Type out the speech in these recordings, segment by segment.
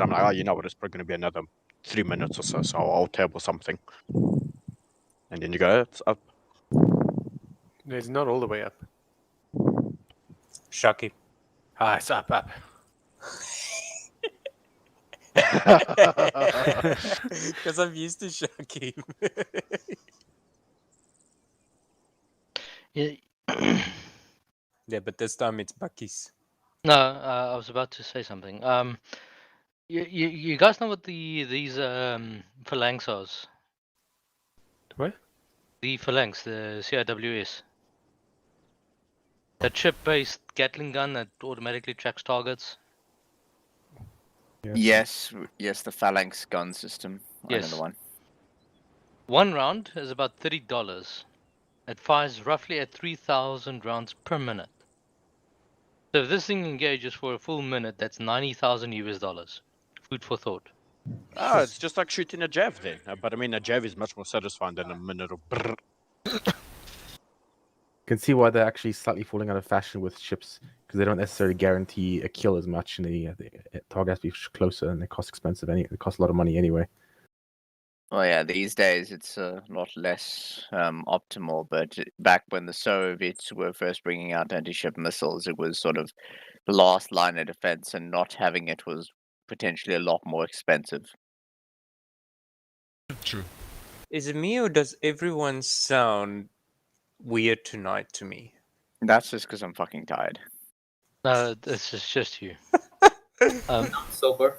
it. I'm like, oh, you know what? It's probably going to be another 3 minutes or so. So I'll tab or something. And then you go, it's up. It's not all the way up. Shaki. Ah, it's up. Because I'm used to Shaki. Yeah. Yeah, but this time it's Bucky's. No, I was about to say something. You guys know what these phalanx are? What? The phalanx, the CIWS. That chip-based Gatling gun that automatically tracks targets. Yes, the phalanx gun system. Yes. I know the one. One round is about $30. It fires roughly at 3,000 rounds per minute. So if this thing engages for a full minute, that's 90,000 US dollars. Food for thought. Oh, it's just like shooting a jav then. But I mean, a jav is much more satisfying than a minute of brrr. You can see why they're actually slightly falling out of fashion with ships, because they don't necessarily guarantee a kill as much, and the target has to be closer, and they cost expensive. It costs a lot of money anyway. Well, yeah, these days it's a lot less optimal, but back when the Soviets were first bringing out anti-ship missiles, it was sort of the last line of defense, and not having it was potentially a lot more expensive. True. Is it me or does everyone sound weird tonight to me? That's just because I'm fucking tired. No, this is just you. Sober.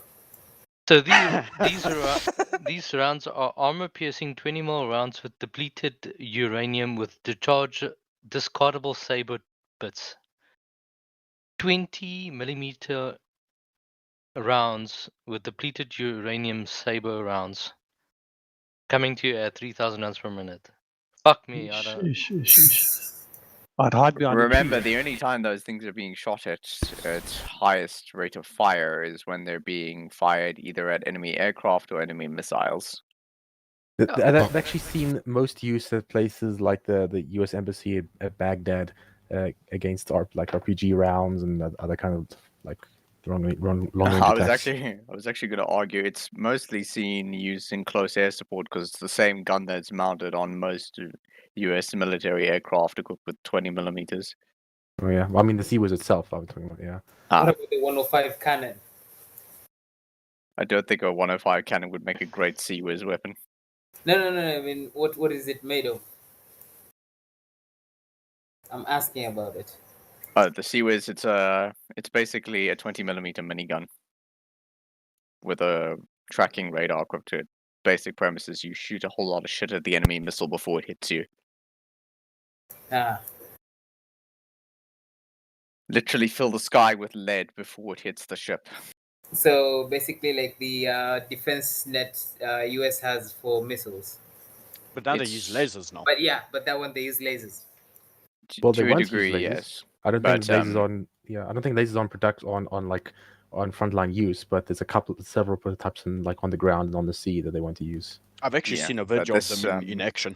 So these rounds are armor-piercing 20mm rounds with depleted uranium with discardable saber bits. 20mm rounds with depleted uranium saber rounds, coming to you at 3,000 rounds per minute. Fuck me, I don't. I'd hide behind a Remember, tree. the only time those things are being shot at its highest rate of fire is when they're being fired either at enemy aircraft or enemy missiles. I've actually seen most use at places like the U.S. Embassy at Baghdad against RPG rounds and other kind of like long range I attacks. was actually going to argue it's mostly seen used in close air support because it's the same gun that's mounted on most U.S. military aircraft equipped with 20mm. Oh yeah, well, I mean the Sea-Wiz itself. I'm talking about, yeah. What about the 105 cannon? I don't think a 105 cannon would make a great Sea-Wiz weapon. No. I mean, what is it made of? I'm asking about it. The Sea-Wiz, it's basically a 20mm minigun with a tracking radar equipped to it. Basic premise is you shoot a whole lot of shit at the enemy missile before it hits you. Literally fill the sky with lead before it hits the ship. So basically, like the defense net US has for missiles. But now they use lasers now. But that one they use lasers. Well, to they a want degree, to use lasers. yes. I don't But, think lasers on. Yeah, I don't think lasers on frontline use. But there's several prototypes on the ground and on the sea that they want to use. I've actually seen a video of them in action.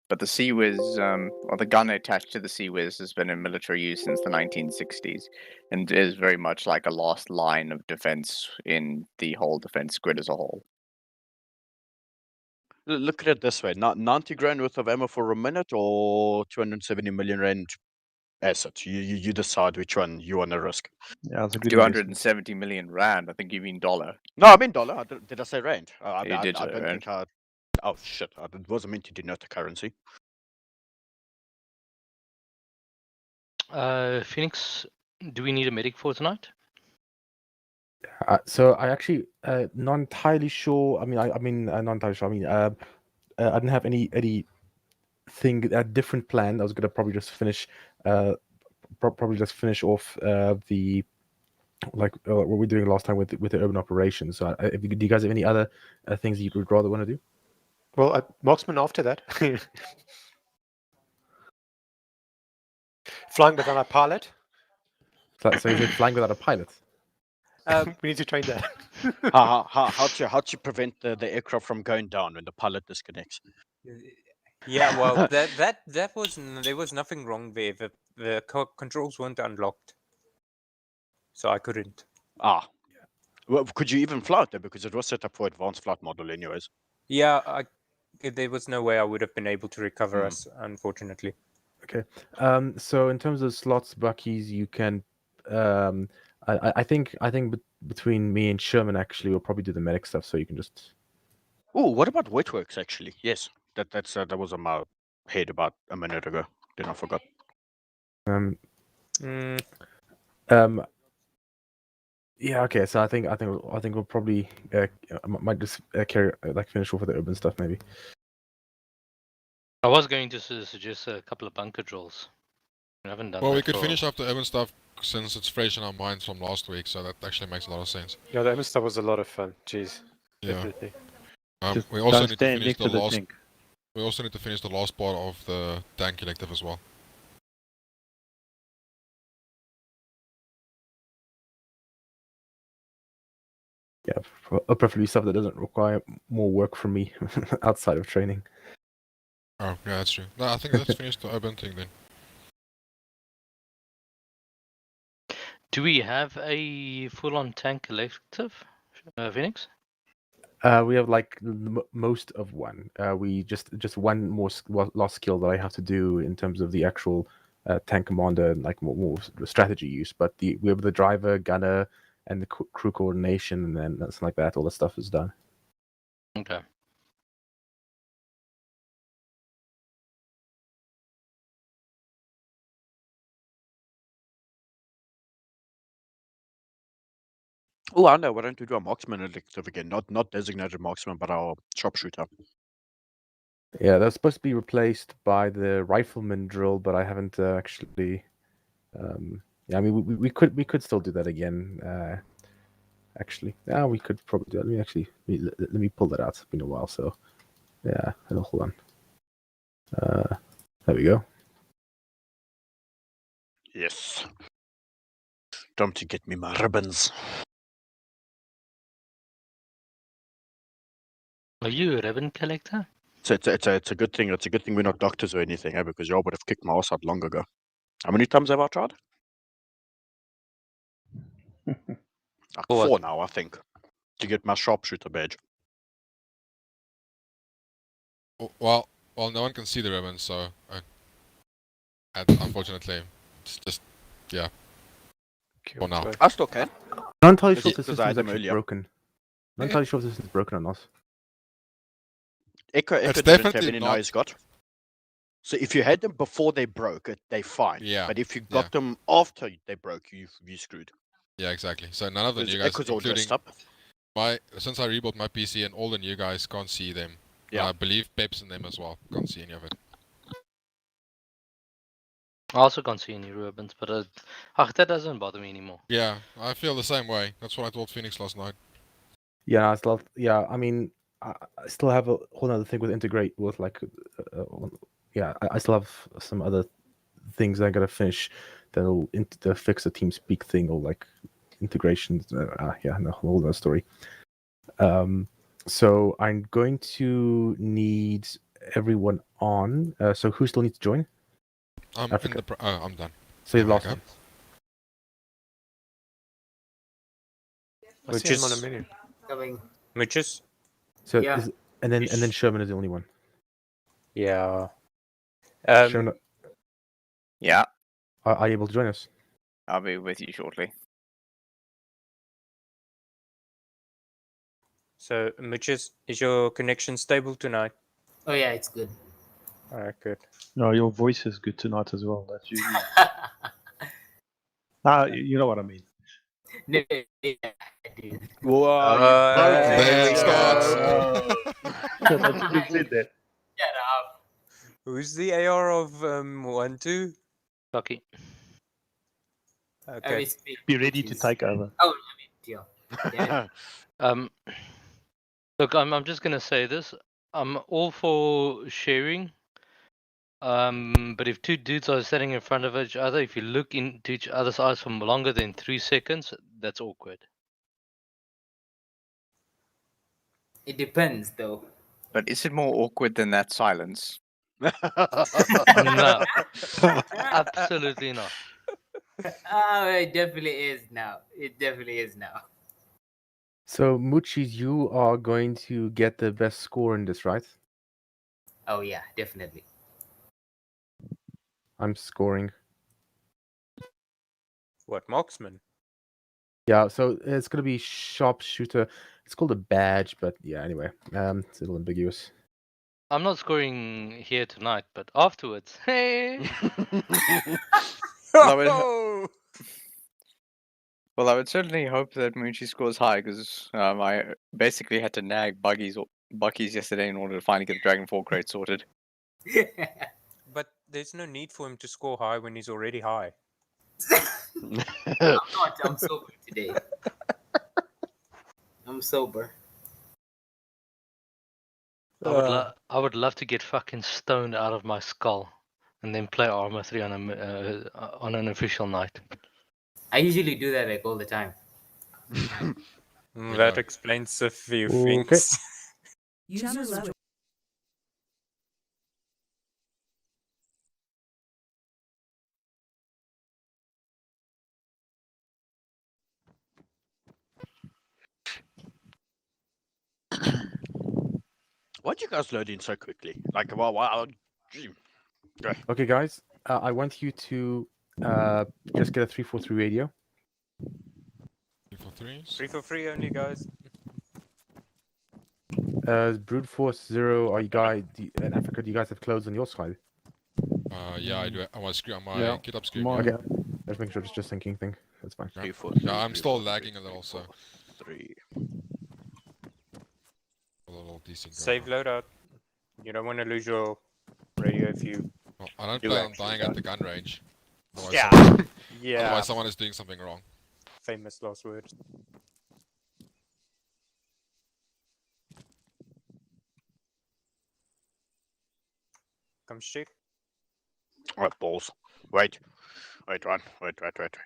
But the Sea-Wiz, or the gun attached to the Sea-Wiz, has been in military use since the 1960s, and is very much like a last line of defense in the whole defense grid as a whole. Look at it this way: 90 grand worth of ammo for a minute, or 270 million rand asset. You decide which one you want to risk. Yeah, it's a good 270 million rand. I think you mean dollar. No, I mean dollar. Did I say rand? I did say don't rand. think I. Oh shit! I wasn't meant to denote the currency. Phoenix, do we need a medic for tonight? So I actually not entirely sure. I mean, not entirely sure. I mean, I didn't have anything different planned. I was gonna probably just finish, off the what we were doing last time with the urban operations. So, do you guys have any other things you would rather want to do? Well, marksman after that. Flying without a pilot. So you said flying without a pilot? We need to train that. How to prevent the aircraft from going down when the pilot disconnects? Yeah, well, that was there was nothing wrong there. The controls weren't unlocked, so I couldn't. Well, could you even fly it there? Because it was set up for advanced flight model anyways. Yeah, there was no way I would have been able to recover Hmm. us, unfortunately. Okay. So in terms of slots, Buckies, you can. I think between me and Sherman, actually, we'll probably do the medic stuff. So you can just. Oh, what about Wetworks actually? Yes, that was on my head about a minute ago. Then I forgot. Um. Mm, Yeah. Okay. So I think we'll probably might just carry finish off with the urban stuff maybe. I was going to suggest a couple of bunker drills. We haven't done Well, that we could for- finish up the urban stuff since it's fresh in our minds from last week, so that actually makes a lot of sense. Yeah, the stuff was a lot of fun. Jeez, Yeah. definitely. Just We also don't need to stand finish next the to the last. tank. We also need to finish the last part of the tank collective as well. Yeah, preferably stuff that doesn't require more work from me outside of training. Oh, yeah, that's true. No, I think let's finish the urban thing then. Do we have a full-on tank collective, Phoenix? We have like most of one. We just one more lost skill that I have to do in terms of the actual tank commander and like more strategy use. But we have the driver, gunner, and the crew coordination, and then something like that. All the stuff is done. Okay. Oh, I know. Why don't we do a marksman elective again? Not designated marksman, but our sharpshooter. Yeah, that's supposed to be replaced by the rifleman drill, but I haven't actually. Yeah, I mean, we could still do that again. Actually, yeah, we could probably do that. Let me pull that out. It's been a while, so yeah. Hold on. There we go. Yes. Time to get me my ribbons. Are you a ribbon collector? So it's a good thing. It's a good thing we're not doctors or anything, because y'all would have kicked my ass out long ago. How many times have I tried? Like For what? 4 now, I think, to get my sharpshooter badge. Well, no one can see the ribbon, so unfortunately, it's just for now. Right. I still can. Not entirely sure if Because the I system had is them actually earlier. broken. Not entirely sure if the system is broken or not. Echo It's didn't have definitely any not- noise got. So if you had them before they broke, they're fine. Yeah, But if you got them after they broke, you screwed. Yeah, exactly. So none of the Because new guys, Echo's all including dressed up. since I rebuilt my PC, and all the new guys can't see them. Yeah. I believe Peps and them as well can't see any of it. I also can't see any ribbons, but that doesn't bother me anymore. Yeah, I feel the same way. That's what I told Phoenix last night. Yeah, I mean, I still have a whole other thing with integrate with like, I still have some other things I gotta finish that'll fix the TeamSpeak thing or like integrations. No, whole other story. So I'm going to need everyone on. So who still needs to join? I'm Africa. I'm done. So you There we lost go. one. I Which see him on a is- menu. Coming. Mitches? So Yeah. and then Sherman is the only one. Yeah. Sherman, Yeah, are you able to join us? I'll be with you shortly. So, Mitches, is your connection stable tonight? Oh yeah, it's good. Alright, good. No, your voice is good tonight as well. That's usually. You know what I mean. No, yeah, I do. Whoa, There it starts. That's what you said that. Shut up. Who's the AR of 1-2? Lucky. I Okay. will speak, Be ready to which is- take over. Oh, I mean, yeah. Look, I'm just gonna say this. I'm all for sharing. But if two dudes are standing in front of each other, if you look into each other's eyes for longer than 3 seconds, that's awkward. It depends, though. But is it more awkward than that silence? No, absolutely not. Oh, it definitely is now. It definitely is now. So Muchis, you are going to get the best score in this, right? Oh yeah, definitely. I'm scoring. What, marksman? Yeah, so it's gonna be sharpshooter. It's called a badge, but yeah, anyway, it's a little ambiguous. I'm not scoring here tonight, but afterwards. Hey. Well, I would, Oh! well, I would certainly hope that Moochie scores high because I basically had to nag Bucky's yesterday in order to finally get the Dragon 4 crate sorted. But there's no need for him to score high when he's already high. I'm not. I'm sober today. I'm sober. I would love to get fucking stoned out of my skull and then play Armor 3 on an official night. I usually do that like all the time. That explains a few Okay. things. Why'd you guys load in so quickly? Like, wow. Gee. Okay, guys, I want you to just get a 343 radio. 343s. 3 for free only, guys. Brute Force 0, are you guys in Africa? Do you guys have clothes on your side? Yeah, I do. On my screen, on my Yeah, GitHub screen. mine. Yeah. Okay, let's make sure it's just syncing thing. That's fine. Yeah. 3, 4, Yeah, I'm 3, still 4, lagging 3, a little, 4, so 3. a little desync. Save loadout. You don't want to lose your radio if you... Well, I don't You plan on actually dying don't. at the gun range. Otherwise, Yeah. someone, Yeah. otherwise someone is doing something wrong. Famous last words. Come straight. Alright, balls. Wait, Ryan. Wait.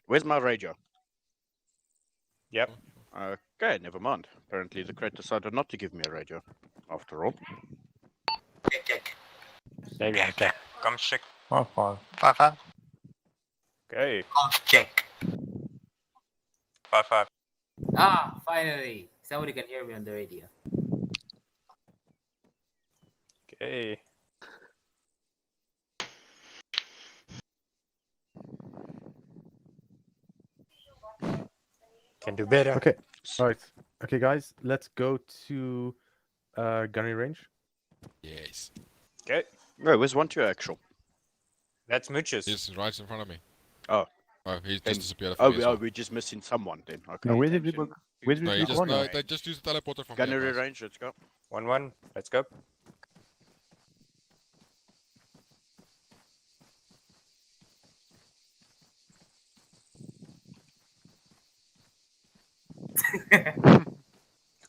Where's my radio? Yep. Okay, never mind. Apparently the crate decided not to give me a radio, after all. Okay. Come straight. 5-5. Okay. Check. 5-5. Ah, finally. Somebody can hear me on the radio. Okay. Can do better. Okay, all right. Okay, guys, let's go to gunnery range. Yes. Okay. Oh, where's 1-2 actual? That's Mooches. He's right in front of me. Oh. Oh, he Then- just disappeared. Oh, from me as well. we're just missing someone then. Okay. Now, where did attention. we No, he just, go? no, they just used the teleporter from here, Gunnery guys. range, let's go. 1-1. Let's go.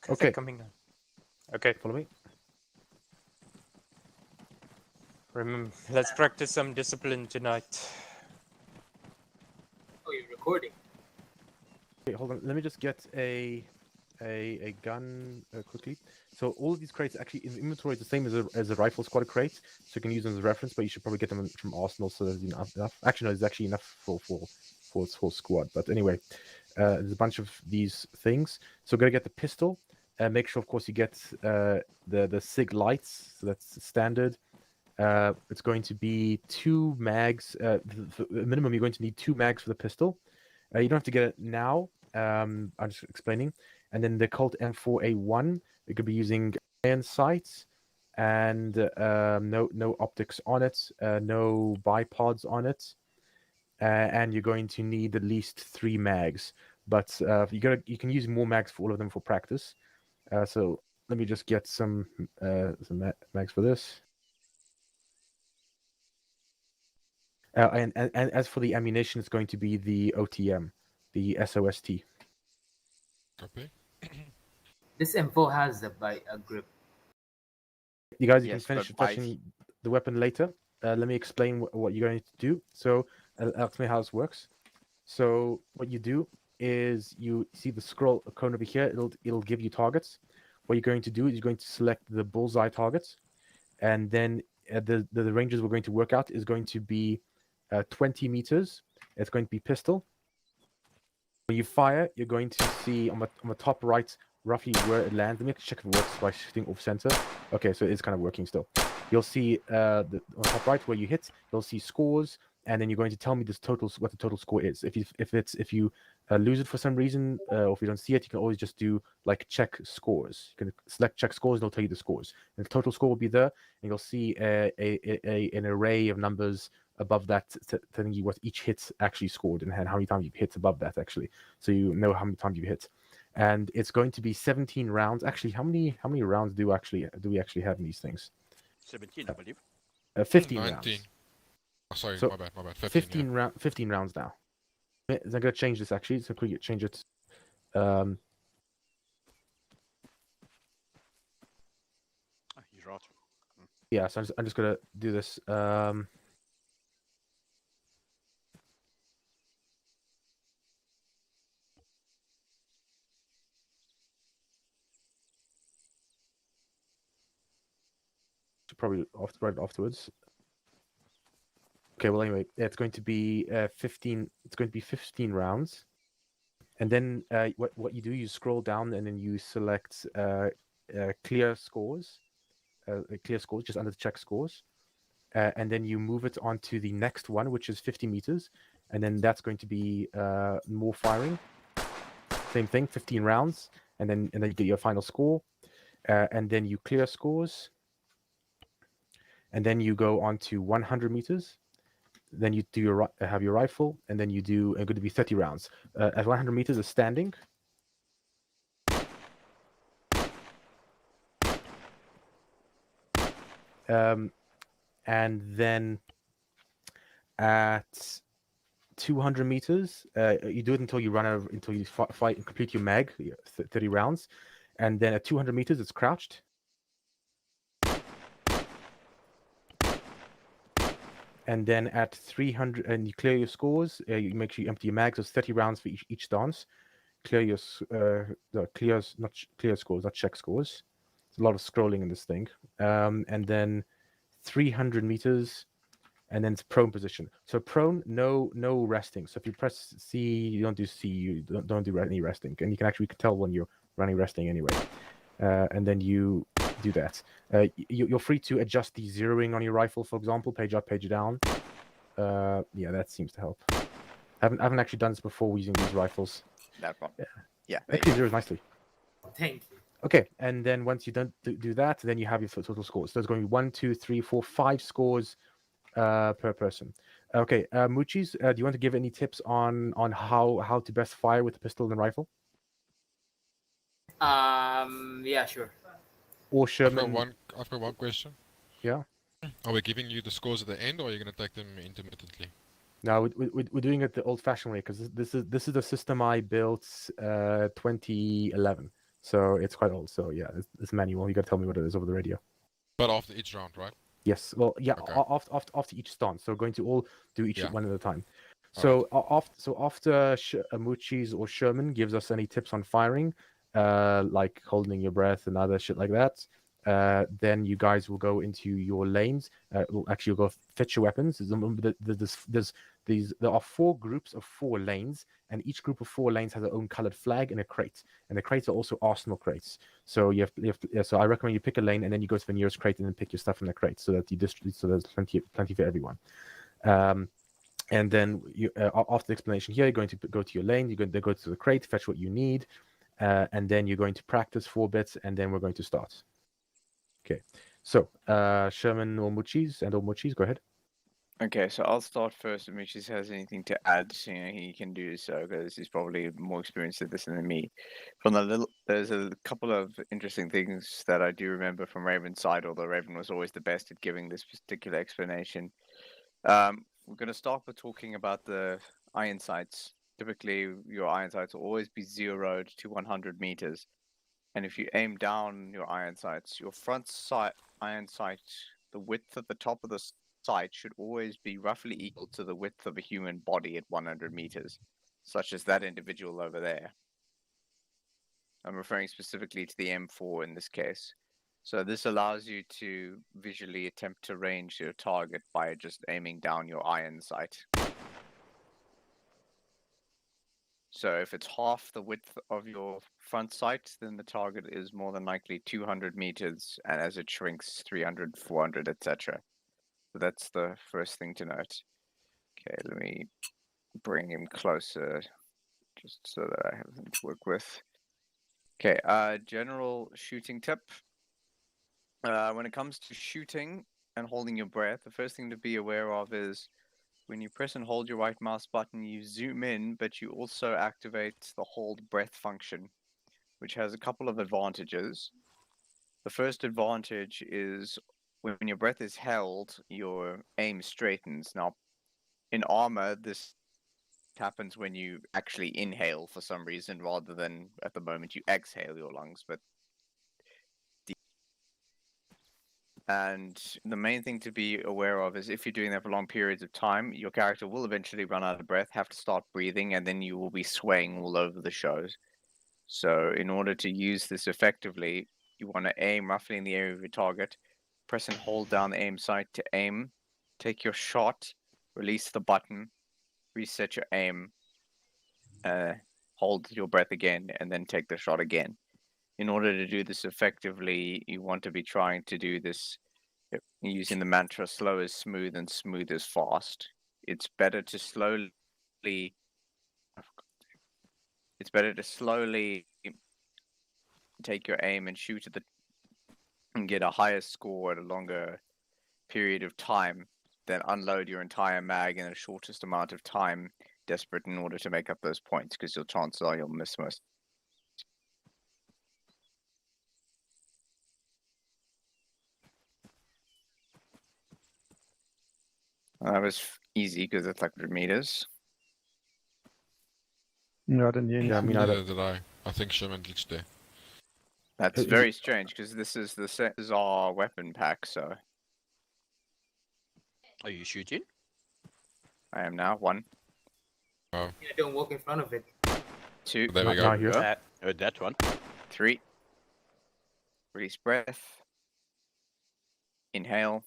Okay. Coming now. Okay. Follow me. Remember, let's practice some discipline tonight. Oh, you're recording. Okay, hold on. Let me just get a gun quickly. So all of these crates actually in the inventory is the same as a rifle squad crate, so you can use them as a reference. But you should probably get them from Arsenal, so there's enough. Actually, no, there's actually enough for its whole squad. But anyway, there's a bunch of these things. So go get the pistol. Make sure, of course, you get the SIG lights. So that's standard. It's going to be 2 mags. Minimum, you're going to need 2 mags for the pistol. You don't have to get it now. I'm just explaining. And then the Colt M4A1, you could be using iron sights and no optics on it, no bipods on it, and you're going to need at least 3 mags. But you can use more mags for all of them for practice. So let me just get some mags for this. And as for the ammunition, it's going to be the OTM, the SOST. Copy. This M4 has a grip. You guys, you Yes, can finish but touching the weapon later. Let me explain what you're going to do. So I'll explain how this works. So what you do is you see the scroll cone over here. It'll give you targets. What you're going to do is you're going to select the bullseye targets, and then the ranges we're going to work out is going to be 20 meters. It's going to be pistol. When you fire, you're going to see on the top right roughly where it lands. Let me check if it works by shifting off center. Okay, so it's kind of working still. You'll see on top right where you hit, you'll see scores, and then you're going to tell me this what the total score is. If you lose it for some reason, or if you don't see it, you can always just do like check scores. You can select check scores, and it'll tell you the scores. And the total score will be there, and you'll see an array of numbers above that telling you what each hit actually scored and how many times you hit above that actually, so you know how many times you hit. And it's going to be 17 rounds. Actually, how many rounds do we actually have in these things? 17, I believe. 15 19. rounds. Oh, sorry, So, my bad. 15, 15 rounds now. I'm gonna change this actually. So quickly change it. He's right. Yeah, so I'm just gonna do this. Probably right afterwards. Okay, well anyway, yeah, it's going to be 15. It's going to be 15 rounds, and then what you do, you scroll down and then you select clear scores, just under the check scores, and then you move it onto the next one, which is 50 meters, and then that's going to be more firing. Same thing, 15 rounds, and then you get your final score, and then you clear scores, and then you go on to 100 meters. Then you do have your rifle, and then you do going to be 30 rounds. At 100 meters is standing. And then at 200 meters, you do it until you run out until you fight and complete your mag, 30 rounds, and then at 200 meters it's crouched. And then at 300, and you clear your scores. You make sure you empty your mags. There's 30 rounds for each dance. Clear your clear scores, not check scores. There's a lot of scrolling in this thing. And then 300 meters, and then it's prone position. So prone, no resting. So if you press C, you don't do C. You don't do any resting, and you can actually tell when you're running resting anyway. And then you do that. You're free to adjust the zeroing on your rifle, for example, page up, page down. Yeah, that seems to help. I haven't actually done this before using these rifles. That one. Yeah. Yeah. Actually, zeros nicely. Thank you. Okay, and then once you don't do that, then you have your total scores. So there's going to be 1, 2, 3, 4, 5 scores per person. Okay, Moochies, do you want to give any tips on how to best fire with the pistol and rifle? Yeah, sure. Or Sherman? I've got one question. Yeah. Are we giving you the scores at the end, or are you going to take them intermittently? No, we're doing it the old-fashioned way because this is the system I built 2011, so it's quite old. So yeah, it's manual. You got to tell me what it is over the radio. But after each round, right? Yes. Well, yeah. Okay. After each stance, so we're going to all do each one at a time. All So after Moochies or Sherman gives us any tips on firing, like holding your breath and other shit like that, then you guys will go into your lanes. Actually, you'll go fetch your weapons. There are 4 groups of 4 lanes, and each group of 4 lanes has their own colored flag and a crate. And the crates are also arsenal crates. So so I recommend you pick a lane and then you go to the nearest crate and then pick your stuff from the crate, so that so there's plenty for everyone. And then you, after the explanation here, you're going to go to your lane. You're going to go to the crate, fetch what you need, and then you're going to practice 4 bits, and then we're going to start. Okay, so Sherman or Moochies go ahead. Okay, so I'll start first. If Mitchis has anything to add, he can do so because he's probably more experienced at this than me. There's a couple of interesting things that I do remember from Raven's side, although Raven was always the best at giving this particular explanation. We're going to start with talking about the iron sights. Typically, your iron sights will always be 0 to 100 meters. And if you aim down your iron sights, your front sight iron sight, the width at the top of the sight should always be roughly equal to the width of a human body at 100 meters, such as that individual over there. I'm referring specifically to the M4 in this case. So this allows you to visually attempt to range your target by just aiming down your iron sight. So if it's half the width of your front sight, then the target is more than likely 200 meters, and as it shrinks, 300, 400, etc. So that's the first thing to note. Okay, let me bring him closer, just so that I have him to work with. Okay, general shooting tip. When it comes to shooting and holding your breath, the first thing to be aware of is when you press and hold your right mouse button, you zoom in, but you also activate the hold breath function, which has a couple of advantages. The first advantage is when your breath is held, your aim straightens. Now, in armor, this happens when you actually inhale for some reason rather than at the moment you exhale your lungs, but and the main thing to be aware of is if you're doing that for long periods of time, your character will eventually run out of breath, have to start breathing, and then you will be swaying all over the shows. So in order to use this effectively, you want to aim roughly in the area of your target, press and hold down the aim sight to aim, take your shot, release the button, reset your aim, hold your breath again, and then take the shot again. In order to do this effectively, you want to be trying to do this using the mantra slow is smooth and smooth is fast. It's better to slowly take your aim and shoot at the and get a higher score at a longer period of time than unload your entire mag in the shortest amount of time, desperate in order to make up those points, because your chances are you'll miss most. That was easy because it's like 100 meters. No, I didn't hear Yeah, I anything. mean, Neither did I. I think Sherman glitched there. That's Is very it- strange because this is our weapon pack, so Are you shooting? I am now 1, Yeah, don't walk in front of it. 2, There we now go. here. That one. 3. Release breath. Inhale.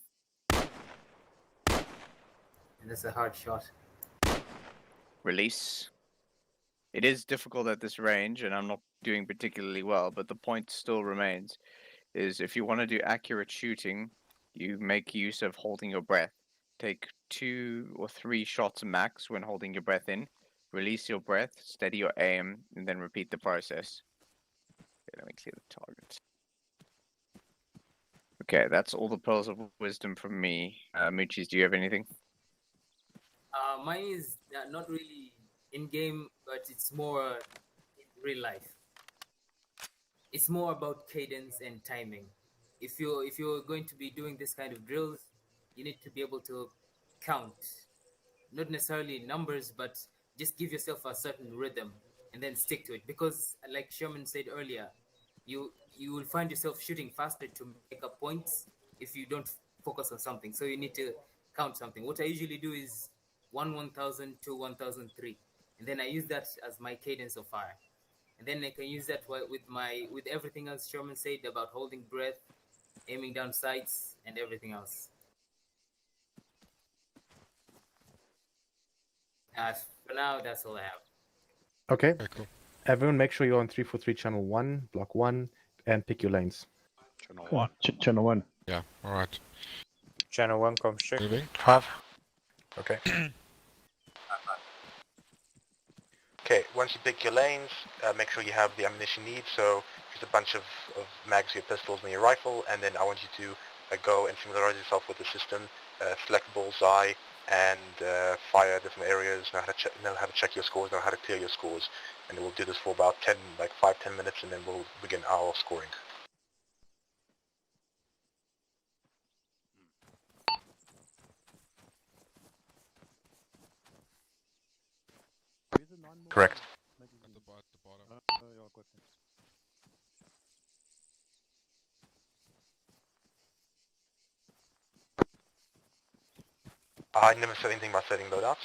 And that's a hard shot. Release. It is difficult at this range, and I'm not doing particularly well, but the point still remains, is if you want to do accurate shooting, you make use of holding your breath. Take 2 or 3 shots max when holding your breath in, release your breath, steady your aim, and then repeat the process. Okay, let me clear the target. Okay, that's all the pearls of wisdom from me. Moochies, do you have anything? Mine is not really in game, but it's more in real life. It's more about cadence and timing. If you're going to be doing this kind of drills, you need to be able to count, not necessarily numbers, but just give yourself a certain rhythm and then stick to it. Because, like Sherman said earlier, you will find yourself shooting faster to make up points if you don't focus on something. So you need to count something. What I usually do is 1000 to 1003, and then I use that as my cadence of fire, and then I can use that with everything else Sherman said about holding breath, aiming down sights, and everything else. For now, that's all I have. Okay, Okay, cool. everyone, make sure you're on 343 channel 1, block 1, and pick your lanes. Channel Oh, 1. channel 1. Yeah, alright. Channel 1 comes check. Moving. 5. Okay. Okay, once you pick your lanes, make sure you have the ammunition you need. So just a bunch of mags for your pistols and your rifle, and then I want you to go and familiarize yourself with the system, select bullseye, and fire different areas, know how to check your scores, know how to clear your scores. And we'll do this for about 5-10 minutes, and then we'll begin our scoring. Correct. At the bottom. I never said anything about setting loadouts.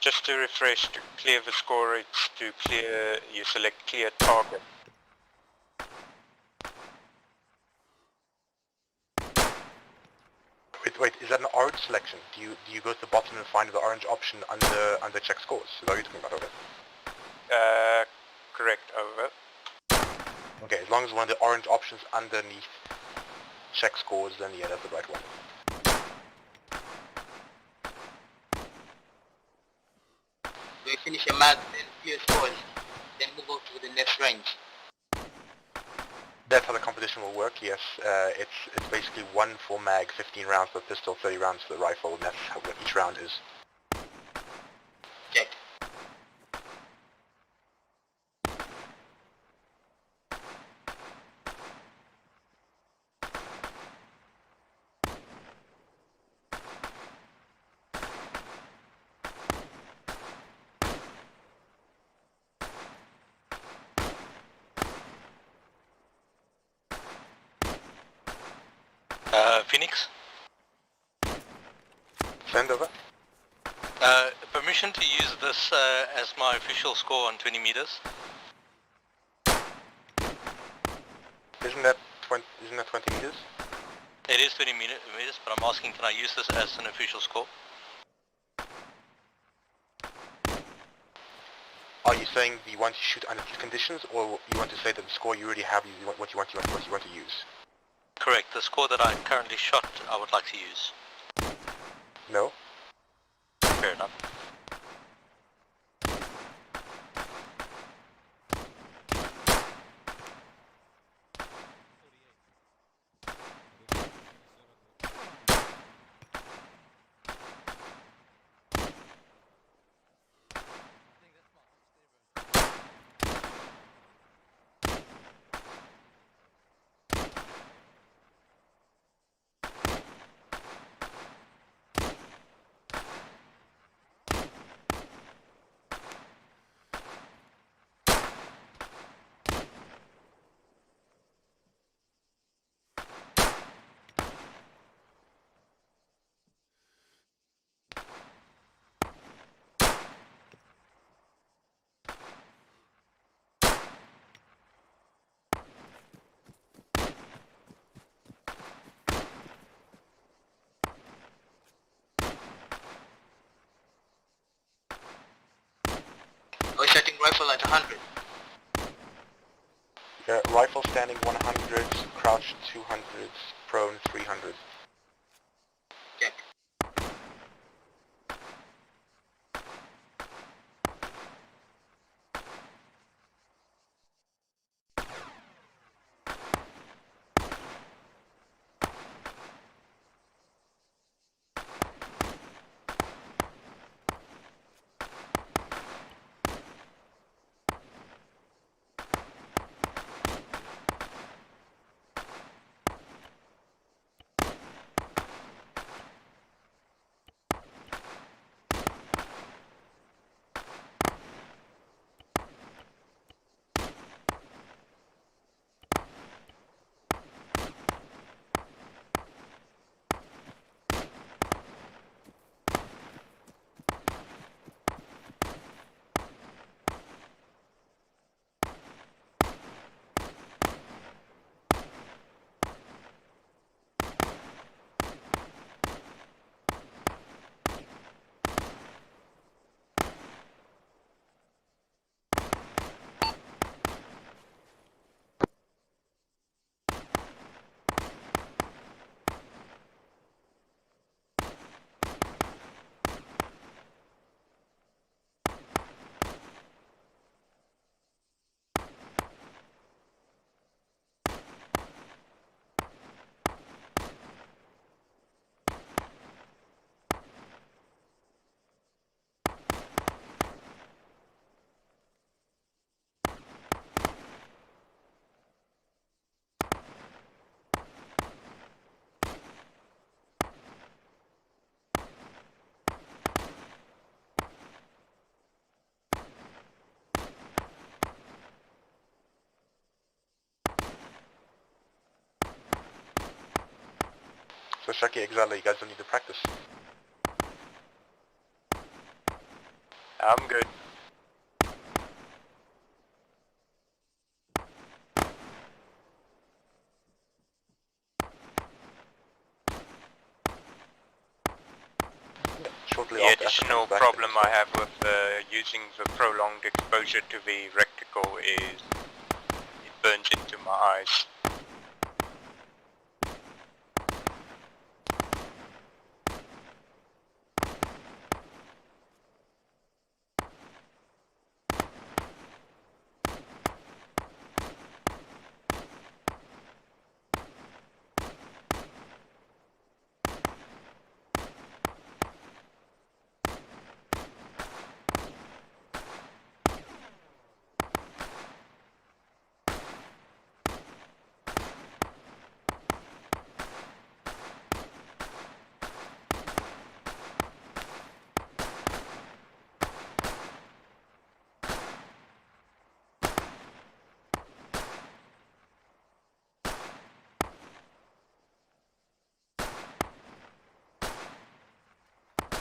Just to refresh, to clear the score, it's to clear, you select clear target. Wait, is that an orange selection? Do you go to the bottom and find the orange option under check scores? Is that what you're talking about, over? Correct, over. Okay, as long as one of the orange options underneath check scores, then yeah, that's the right one. We finish a mag, then clear scores, then move on to the next range. That's how the competition will work, yes. It's basically 1 full mag, 15 rounds for the pistol, 30 rounds for the rifle, and that's what each round is. Check. Phoenix? Send over. Permission to use this as my official score on 20 meters? Isn't that 20 meters? It is 20 meters, but I'm asking, can I use this as an official score? Are you saying that you want to shoot under these conditions, or you want to say that the score you already have, what you want to use? Correct, the score that I currently shot, I would like to use. No? Fair enough. We're shooting rifle at 100. Rifle standing 100, crouch 200, prone 300. Check. So Shaki, Exala, you guys don't need to practice. I'm good. Shortly The after additional Africa comes back, problem I have with using the prolonged exposure to the reticle is it burns into my eyes.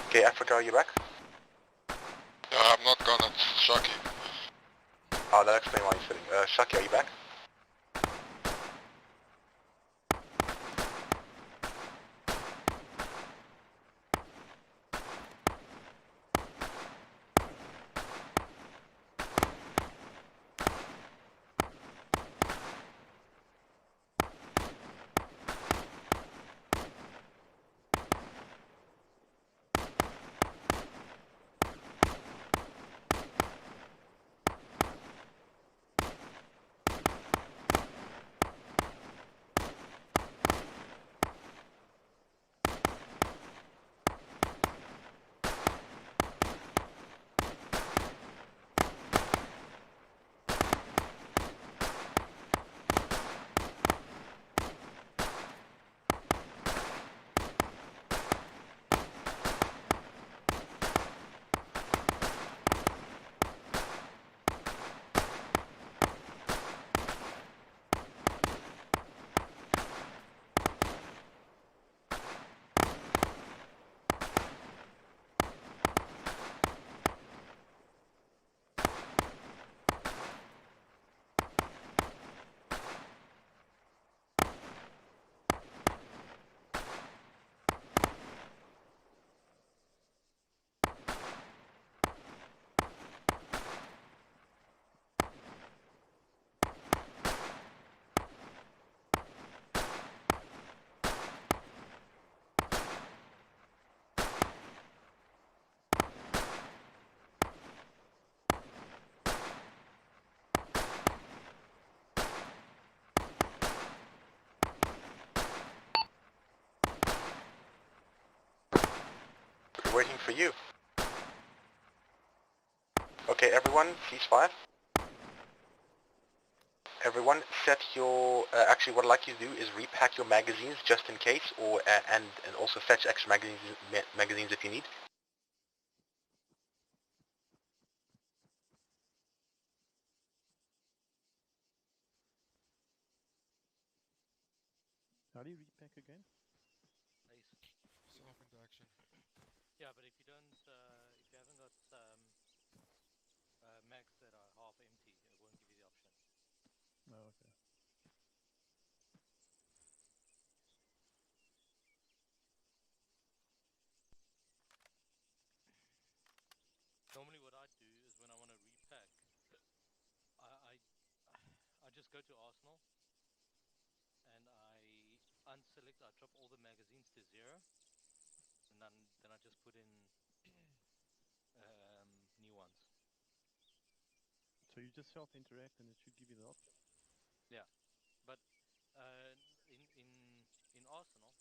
Okay, Africa, are you back? I'm not gonna, it's Shaki. Oh, that explains why you're sitting. Shaki, are you back? We're waiting for you. Okay, everyone, ceasefire. Everyone, set your. Actually, what I'd like you to do is repack your magazines just in case, or and also fetch extra magazines if you need. How do you repack again? Self into action. Yeah, but if you don't, if you haven't got mags that are half empty, it won't give you the option. Oh, okay. Normally, what I do is when I want to repack, I I just go to Arsenal and I unselect. I drop all the magazines to 0, and then I just put in new ones. So you just self-interact and it should give you the option. Yeah, but in Arsenal,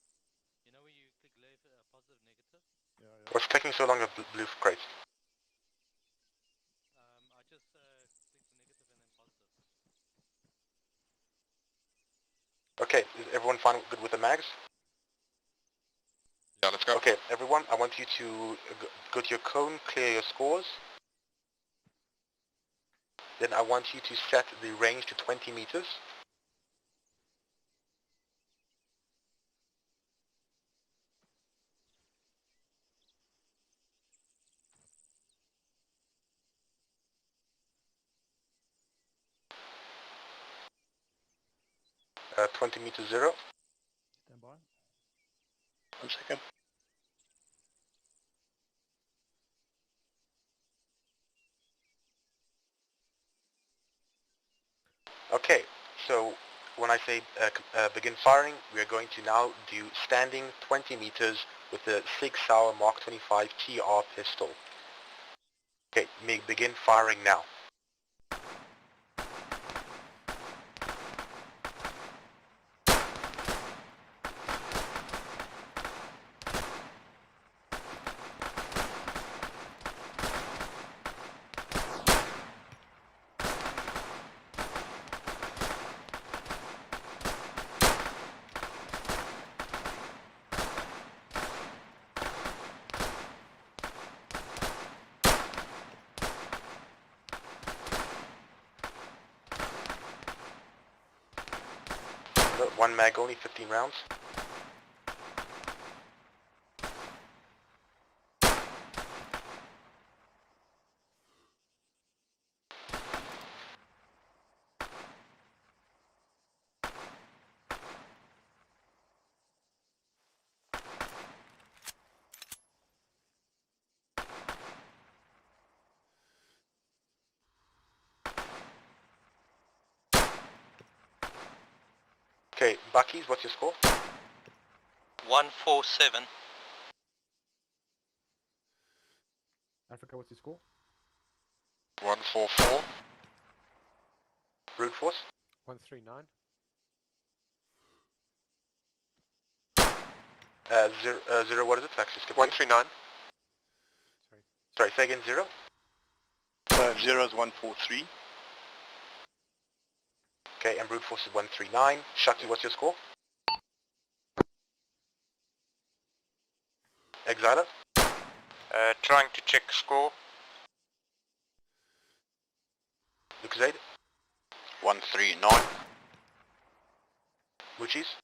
you know where you click left, positive, negative. Yeah, What's taking so long at Blue Crate? I just click the negative and then positive. Okay, is everyone fine, good with the mags? Yeah, let's go. Okay, everyone, I want you to go to your cone, clear your scores. Then I want you to set the range to 20 meters. 20 meters 0. Stand by. 1 second. Okay, so when I say begin firing, we are going to now do standing 20 meters with the Sig Sauer Mark 25 TR pistol. Okay, begin firing now. One mag only, 15 rounds. Okay, Bucky's, what's your score? 147. Africa, what's your score? 144. Brute Force? 139. Zero, what is it? Actually, skip 139. Sorry, say again, 0? 0 is 143. Okay, and Brute Force is 139. Shakti, what's your score? Exiler? Trying to check score. Lucasade? 139. Muchis?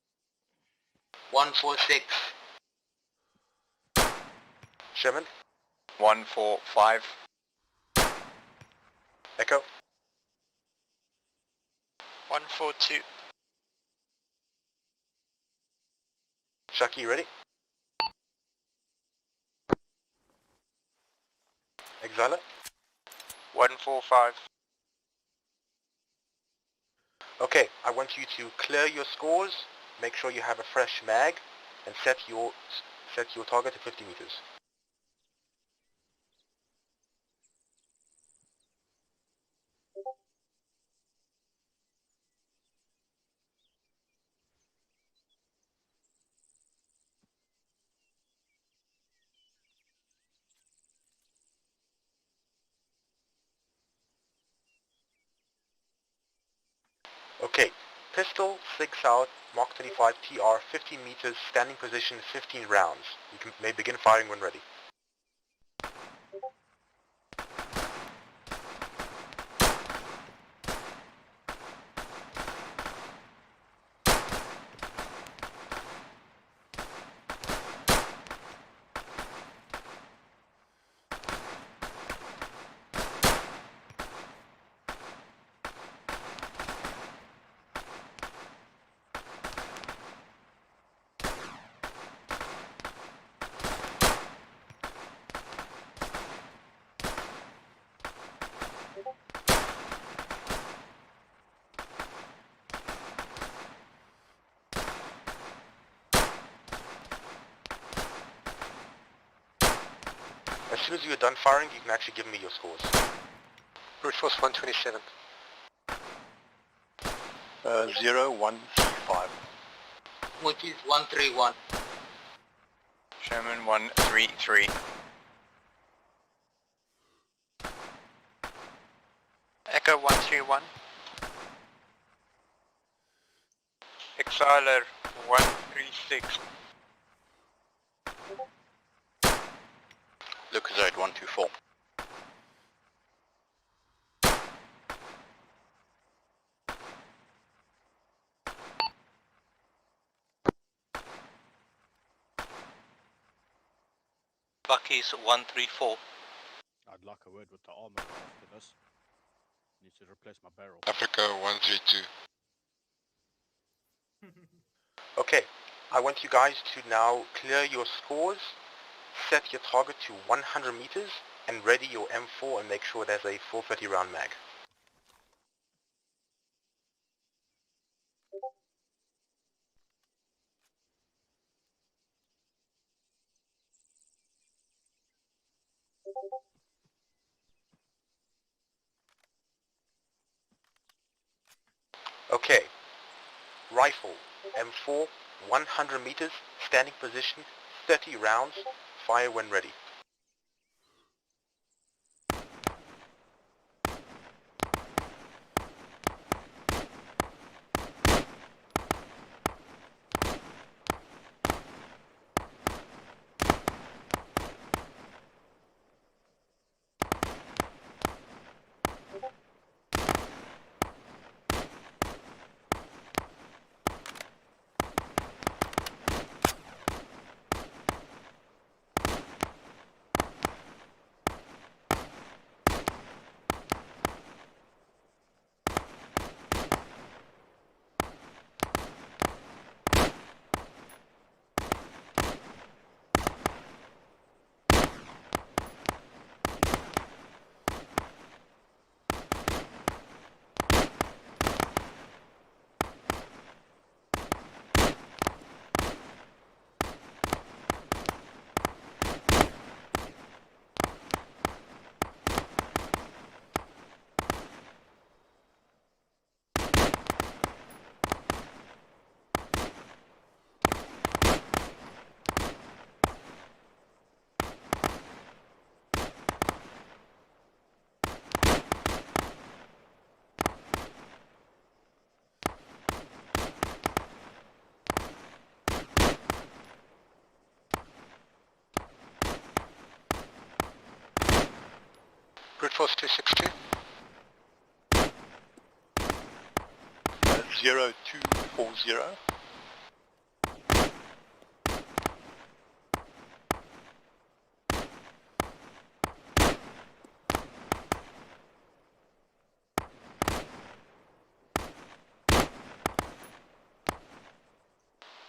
146. Sherman? 145. Echo? 142. Shaki, you ready? Exiler? 145. Okay, I want you to clear your scores, make sure you have a fresh mag, and set your target to 50 meters. Okay, pistol, 6 out, Mark 25 TR, 15 meters, standing position, 15 rounds. You may begin firing when ready. As soon as you're done firing, you can actually give me your scores. Brute Force 127. 0, 135. Which is 131. Sherman 133. Echo 131. Exiler 136. Lucasade 124. Bucky's 134. I'd like a word with the armor after this. Need to replace my barrel. Africa 132. Okay, I want you guys to now clear your scores, set your target to 100 meters, and ready your M4 and make sure there's a 430 round mag. Okay, rifle, M4, 100 meters, standing position, 30 rounds, fire when ready. Brute Force 262. 0240.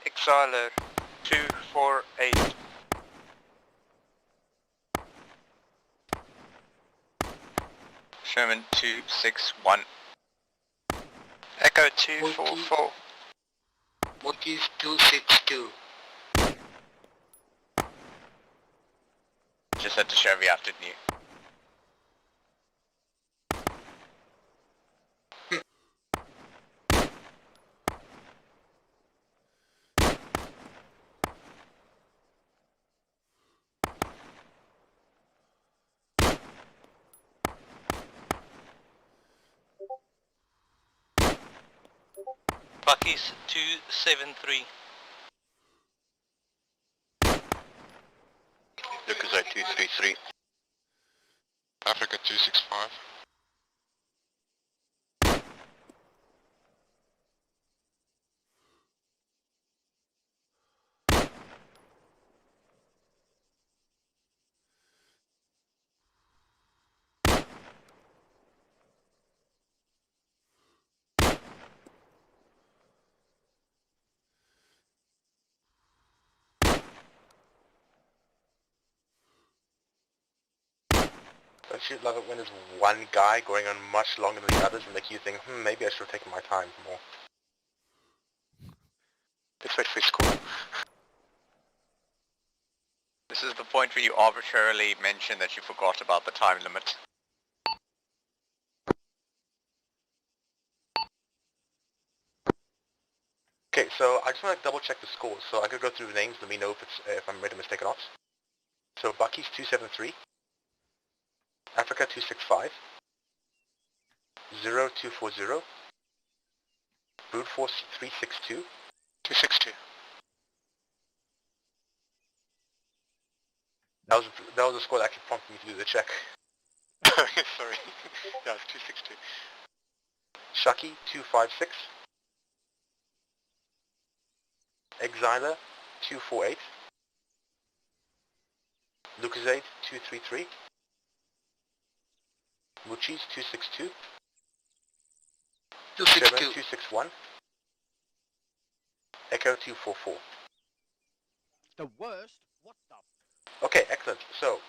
Exiler 248. Sherman 261. Echo 244. Monkeys 262. Just had to share we didn't you? Bucky's 273. Lucas 233. Africa 265. Don't you love it when there's one guy going on much longer than the others and make you think, maybe I should have taken my time more. Let's wait for his score. This is the point where you arbitrarily mention that you forgot about the time limit. Okay, so I just want to double check the scores, so I could go through the names, let me know if I'm made a mistake or not. So Bucky's 273, Africa 265, 0240, Brute Force 362, 262. That was the score that actually prompted me to do the check. Sorry. Yeah, it's 262. Shucky 256, Exiler 248, Lucasade 233, Muchis 262, Sherman 261, Echo 244. The worst? What the? Okay, excellent. So,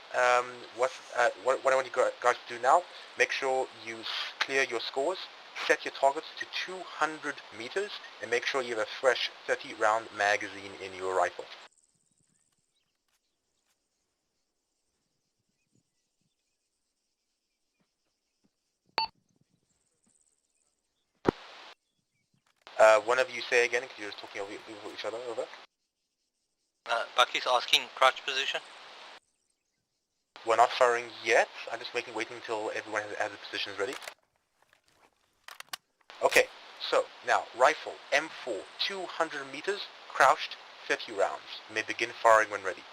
what I want you guys to do now, make sure you clear your scores, set your targets to 200 meters, and make sure you have a fresh 30-round magazine in your rifle. One of you say again, because you're just talking over each other, over. Bucky's asking crouch position. We're not firing yet. I'm just waiting until everyone has the positions ready. Okay, so now rifle M4, 200 meters, crouched, 30 rounds. You may begin firing when ready.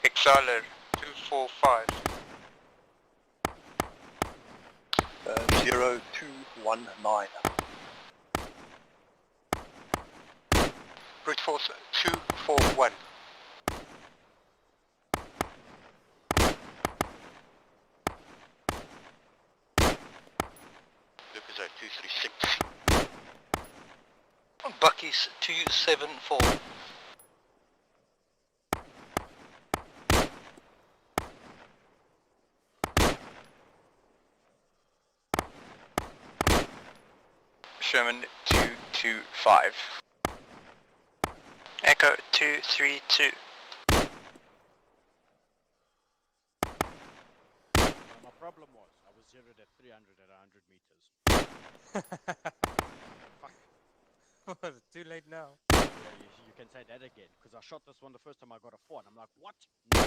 Exhaler 245. 0219. Brute Force 241. Lucas 236. Bucky's 274. Sherman 225. Echo 232. My problem was I was zeroed at 300 at 100 meters. Fuck. Was it too late now? Yeah, you can say that again. Because I shot this one the first time I got a 4 and I'm like, what? No.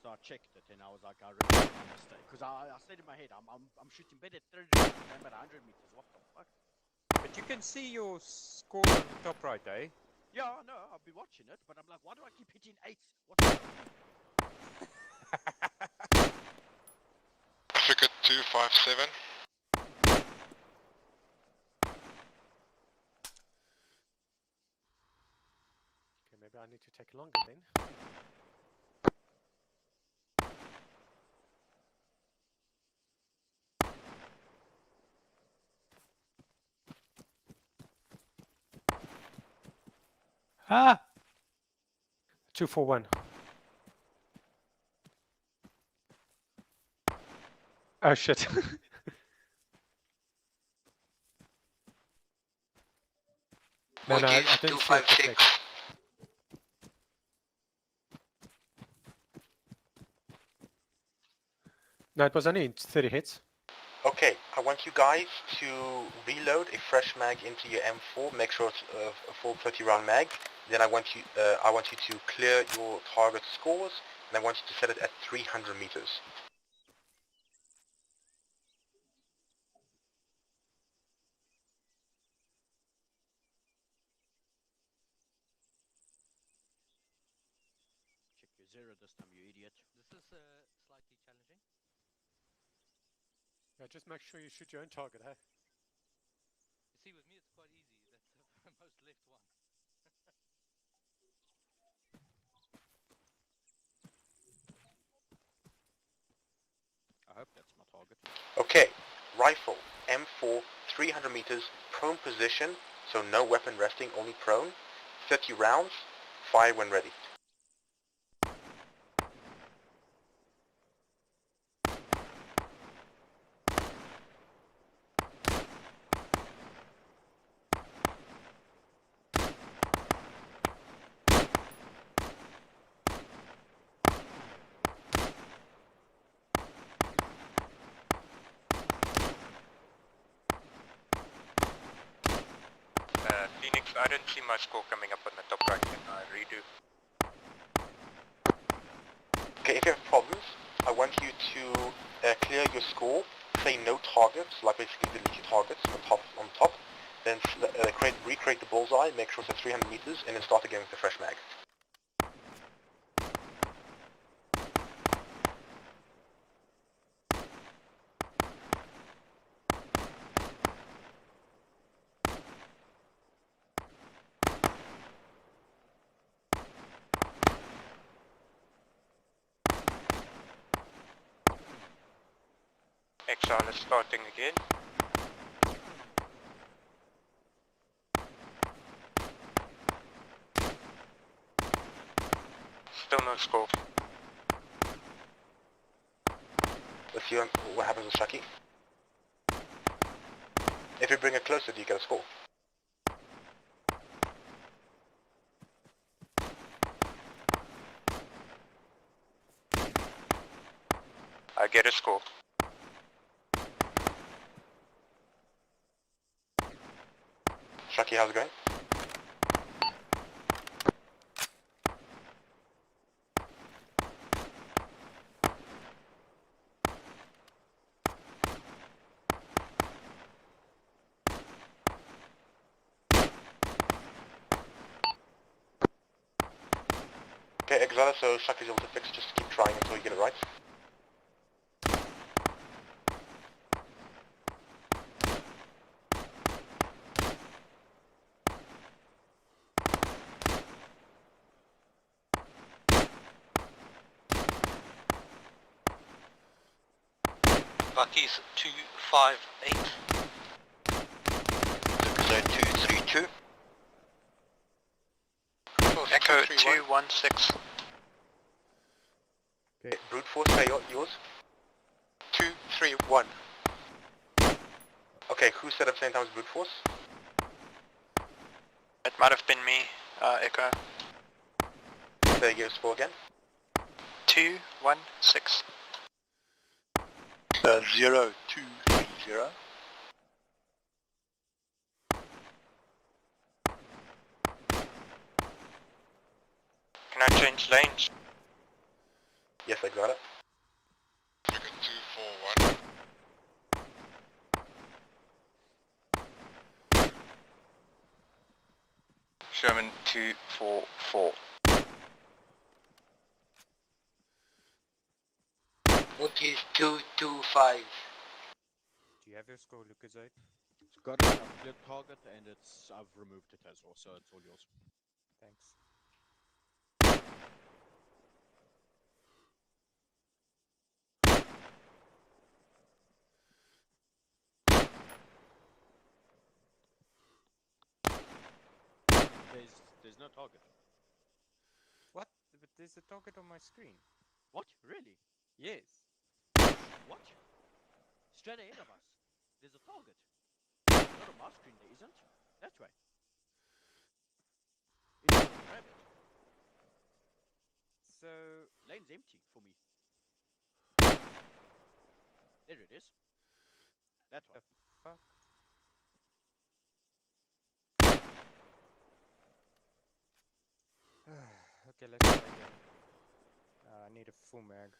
So I checked it and I was like, I regret my mistake. Because I said in my head, I'm shooting better at 30 meters than at 100 meters. What the fuck? But you can see your score on the top right, eh? Yeah, no, I'll be watching it, but I'm like, why do I keep hitting 8s? What the fuck? Africa 257. Okay, maybe I need to take longer then. Ah! 241. Oh shit. No, I didn't see it reflect. No, it was only 30 hits. Okay, I want you guys to reload a fresh mag into your M4. Make sure it's a full 30-round mag. Then I want you to clear your target scores, and I want you to set it at 300 meters. Zero this time, you idiot. This is slightly challenging. Yeah, just make sure you shoot your own target, hey? You see, with me it's quite easy. That's the most left one. I hope that's my target. Okay, rifle, M4, 300 meters, prone position, so no weapon resting, only prone. 30 rounds, fire when ready. Phoenix, I don't see my score coming up on the top right. Can I redo? Okay, if you have problems, I want you to clear your score, say no targets, like basically delete your targets on top, then recreate the bullseye, make sure it's at 300 meters, and then start again with the fresh mag. Exile is starting again. Still no score. Let's see what happens with Shaki. If you bring it closer, do you get a score? I get a score. Shaki, how's it going? Okay, Exile, so Shaki's able to fix it, just keep trying until you get it right. Bucky's 258. Zone 232. Echo 216. Okay, brute force, say yours. 231. Okay, who set up same time as brute force? It might have been me, Echo. Say your score again. 216. 0230. Can I change lanes? Yes, I got it. 241. Sherman 244. What is 225? Do you have your score, Lucasite? It's got it, I've cleared target, and I've removed it as well, so it's all yours. Thanks. There's no target. What? But there's a target on my screen. What? Really? Yes. What? Straight ahead of us. There's a target. Not on my screen, there isn't. That way. It's a rabbit. So... Lane's empty for me. There it is. That one. The fuck? Okay, let's try again. I need a full mag.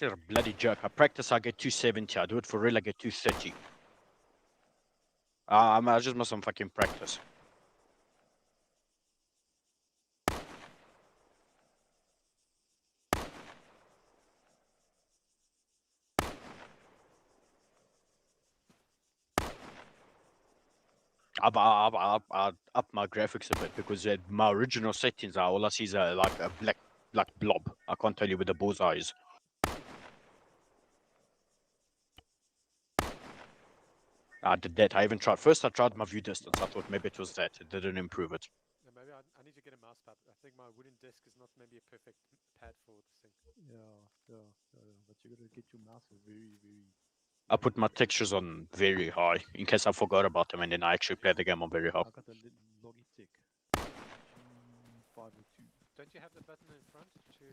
You're a bloody jerk. I practice, I get 270. I do it for real, I get 230. I just must some fucking practice. I've upped my graphics a bit because my original settings are all I see is like a black blob. I can't tell you where the bullseye is. I did that. I even tried. First, I tried my view distance. I thought maybe it was that. It didn't improve it. Yeah, maybe I need to get a mouse pad. I think my wooden desk is not maybe a perfect pad for this thing. Yeah. But you gotta get your mouse very. I put my textures on very high in case I forgot about them, and then I actually play the game on very high. I got a Logitech G502. Don't you have the button in front to?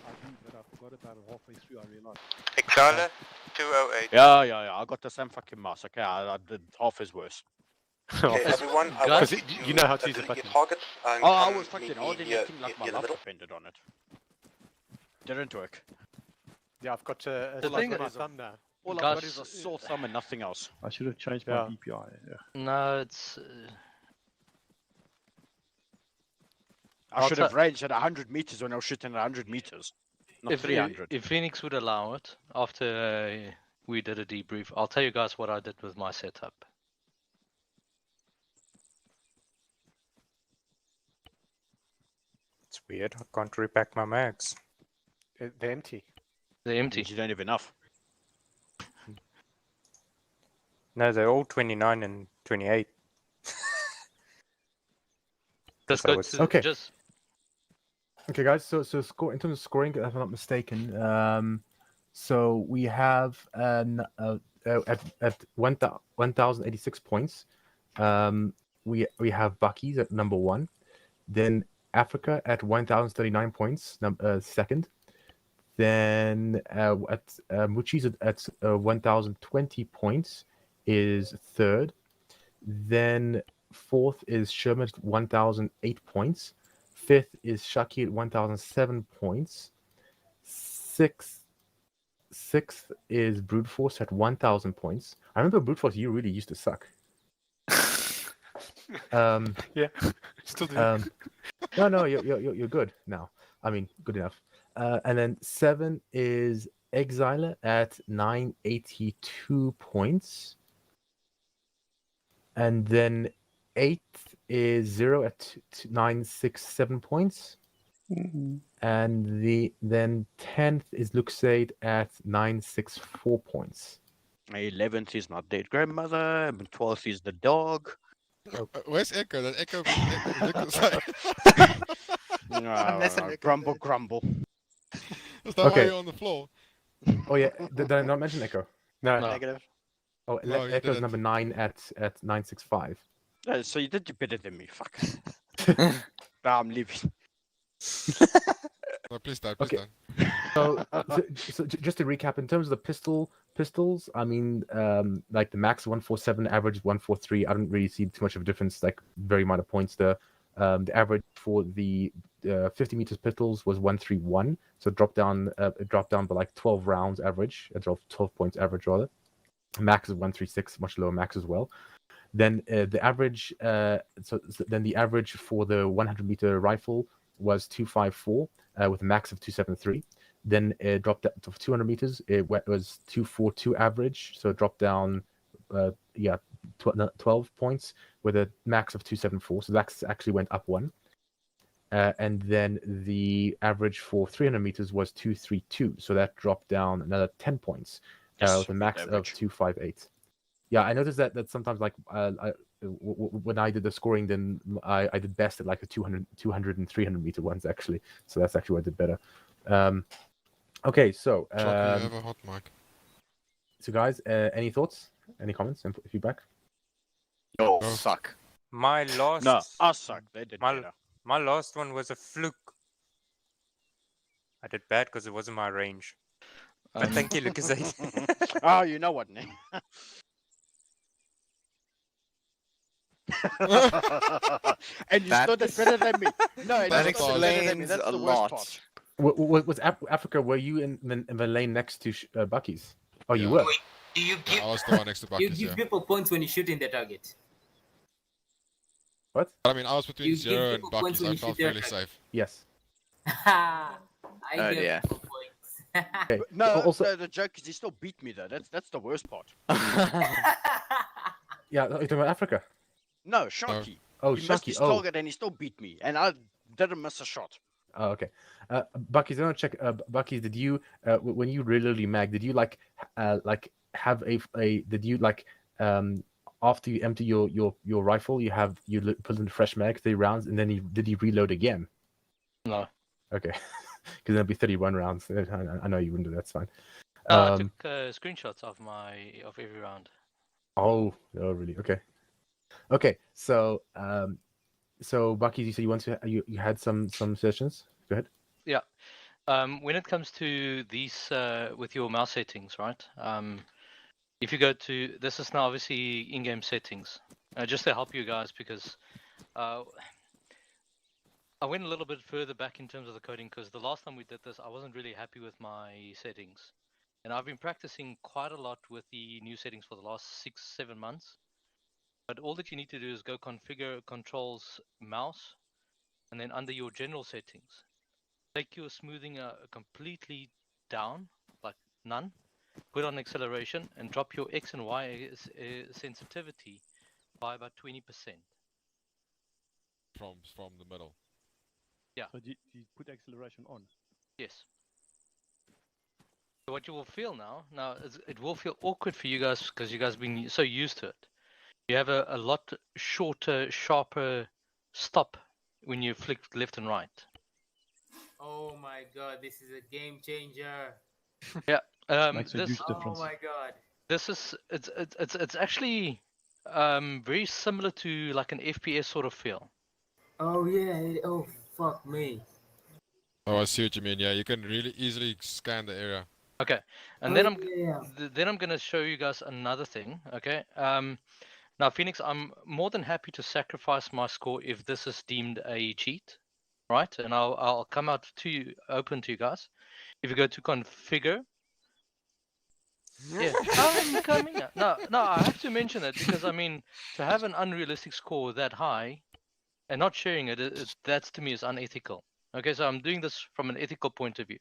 I do, but I forgot about it halfway through. I realized. Exala 208. Yeah. I got the same fucking mouse. Okay, I did half as worse. Okay, everyone, I want you to you know how to use the delete button. your targets and I come was fucking meet me holding here that thing like my in the life middle. depended on it. Didn't work. Yeah, I've got a The thing my is- thumb now. All I've got is a sore thumb and nothing else. I should have changed my Yeah. DPI. Yeah. No, it's. I should have ranged at 100 meters when I was shooting at 100 meters, not 300. If Phoenix would allow it, after we did a debrief, I'll tell you guys what I did with my setup. It's weird. I can't repack my mags. They're empty. They're empty. You don't have enough. No, they're all 29 and 28. Just So go it's- to Okay. just Okay, guys. So score in terms of scoring, if I'm not mistaken. So we have at 1,086 points. We have Bucky's at number 1, then Africa at 1,039 points, second. Then at Muchi's at 1,020 points is third. Then fourth is Sherman at 1,008 points. Fifth is Shaki at 1,007 points. Sixth is Brute Force at 1,000 points. I remember Brute Force, you really used to suck. Yeah, still do. No, you're good now. I mean, good enough. And then 7 is Exiler at 982 points. And then 8th is 0 at 967 points. And then 10th is Luxade at 964 points. 11th is my dead grandmother, and 12th is the dog. Where's Echo? That Echo from Echo side. Grumble. Is that why Okay. you're on the floor? Oh yeah, did I not mention Echo? No, No. negative. Oh, No, you Echo's didn't. number 9 at 965. So you did better than me, fuck. I'm leaving. No, please don't. Okay. So just to recap, in terms of the pistols, I mean, like the max 147, average 143. I don't really see too much of a difference, like very minor points there. The average for the 50 meters pistols was 131, so it dropped down by like 12 rounds average, 12 points average rather. Max is 136, much lower max as well. Then the average, then the average for the 100 meter rifle was 254 with a max of 273. Then it dropped to 200 meters. It was 242 average, so it dropped down, 12 points with a max of 274. So that actually went up 1. And then the average for 300 meters was 232, so that dropped down another 10 points with a max of 258. Yeah, I noticed that sometimes, like, when I did the scoring, then I did best at like the 200 and 300 meter ones, actually. So that's actually where I did better. Okay, so... Chuck, you have a hot mic. So guys, any thoughts? Any comments and feedback? Oh, No. Suck. My last... No, I suck. They did better. My last one was a fluke. I did bad because it wasn't my range. But thank you, Lucas. Oh, you know what, Nick? And you still did better than me. No, and That you still did better than me. explains That's a the worst lot. part. Was Africa? Were you in the lane next to Bucky's? Oh, you Yeah. were. Wait, do you give I was the one next to you Bucky's, give yeah. people points when you shoot in the target? What? I mean, I was between You give 0 and people points Bucky's. when I you shoot felt their fairly target. safe. Yes. I Oh, give dear. people points. Okay. No, Also, the joke is he still beat me though. That's the worst part. yeah, you're talking about Africa. No, Sharky. Oh, He missed Sharky. his Oh. target and he still beat me, and I didn't miss a shot. Oh, okay. Bucky's, I want to check. Bucky's, did you when you regularly mag, did you like have a did you like after you empty your rifle, you put in fresh mag 3 rounds, and then did he reload again? No. Okay, because that'd be 31 rounds. I know you wouldn't do. That's fine. I took screenshots of every round. Oh, really? Okay. Okay, so Bucky, you said you want to you had some sessions. Go ahead. Yeah. When it comes to these with your mouse settings, right? If you go to this is now obviously in-game settings, just to help you guys because I went a little bit further back in terms of the coding because the last time we did this, I wasn't really happy with my settings, and I've been practicing quite a lot with the new settings for the last 6-7 months. But all that you need to do is go configure controls mouse, and then under your general settings, take your smoothing completely down, like none. Put on acceleration and drop your X and Y sensitivity by about 20%. From the middle. Yeah. So you put acceleration on? Yes. So what you will feel now it will feel awkward for you guys because you guys have been so used to it. You have a lot shorter, sharper stop when you flick left and right. Oh my god, this is a game changer. Yeah. Makes a huge difference. Oh my god. This is it's actually very similar to like an FPS sort of feel. Oh yeah. Oh fuck me. Oh, I see what you mean. Yeah, you can really easily scan the area. Okay, and then I'm gonna show you guys another thing. Okay. Now Phoenix, I'm more than happy to sacrifice my score if this is deemed a cheat, right? And I'll come out to you open to you guys. If you go to configure. Yeah, I'm coming. No, I have to mention that because I mean, to have an unrealistic score that high, and not sharing it, that's to me is unethical. Okay, so I'm doing this from an ethical point of view.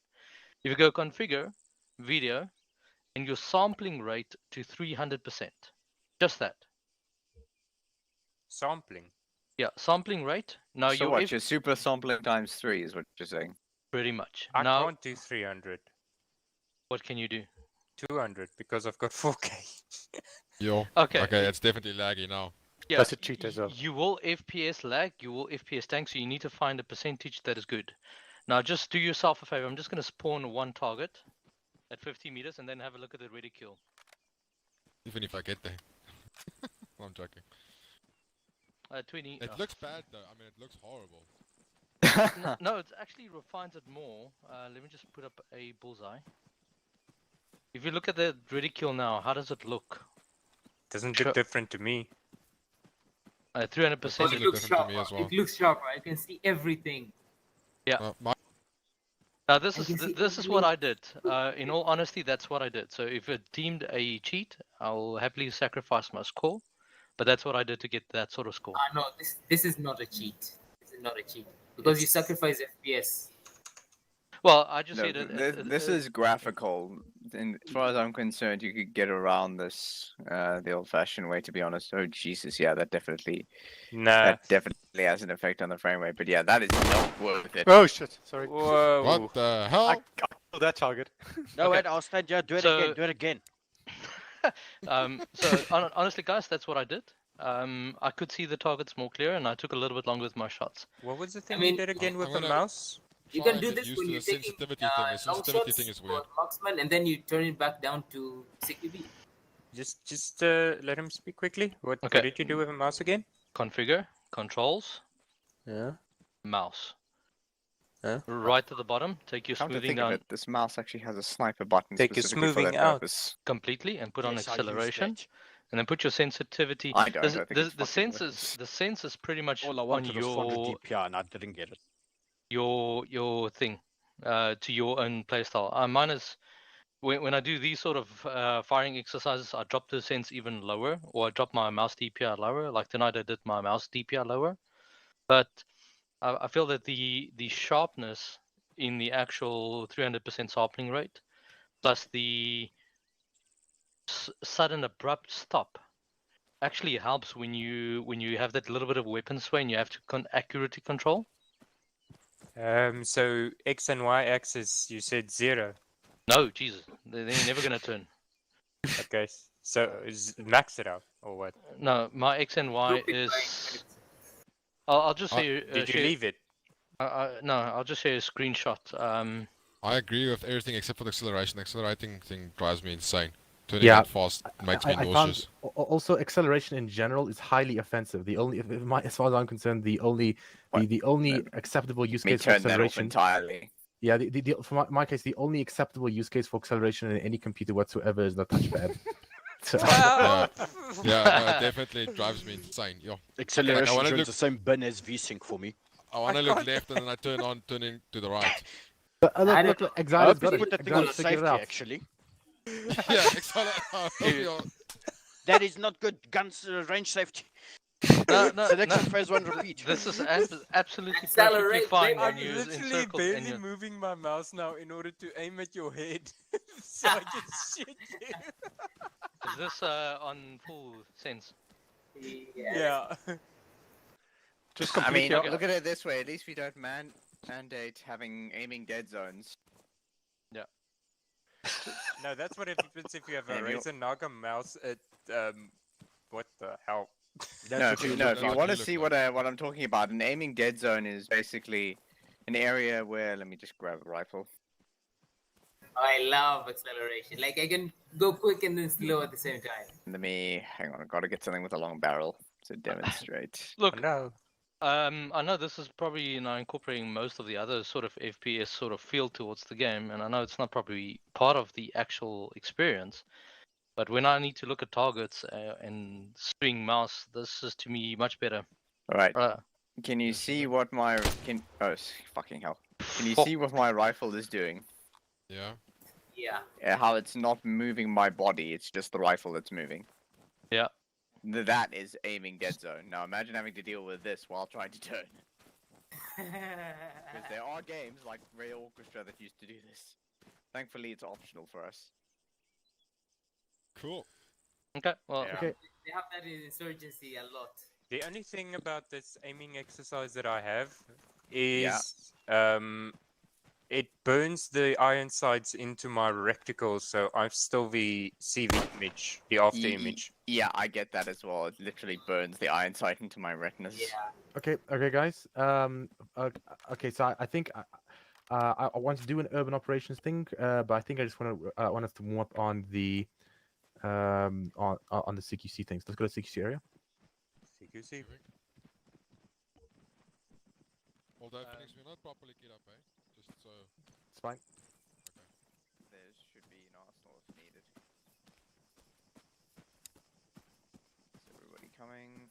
If you go configure, video, and your sampling rate to 300%, just that. Sampling. Yeah, sampling rate. Now So what? Your super sampling times 3 is what you're saying. Pretty much. I Now, can't do 300. What can you do? 200 because I've got 4K. Yo. Okay. Okay, it's definitely laggy now. Yeah, That's a cheat as well. You will FPS lag, you will FPS tank, so you need to find a percentage that is good. Now, just do yourself a favor. I'm just going to spawn one target at 50 meters and then have a look at the reticule. Even if I get there. I'm joking. 20. It looks bad though. I mean, it looks horrible. No, it actually refines it more. Let me just put up a bullseye. If you look at the reticule now, how does it look? Doesn't look different to me. 300%. It looks sharper. It looks sharper. I can see everything. Yeah. Now this is what I did. In all honesty, that's what I did. So if it deemed a cheat, I'll happily sacrifice my score. But that's what I did to get that sort of score. No, this is not a cheat. This is not a cheat because you sacrifice FPS. Well, I just No, said it. this is graphical. And as far as I'm concerned, you could get around this the old-fashioned way. To be honest, oh Jesus, yeah, that definitely has an effect on the frame rate. But yeah, that is not worth it. Oh shit! Sorry. Whoa. What the hell? I killed that target. No, wait, I'll stand here. Do it again. Do it again. So honestly, guys, that's what I did. I could see the targets more clear, and I took a little bit longer with my shots. What was the thing you did again with the mouse? You can do this when you're taking long shots for marksman, and then you turn it back down to CQB. Just let him speak quickly. What did you do with the mouse again? Configure, controls, mouse. Right at the bottom, take your smoothing down. This mouse actually has a sniper button. Take your smoothing out completely and put on acceleration, and then put your sensitivity. I don't. The sense is pretty much all I on wanted was 400 your DPI, and I didn't get it. your thing. to your own playstyle. Mine is when I do these sort of firing exercises, I drop the sense even lower, or I drop my mouse DPI lower. Like tonight, I did my mouse DPI lower, but I feel that the sharpness in the actual 300% sampling rate, plus the sudden abrupt stop, actually helps when you have that little bit of weapon sway and you have to accurately control. So X and Y axis, you said 0. No, Jesus, they're never gonna turn. Okay, so max it out or what? No, my X and Y is. I'll just say. Did you leave it? No, I'll just say a screenshot. I agree with everything except for the acceleration. The accelerating thing drives me insane. Turning Yeah, that fast makes me I nauseous. found also acceleration in general is highly offensive. The only, as far as I'm concerned, the only acceptable use case for turn that off acceleration entirely. Yeah, for my case, the only acceptable use case for acceleration in any computer whatsoever is the touchpad. So- yeah, definitely drives me insane. Yeah. Acceleration Like, joins the same bin as VSync for me. I want to look left and then I turn to the right. Look, I Excited hope got you it. put that thing Excited on figured it safety, out. actually. Yeah, Excited. That is not good guns range safety. No, Selection phase 1 repeat. This is absolutely perfectly Accelerate, fine baby. when I'm you're literally encircled and barely you're... moving my mouse now in order to aim at your head, so I can shoot you. Is this on full sense? Yeah. Just I mean, completely. look at it this way. At least we don't mandate having aiming dead zones. Yeah. No, that's what happens if you have a And you- Razer Naga mouse at what the hell? If you want to see what I'm talking about, an aiming dead zone is basically an area where. Let me just grab a rifle. I love acceleration. Like I can go quick and then slow at the same time. Let me hang on. I gotta get something with a long barrel to demonstrate. Look, no. I know this is probably incorporating most of the other sort of FPS sort of feel towards the game, and I know it's not probably part of the actual experience. But when I need to look at targets and swing mouse, this is to me much better. All right. Can you see what my fucking hell? Can you see what my rifle is doing? Yeah. Yeah. How it's not moving my body; it's just the rifle that's moving. Yeah. That is aiming dead zone. Now imagine having to deal with this while trying to turn. Because there are games like Ray Orchestra that used to do this. Thankfully, it's optional for us. Cool. Okay. Well. Yeah. Okay. They have that in Insurgency a lot. The only thing about this aiming exercise that I have is it burns the iron sights into my reticle, so I still see the image, the after image. Yeah, I get that as well. It literally burns the iron sight into my retinas. Yeah. Okay, guys. Okay, so I think I want to do an urban operations thing, but I think I just want us to warm up on the on the CQC things. Let's go to CQC area. CQC. Although Phoenix, we're not properly geared up, eh? Just so. It's fine. There should be an arsenal if needed. Is everybody coming?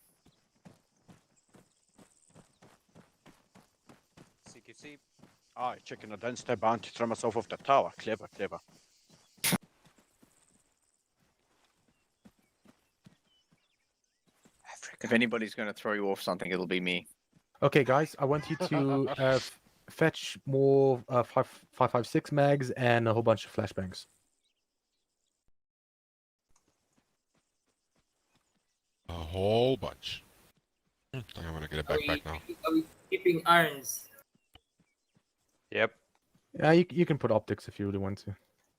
CQC. Ah, checking. I don't stay bound to throw myself off the tower. Clever, clever. If anybody's going to throw you off something, it'll be me. Okay, guys, I want you to fetch more 5.56 mags and a whole bunch of flashbangs. A whole bunch. I think I'm gonna get a backpack now. Are we keeping irons? Yep. Yeah, you can put optics if you really want to.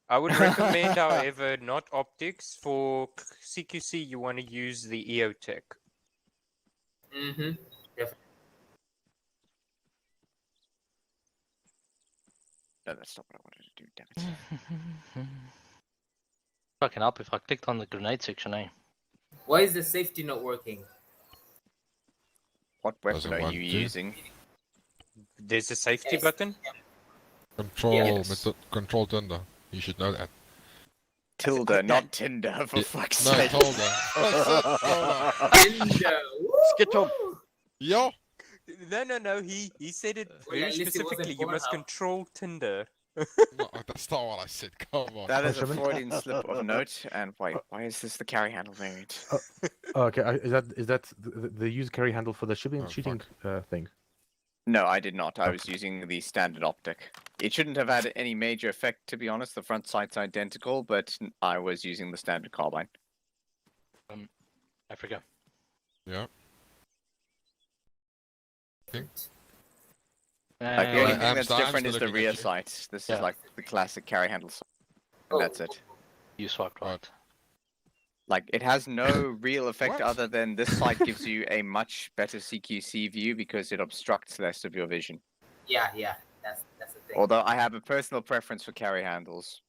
I would recommend, however, not optics. For CQC, you want to use the EOTech. Mm-hmm. No, that's not what I wanted to do, damn it. Fucking up if I clicked on the grenade section, eh? Why is the safety not working? What weapon Doesn't are want you to. using? There's a safety Yes. button. Control, Yes. control Tinder. You should know that. Tilda, not Tinder, for Yeah, fuck's no, sake. Tilda. Ninja. Skittle. Yo. No. He said it Well, very at least it wasn't specifically. You must Pornhub. control Tinder. No, that's not what I said. Come on. That is a Sherman? Freudian slip of note. And wait, why is this the carry handle variant? Okay, is that the use carry handle for the shooting thing? No, I did not. I was using the standard optic. It shouldn't have had any major effect, to be honest. The front sight's identical, but I was using the standard carbine. Africa. Yeah. Like the only thing that's I'm different still is the looking at rear you. sight. This Yeah. is like the classic carry handle sight. And that's it. You swiped right. Like, it has no real effect What? other than this sight gives you a much better CQC view because it obstructs less of your vision. Yeah, that's the thing. Although I have a personal preference for carry handles.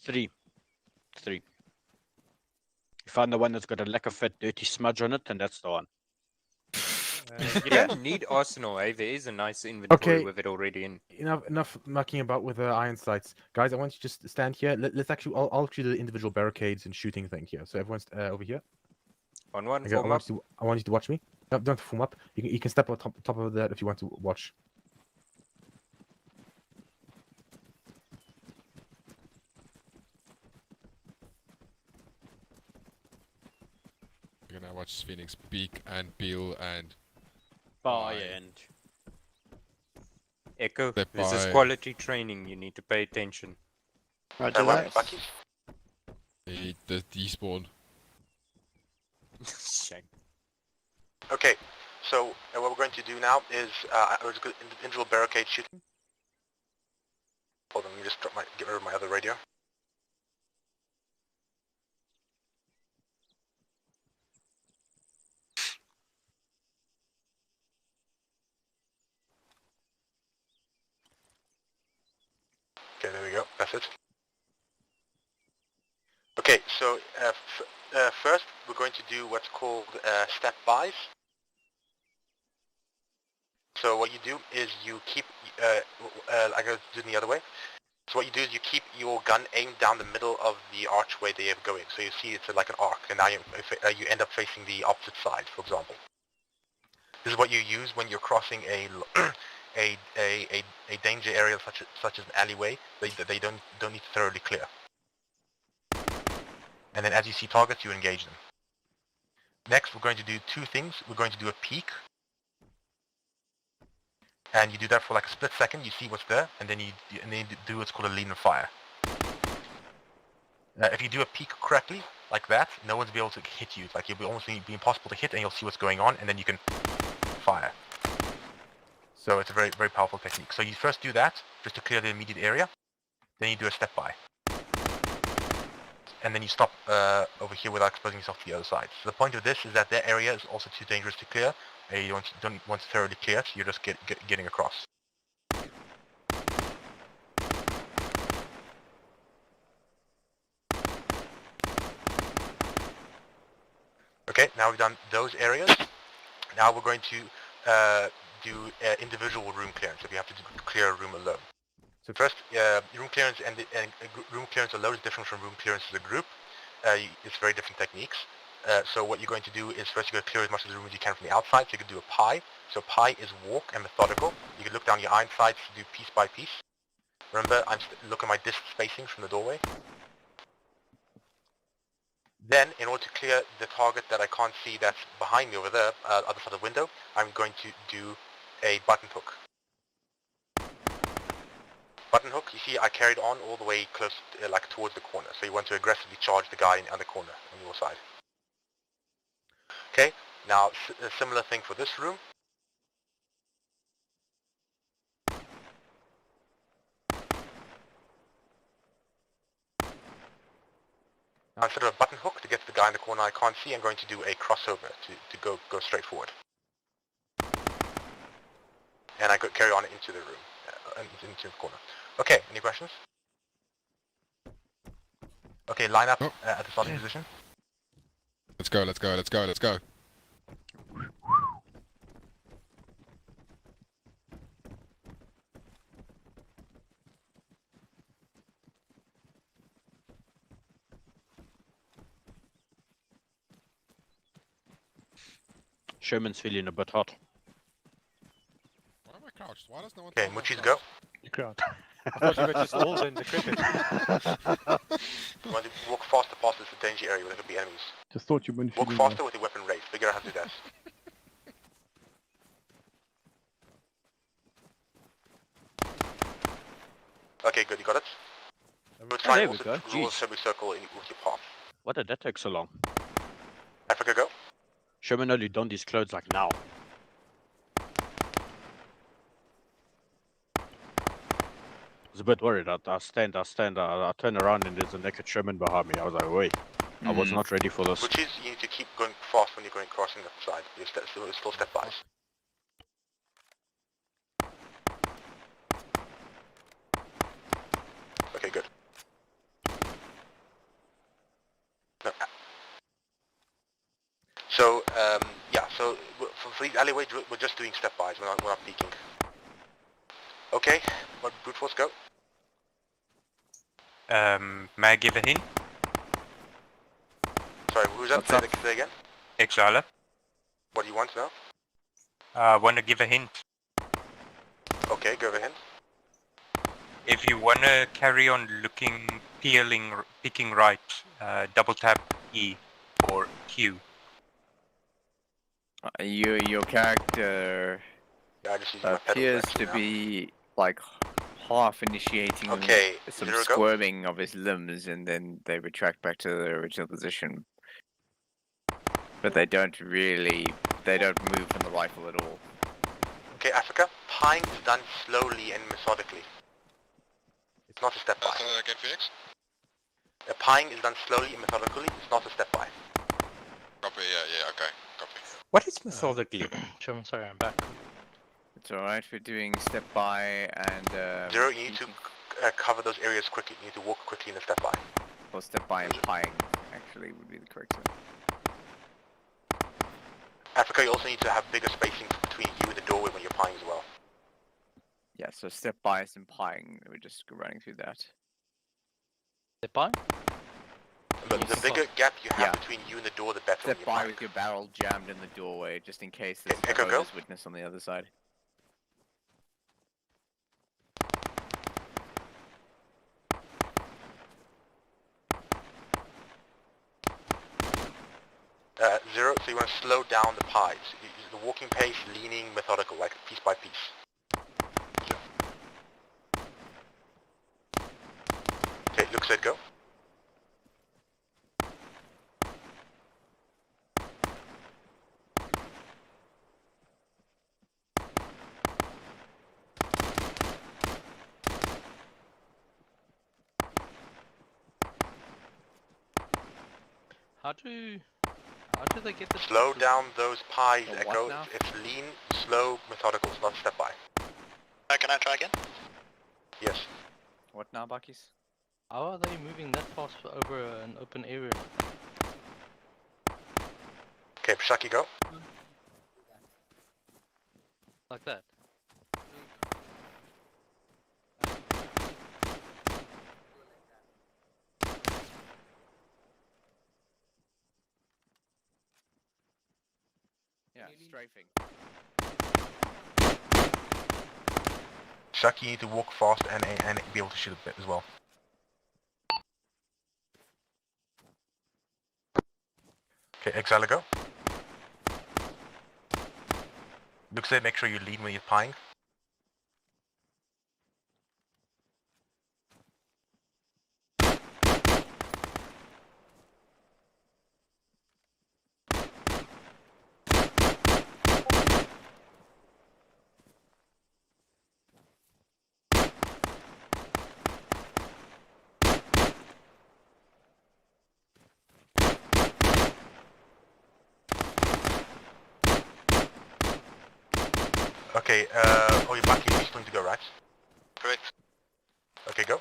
3. You find the one that's got a lack of fat, dirty smudge on it, and that's the one. You don't need Arsenal, eh? There is a nice inventory Okay. with it already in. Enough mucking about with the iron sights, guys. I want you to just stand here. Let's actually, I'll do the individual barricades and shooting thing here. So everyone's over here. On one, Okay, form up. I want you to watch me. No, don't form up. You can step on top of that if you want to watch. You're gonna watch Phoenix peek and peel and Fire and Echo, Step this is by- quality training. You need to pay attention. Roger what, that. Bucky? the despawn. Shame. Okay, so what we're going to do now is we're just going to individual barricade shooting. Hold on, let me just get rid of my other radio. Okay, there we go. That's it. Okay, so first we're going to do what's called step buys. So what you do is you keep, I go do it the other way. So what you do is you keep your gun aimed down the middle of the archway that you're going. So you see it's like an arc, and now you end up facing the opposite side, for example. This is what you use when you're crossing a danger area such as an alleyway that they don't need to thoroughly clear. And then as you see targets, you engage them. Next, we're going to do two things. We're going to do a peek. And you do that for like a split second, you see what's there, and then you do what's called a lean and fire. If you do a peek correctly, like that, no one's be able to hit you. Like, it'll almost be impossible to hit, and you'll see what's going on, and then you can fire. So it's a very, very powerful technique. So you first do that, just to clear the immediate area. Then you do a step by. And then you stop over here without exposing yourself to the other side. So the point of this is that their area is also too dangerous to clear. You don't want to thoroughly clear it, you're just getting across. Okay, now we've done those areas. Now we're going to do individual room clearance, if you have to clear a room alone. So first, room clearance and room clearance alone is different from room clearance as a group. It's very different techniques. So what you're going to do is first you're going to clear as much of the room as you can from the outside. So you can do a pie. So pie is walk and methodical. You can look down your iron sights to do piece by piece. Remember, I'm looking at my disc spacings from the doorway. Then, in order to clear the target that I can't see that's behind me over there, other side of the window, I'm going to do a button hook. Button hook, you see I carried on all the way close, like towards the corner. So you want to aggressively charge the guy in the other corner on your side. Okay, now a similar thing for this room. Now instead of a button hook to get to the guy in the corner I can't see, I'm going to do a crossover to go straight forward. And I carry on into the room, into the corner. Okay, any questions? Okay, line up at the starting position. Let's go, let's go, let's go, let's go. Sherman's feeling a bit hot. Why am I crouched? Why does no one Okay, tell me I'm Muchis, crouched? go. You can't. I thought you were just old and decrepit. You want to walk faster past this danger area where there could be enemies. Just thought you weren't Walk feeling faster well. with your weapon raised. Figure out how to do that. Okay, good, you got it? We'll try there and we also go. draw a Jeez. semicircle with your path. Why did that take so long? Africa, go. Sherman only donned his clothes like now. I was a bit worried. I turn around and there's a naked Sherman behind me. I was like, wait, I was not ready for this. Which is, you need to keep going fast when you're going crossing that side. You're still stepwise. Okay, good. No, so, yeah, so for these alleyways, we're just doing stepwise. We're not peeking. Okay, what brute force go? May I give a hint? Sorry, who's that? Say again. Exiler. What do you want now? I want to give a hint. Okay, go ahead. If you want to carry on looking, picking right, double tap E or Q. Your character Yeah, I just use my pedals appears actually to now. be like half initiating Okay, some Zero go. squirming of his limbs, and then they retract back to their original position. But they don't move from the rifle at all. Okay, Africa, pieing is done slowly and methodically. It's not a step by. Again, Phoenix? Pieing is done slowly and methodically, it's not a step by. Copy, yeah, okay, copy. What is methodically? Sherman, sorry, I'm back. It's alright, we're doing step by and Zero, you need to cover those areas quickly. You need to walk quickly in the step by. or step by and pieing actually would be the correct term. Africa, you also need to have bigger spacing between you and the doorway when you're pieing as well. Yeah, so step by and pieing, we're just running through that. Step by? But the bigger gap you have Yeah. between you and the door, the better. Step when by you're with your barrel jammed in the doorway, just in case there's Echo, a go. Jehovah's Witness on the other side. Zero, so you want to slow down the pies. The walking pace, leaning, methodical, like piece by piece. Okay, look set, go. How do they get the Slow down those pies, The what Echo. now? It's lean, slow, methodical. It's not step by. Can I try again? Yes. What now, Buckies? How are they moving that fast over an open area like that? Okay, Pshaki, go. Like that? Yeah, strafing. Pshaki, you need to walk fast and be able to shoot a bit as well. Okay, Exile, go. Look set, make sure you lean when you're pieing. Okay, oh, your back is going to go, right? Correct. Okay, go.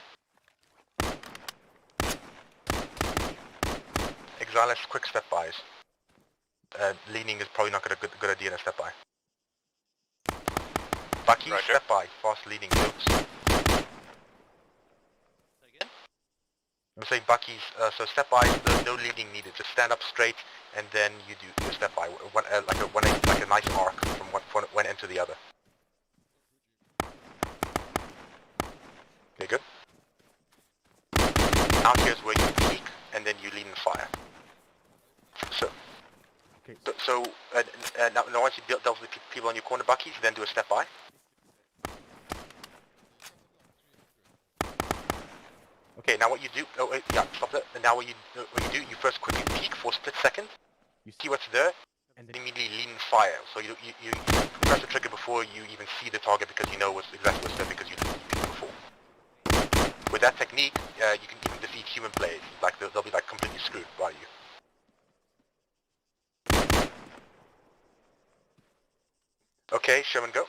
Exile has quick step bys. Leaning is probably not a good idea in a step by. Bucky, Roger. step by, fast leaning jokes. I'm saying Bucky's, so step by, no leading needed. Just stand up straight, and then you do your step by, like a now once you dealt with the people on your corner, Buckies, then do a step by. Okay, now what you do, oh wait, yeah, stop that. And now what you do, you first quickly peek for a split second, you see what's there, and then immediately lean and fire. So you press the trigger before you even see the target because you know exactly what's there because you peeked before. With that technique, you can even defeat human players. Like they'll be like completely screwed by you. Okay, Sherman, go.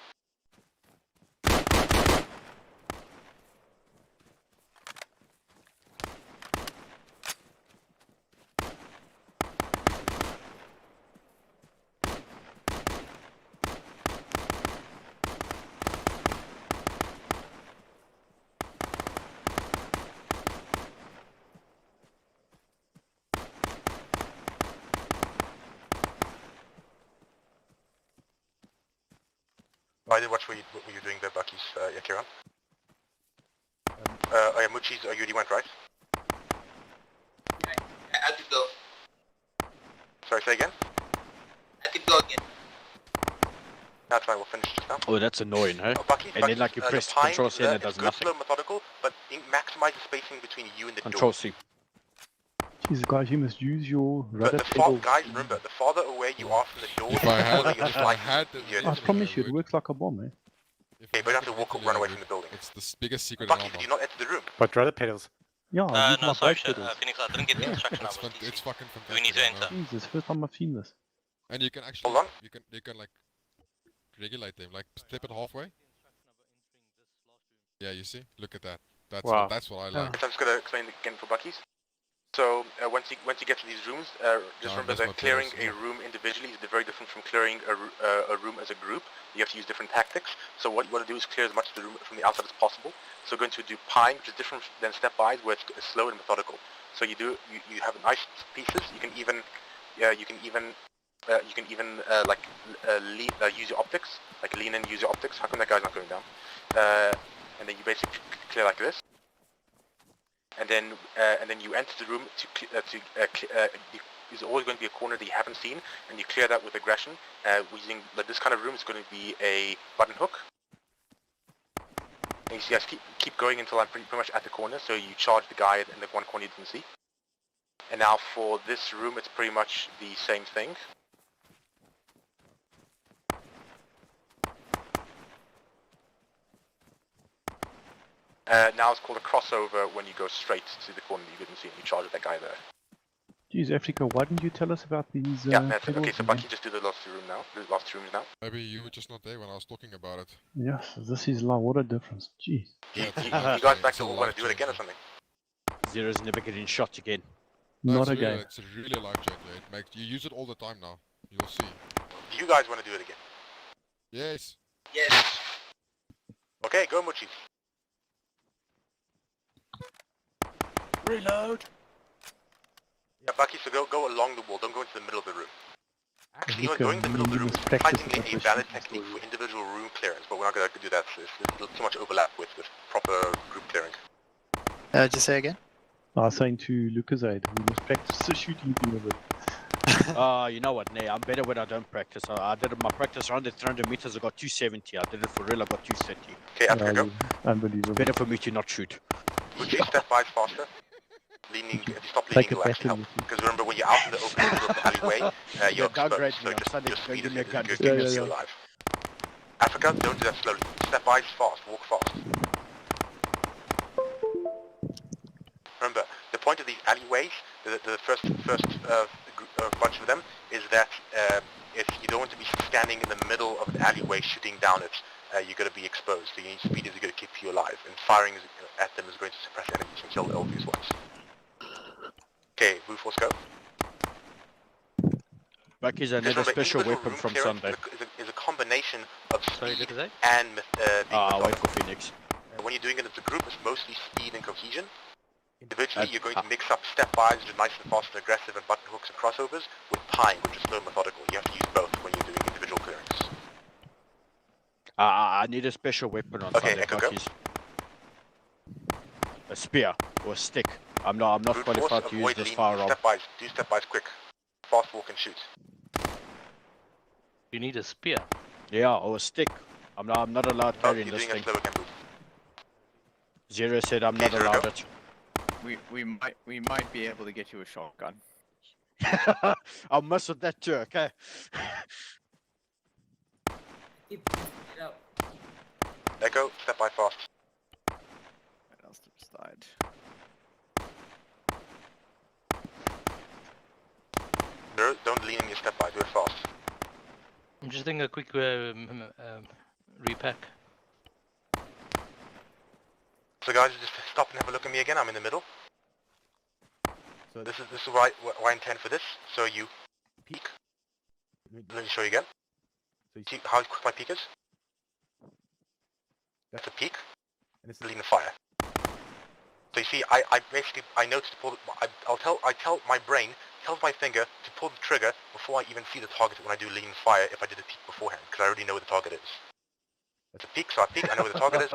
I did watch what you doing there, Buckies. Yeah, Kieran. Oh yeah, Muchis, you already went, right? I could go. Sorry, say again? I could go again. That's fine, we'll finish just now. Oh, that's annoying, huh? Buckies, And then like you press Control C and it does good, nothing. slow, methodical, but maximize the spacing between you and the Control door. C. Jesus, guys, you must use your But rudder the pedal. guys, remember, the farther away you are from the door, If I had, the if I had the I promise you, it works like a bomb, eh? Okay, but you have to run away from the building. It's the biggest secret in Bucky, armor. did you not enter the room? But rudder pedals. Yeah, I use my brake pedals. Phoenix, I didn't get the instruction. It's fucking fantastic. We need to enter. Jesus, first time I've seen this. And you can actually, Hold on. you can like regulate them, like step it halfway. Yeah, you see, look at that. That's Wow. that's what I like. So I'm just gonna explain again for Buckies. So once you get to these rooms, just remember that clearing a room individually is very different from clearing a room as a group. You have to use different tactics. So what you want to do is clear as much of the room from the outside as possible. So we're going to do pine, which is different than stepwise, where it's slow and methodical. So you have nice pieces. You can even use your optics, like lean in, use your optics. How come that guy's not going down? And then you basically clear like this. And then you enter the room there's always going to be a corner that you haven't seen, and you clear that with aggression. Using this kind of room is going to be a button hook. And you see, guys keep going until I'm pretty much at the corner. So you charge the guy in the one corner you didn't see. And now for this room, it's pretty much the same thing. Now it's called a crossover when you go straight to the corner that you didn't see and you charge that guy there. Jeez, Africa, why didn't you tell us about these Yeah, that's it. pedals? Okay, so Bucky, just do the last two rooms now. Maybe you were just not there when I was talking about it. Yes, this is like, what a difference. Jeez. You guys back to want to do it again or something? Zero's never getting shot again. Not it's again. Really, it's really life changing. You use it all the time now. You'll see. Do you guys want to do it again? Yes. Yes. Okay, go Muchis. Reload. Yeah, Bucky, so go along the wall. Don't go into the middle of the room. Actually, Look, going in the middle of the room is practice surprisingly a valid technique for individual room clearance, but we're not going to do that. So there's too much overlap with proper group clearing. Just say again? I was saying to Lucas Aid, we must practice the shooting thing of it. You know what, Nay, I'm better when I don't practice. I did my practice round at 300 meters, I got 270. I did it for real, I got 230. Okay, Africa, go. Unbelievable. Better for me to not shoot. Would you step by faster? Leaning, if you stop leaning, will actually help. Because remember, when you're out in the open middle of the alleyway, you're exposed. So just speed is good, you're alive. Africa, don't do that slowly. Step by fast, walk fast. Remember, the point of these alleyways, the first bunch of them, is that if you don't want to be standing in the middle of an alleyway shooting down it, you're going to be exposed. So you need speed is going to keep you alive, and firing at them is going to suppress enemies and kill the obvious ones. Okay, move force go. Bucky's another special weapon from Sunday. Is a combination of speed Lucas, and wait for Phoenix. When you're doing it as a group, it's mostly speed and cohesion. Individually, you're going to mix up step-bys, which are nice and fast and aggressive, and button hooks and crossovers, with pine, which is slow and methodical. You have to use both when you're doing individual clearance. I need a special weapon on Sunday, Echo, Bucky's. A spear or a stick. I'm not qualified to use this firearm. Do step-bys quick. Fast walk and shoot. You need a spear. Yeah, or a stick. I'm not allowed Oh, carrying you're this doing a thing. slower camp. Zero said I'm Okay, not Zero, allowed go. it. We might be able to get you a shotgun. I'll mess with that too, okay? Keep messing it up. Echo, step by fast. What else to decide? Zero, don't lean in your step by, do it fast. I'm just doing a quick repack. So guys, just stop and have a look at me again. I'm in the middle. So This is what I intend for this. So you peek. Let me show you again. So See how quick my peek is? That's a peek. And Lean the fire. So you see, I basically know to pull. I tell my brain tells my finger to pull the trigger before I even see the target when I do lean fire. If I did a peek beforehand, because I already know where the target is. It's a peek, so I peek. I know where the target is.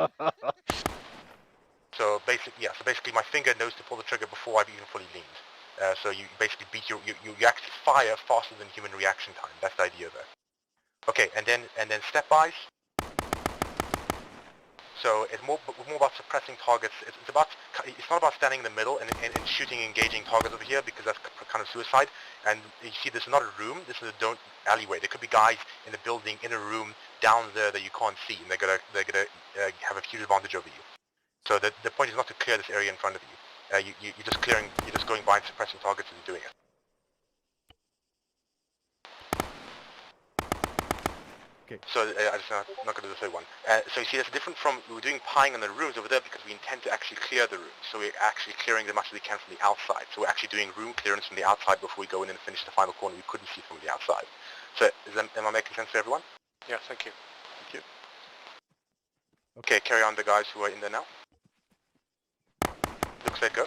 So basically my finger knows to pull the trigger before I've even fully leaned. So you basically beat you actually fire faster than human reaction time. That's the idea there. Okay, and then stepwise. So it's more about suppressing targets. It's not about standing in the middle and shooting engaging targets over here, because that's kind of suicide. And you see, this is not a room. This is a alleyway. There could be guys in the building in a room down there that you can't see, and they're gonna have a huge advantage over you. So the point is not to clear this area in front of you. You're just going by and suppressing targets and doing it. Okay. So I'm not going to do the third one. So you see, that's different from we're doing pieing on the rooms over there, because we intend to actually clear the rooms. So we're actually clearing as much as we can from the outside. So we're actually doing room clearance from the outside before we go in and finish the final corner we couldn't see from the outside. So am I making sense to everyone? Yeah, thank you. Thank you. Okay, carry on the guys who are in there now. Looks like go.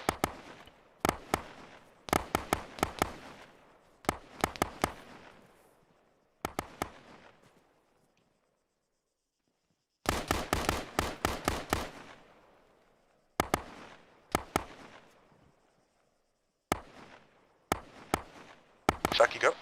Shaki, go.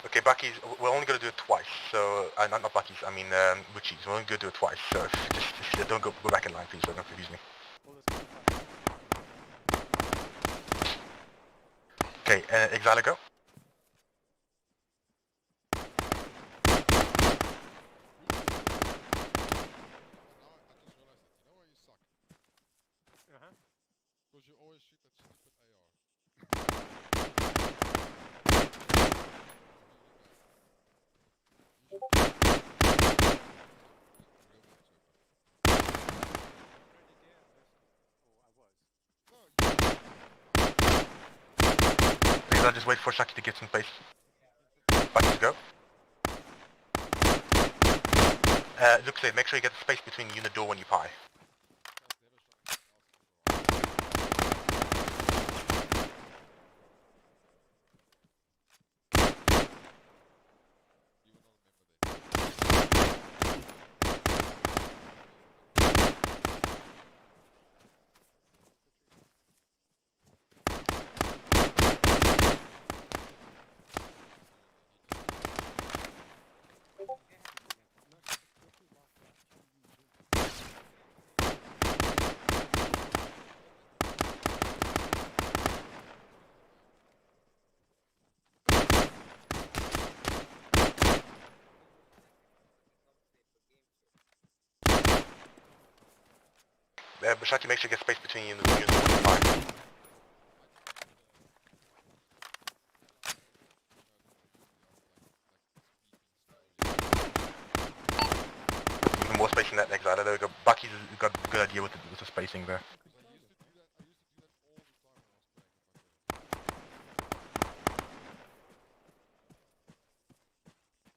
Okay, Bucky's, we're only going to do it twice, so, not Bucky's, I mean, Richie's, we're only going to do it twice, so just don't go back in line, please, so don't confuse me. Okay, Exala, go. Because you always shoot that stupid AR. Exala, just wait for Shaki to get some space. Bucky's, go. Looks like, make sure you get the space between you and the door when you pie. Bashaki, make sure you get space between you and the door when you pie. Even more space in that Exala, there we go. Bucky's got a good idea with the spacing there.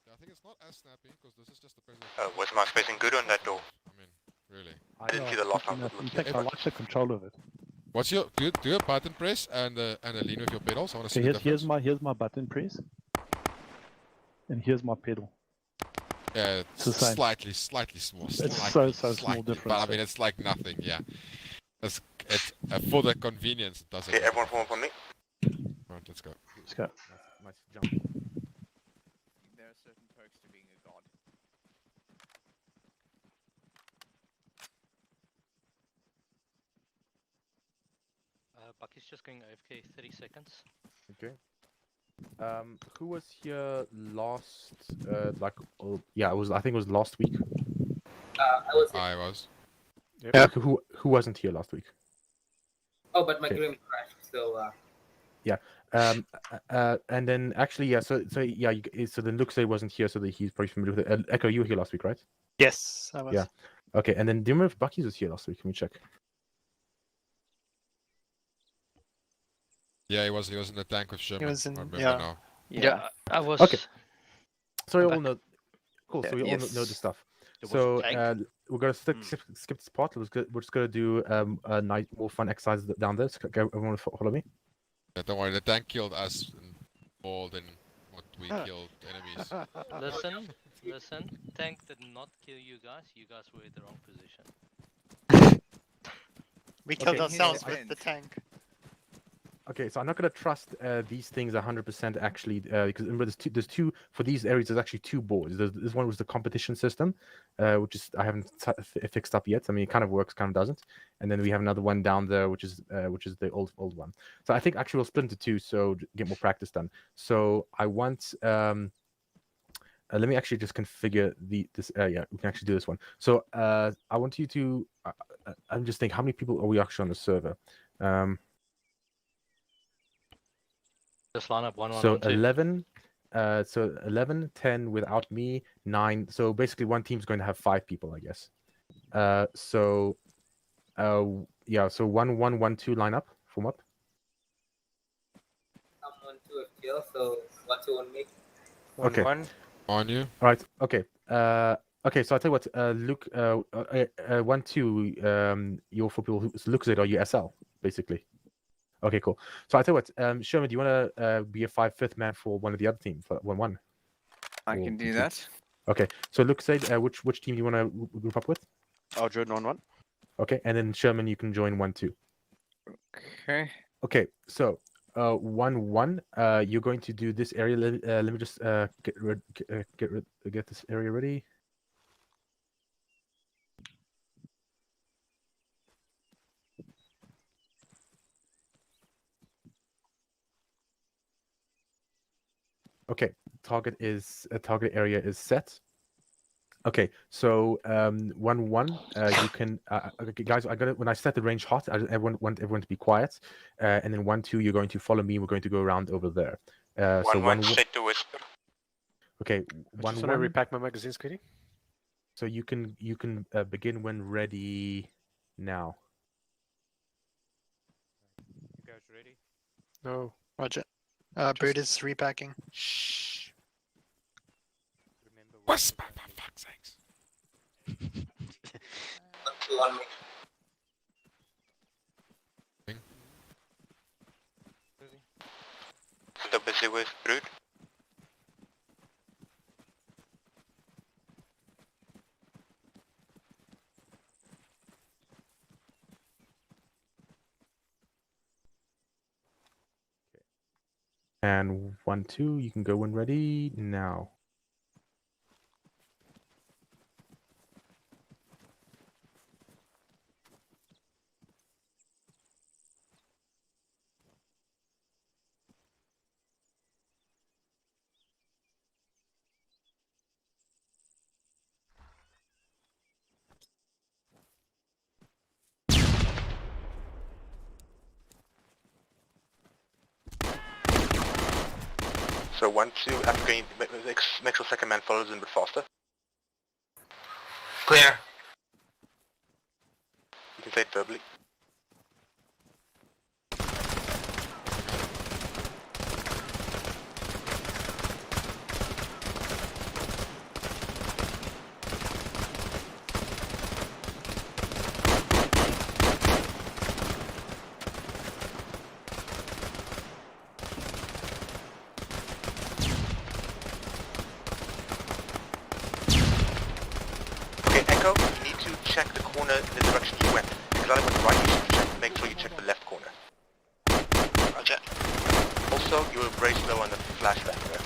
Yeah, I think it's not as snappy, because this is just the present. Was my spacing good on that door? I mean, really. I didn't see the last time. In fact, I like the control of it. What's your do a button press and a lean with your pedals? I want to see Okay, the difference. here's my button press, and here's my pedal. Yeah, It's the same. slightly small. It's Slightly, so small slightly, difference. but I mean, it's like nothing. Yeah, it's for the convenience. It doesn't. Okay, everyone form up on me. Right, let's go. Let's go. Nice jump. There are certain perks to being a god. Bucky's just going AFK 30 seconds. Okay. Who was here last? Yeah, it was. I think it was last week. I was. I was. Yep. Okay, who wasn't here last week? Oh, but my Okay. Grim crashed, so. Yeah. And then actually, yeah. So yeah. So then Luke say wasn't here, so that he's probably familiar with it. Echo, you were here last week, right? Yes, I was. Yeah. Okay. And then do you remember if Bucky's was here last week? Let me check. Yeah, he was in the tank with Sherman. was in- I remember yeah. now. Yeah, I was. Okay. So we all back. know. Cool. So we all know the Yes. stuff. There was So a tank. we're gonna skip this part. We're just gonna do a night more fun exercise down there. So everyone follow me. Yeah, don't worry, the tank killed us more than what we killed enemies. Listen. Tank did not kill you guys. You guys were in the wrong position. We killed Okay. ourselves Yeah. with the tank. Okay, so I'm not gonna trust these things 100% actually, because remember there's two for these areas. There's actually two boards. This one was the competition system, which is I haven't fixed up yet. I mean, it kind of works, kind of doesn't. And then we have another one down there, which is the old one. So I think actually we'll split into two, so get more practice done. So I want let me actually just configure this. Yeah, we can actually do this one. So I want you to. I'm just thinking, how many people are we actually on the server? Just line up 1, 1, So 1, 2. 11, 10 without me, 9. So basically, one team's going to have 5 people, I guess. Yeah. So 1, 1, 1, 2 line up, form up. I'm on 2 FTL, so 1, 2 on me. Okay. 1. On you. All right. Okay. Okay. So I tell you what, Luke, 1, 2. You're for people who Luke said, are you SL basically? Okay, cool. So I tell you what, Sherman, do you want to be a 5/5 man for one of the other team for 1-1? I can do that. Okay. So Luke said, which team do you want to group up with? I'll join 1-1. Okay, and then Sherman, you can join 1-2. Okay. Okay. So 1-1. You're going to do this area. Let me just get this area ready. Okay, target area is set. Okay, so 1-1. You can okay, guys. I got it. When I set the range hot, I want everyone to be quiet. And then 1-2, you're going to follow me. We're going to go around over there. So 1-1 straight to whisper. Okay, I just want to 1-1. repack my magazines quickly. So you can begin when ready now. You guys ready? No, Roger. Bird is repacking. Shh. Remember Whisper, for fuck's sakes. 1, 2 on me. Still busy with Brood? And 1-2, you can go when ready now. So 1-2, Africa, makes the second man follows in a bit faster. Clear. You can say it verbally. Okay, Echo, you need to check the corner in the direction you went. Because I went right, you should make sure you check the left corner. Roger. Also, You were very slow on the flashback there.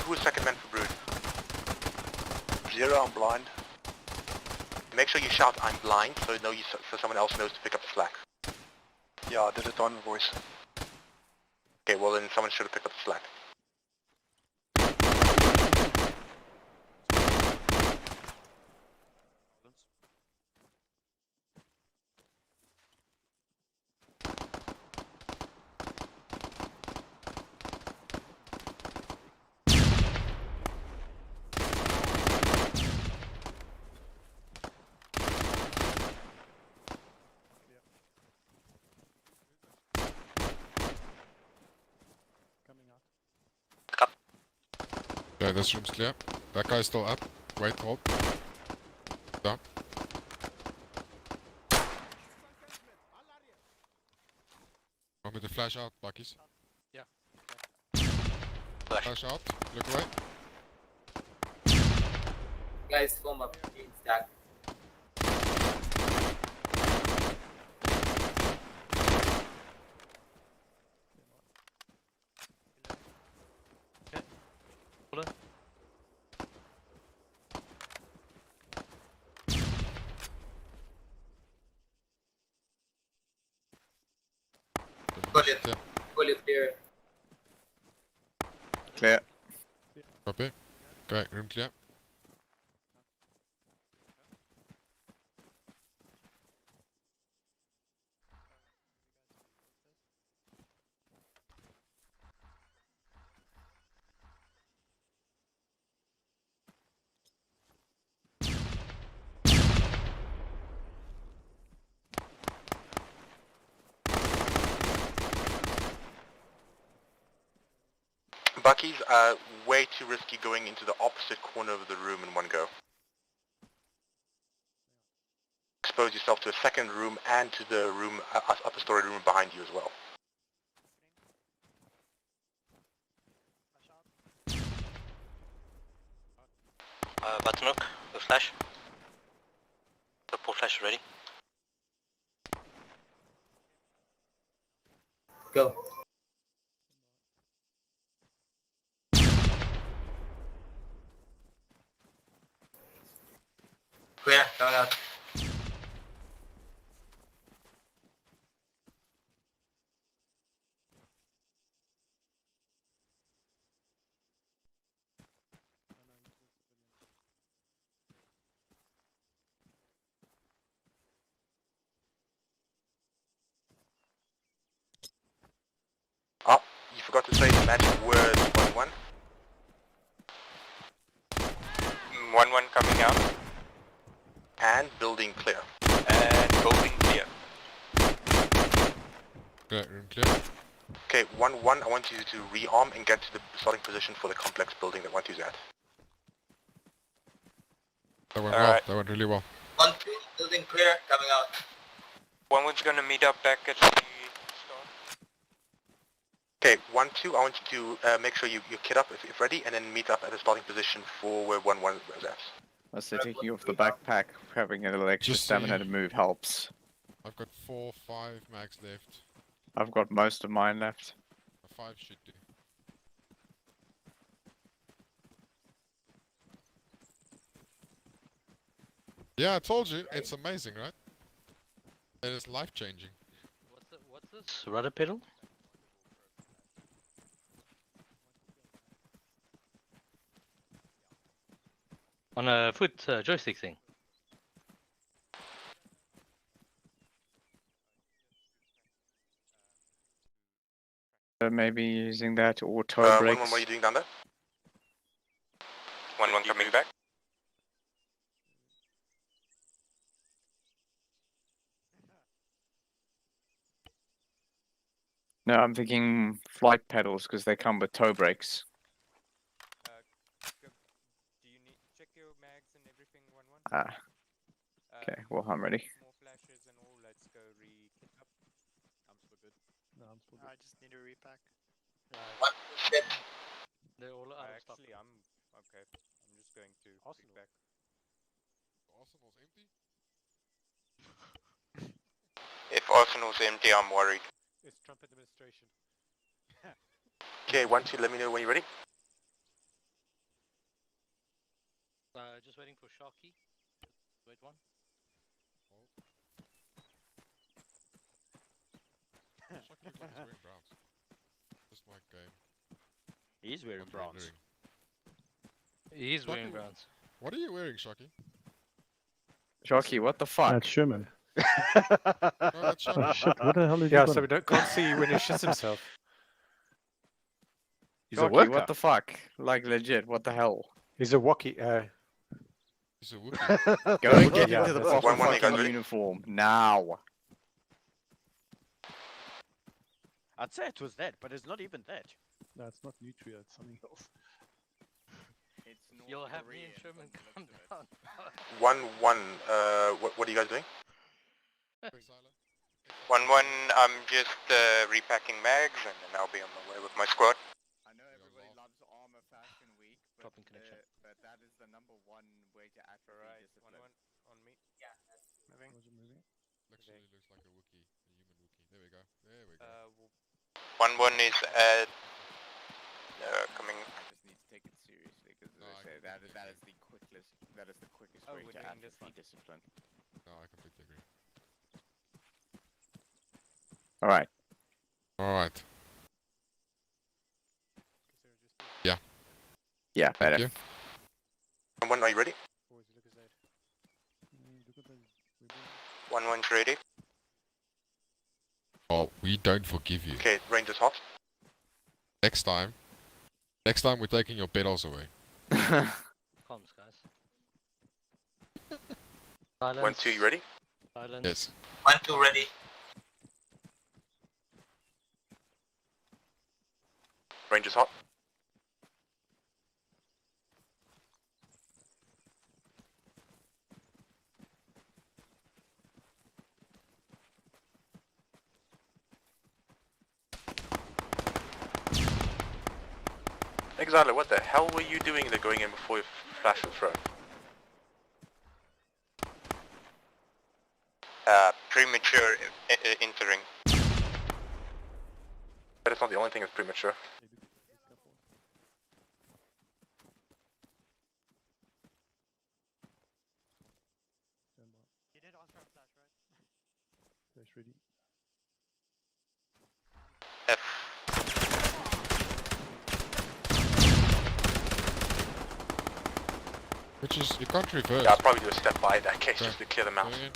Who's second man for Brood? Zero, I'm blind. Make sure you shout "I'm blind" so so someone else knows to pick up the slack. Yeah, I did it on voice. Okay, well then someone should have picked up the slack. Coming out. Okay, this room's clear. That guy's still up. Wait, hold. Down. Want me to flash out, Buckies? Yeah. Flash out. Look away. Guys, form up in stack. Hold on. Fully clear. Clear. Copy. Okay, room clear. Bucky's way too risky going into the opposite corner of the room in one go. Expose yourself to a second room and to the room, upper story room behind you as well. Buttonhook, the flash. The port flash ready. Go. Clear, coming out. Oh, you forgot to say the magic word 1-1. 1-1 coming out. And building clear. And building clear. Okay, room clear. Okay, 1-1, I want you to rearm and get to the starting position for the complex building that 1-2's at. That went well. That went really well. 1-2, building clear, coming out. 1-1's gonna meet up back at the start. Okay, 1-2, I want you to make sure you kit up if ready, and then meet up at a starting position for where 1-1 is at. As they're taking off the backpack, having a little extra Just stamina to move helps. I've got 4, 5 mags left. I've got most of mine left. 5 should do. Yeah, I told you, it's amazing, right? It is life-changing. What's this? Rudder pedal? On a foot joystick thing. Maybe using that or toe 1-1, brakes. what are you doing down there? 1-1 coming back. No, I'm thinking flight pedals because they come with toe brakes. Do you need check your mags and everything 1-1? Ah. Okay, well I'm ready. More flashes and all. Let's go re-kit up. I'm still good. No, I'm still good. I just need a repack. One set. They're all out of stock. Actually, I'm okay. I'm just going to click back. Arsenal's empty? If Arsenal's empty, I'm worried. It's Trump administration. Okay, 1-2, let me know when you're ready. Just waiting for Sharky. Wait one. Sharky looks like he's wearing browns. Just my game. He's wearing Not bronze. rendering. He's wearing Sharky, browns. What are you wearing, Sharky? Sharky, what the fuck? That's Sherman. No, that's Oh Sharky. shit, what the hell is Yeah, he so we can't see when he shits himself. He's a Sharky, worker. what the fuck? Like legit, what the hell? He's a walkie. He's a Wookiee. Go and get Yeah, into the that's proper 1-1, you guys fucking ready? uniform now. I'd say it was that, but it's not even that. No, it's not Nutria, it's something else. You'll have me and Sherman come down. 1-1, what are you guys doing? 1-1, I'm just repacking mags and then I'll be on my way with my squad. I know everybody loves Armor Fashion Week, Dropping connection. but that is the number one way to atrophy discipline. 1-1 on me. Yeah. Moving. Actually looks like a Wookiee, a human Wookiee. There we go. There we go. 1-1 is at coming. I just need to take it seriously because No, I that completely is the quickest Oh, way we're to doing this atrophy one. discipline. No, I completely agree. All right. Alright. Yeah. Yeah, better. Thank you. 1-1, are you ready? Look at the 1-1's ready. Oh, we don't forgive you. Okay, Rangers hot. Next time we're taking your pedals away. Comms, guys. Silence. 1-2, you ready? Silence. Yes. 1-2 ready. Rangers hot. Exiler, what the hell were you doing there going in before your flash was thrown? Premature entering. But it's not the only thing that's premature. You did ask for a flash, right? Flash ready. Which is, you can't reverse. Yeah, I'll probably do a step by in that case Okay. just to clear them out. Going in.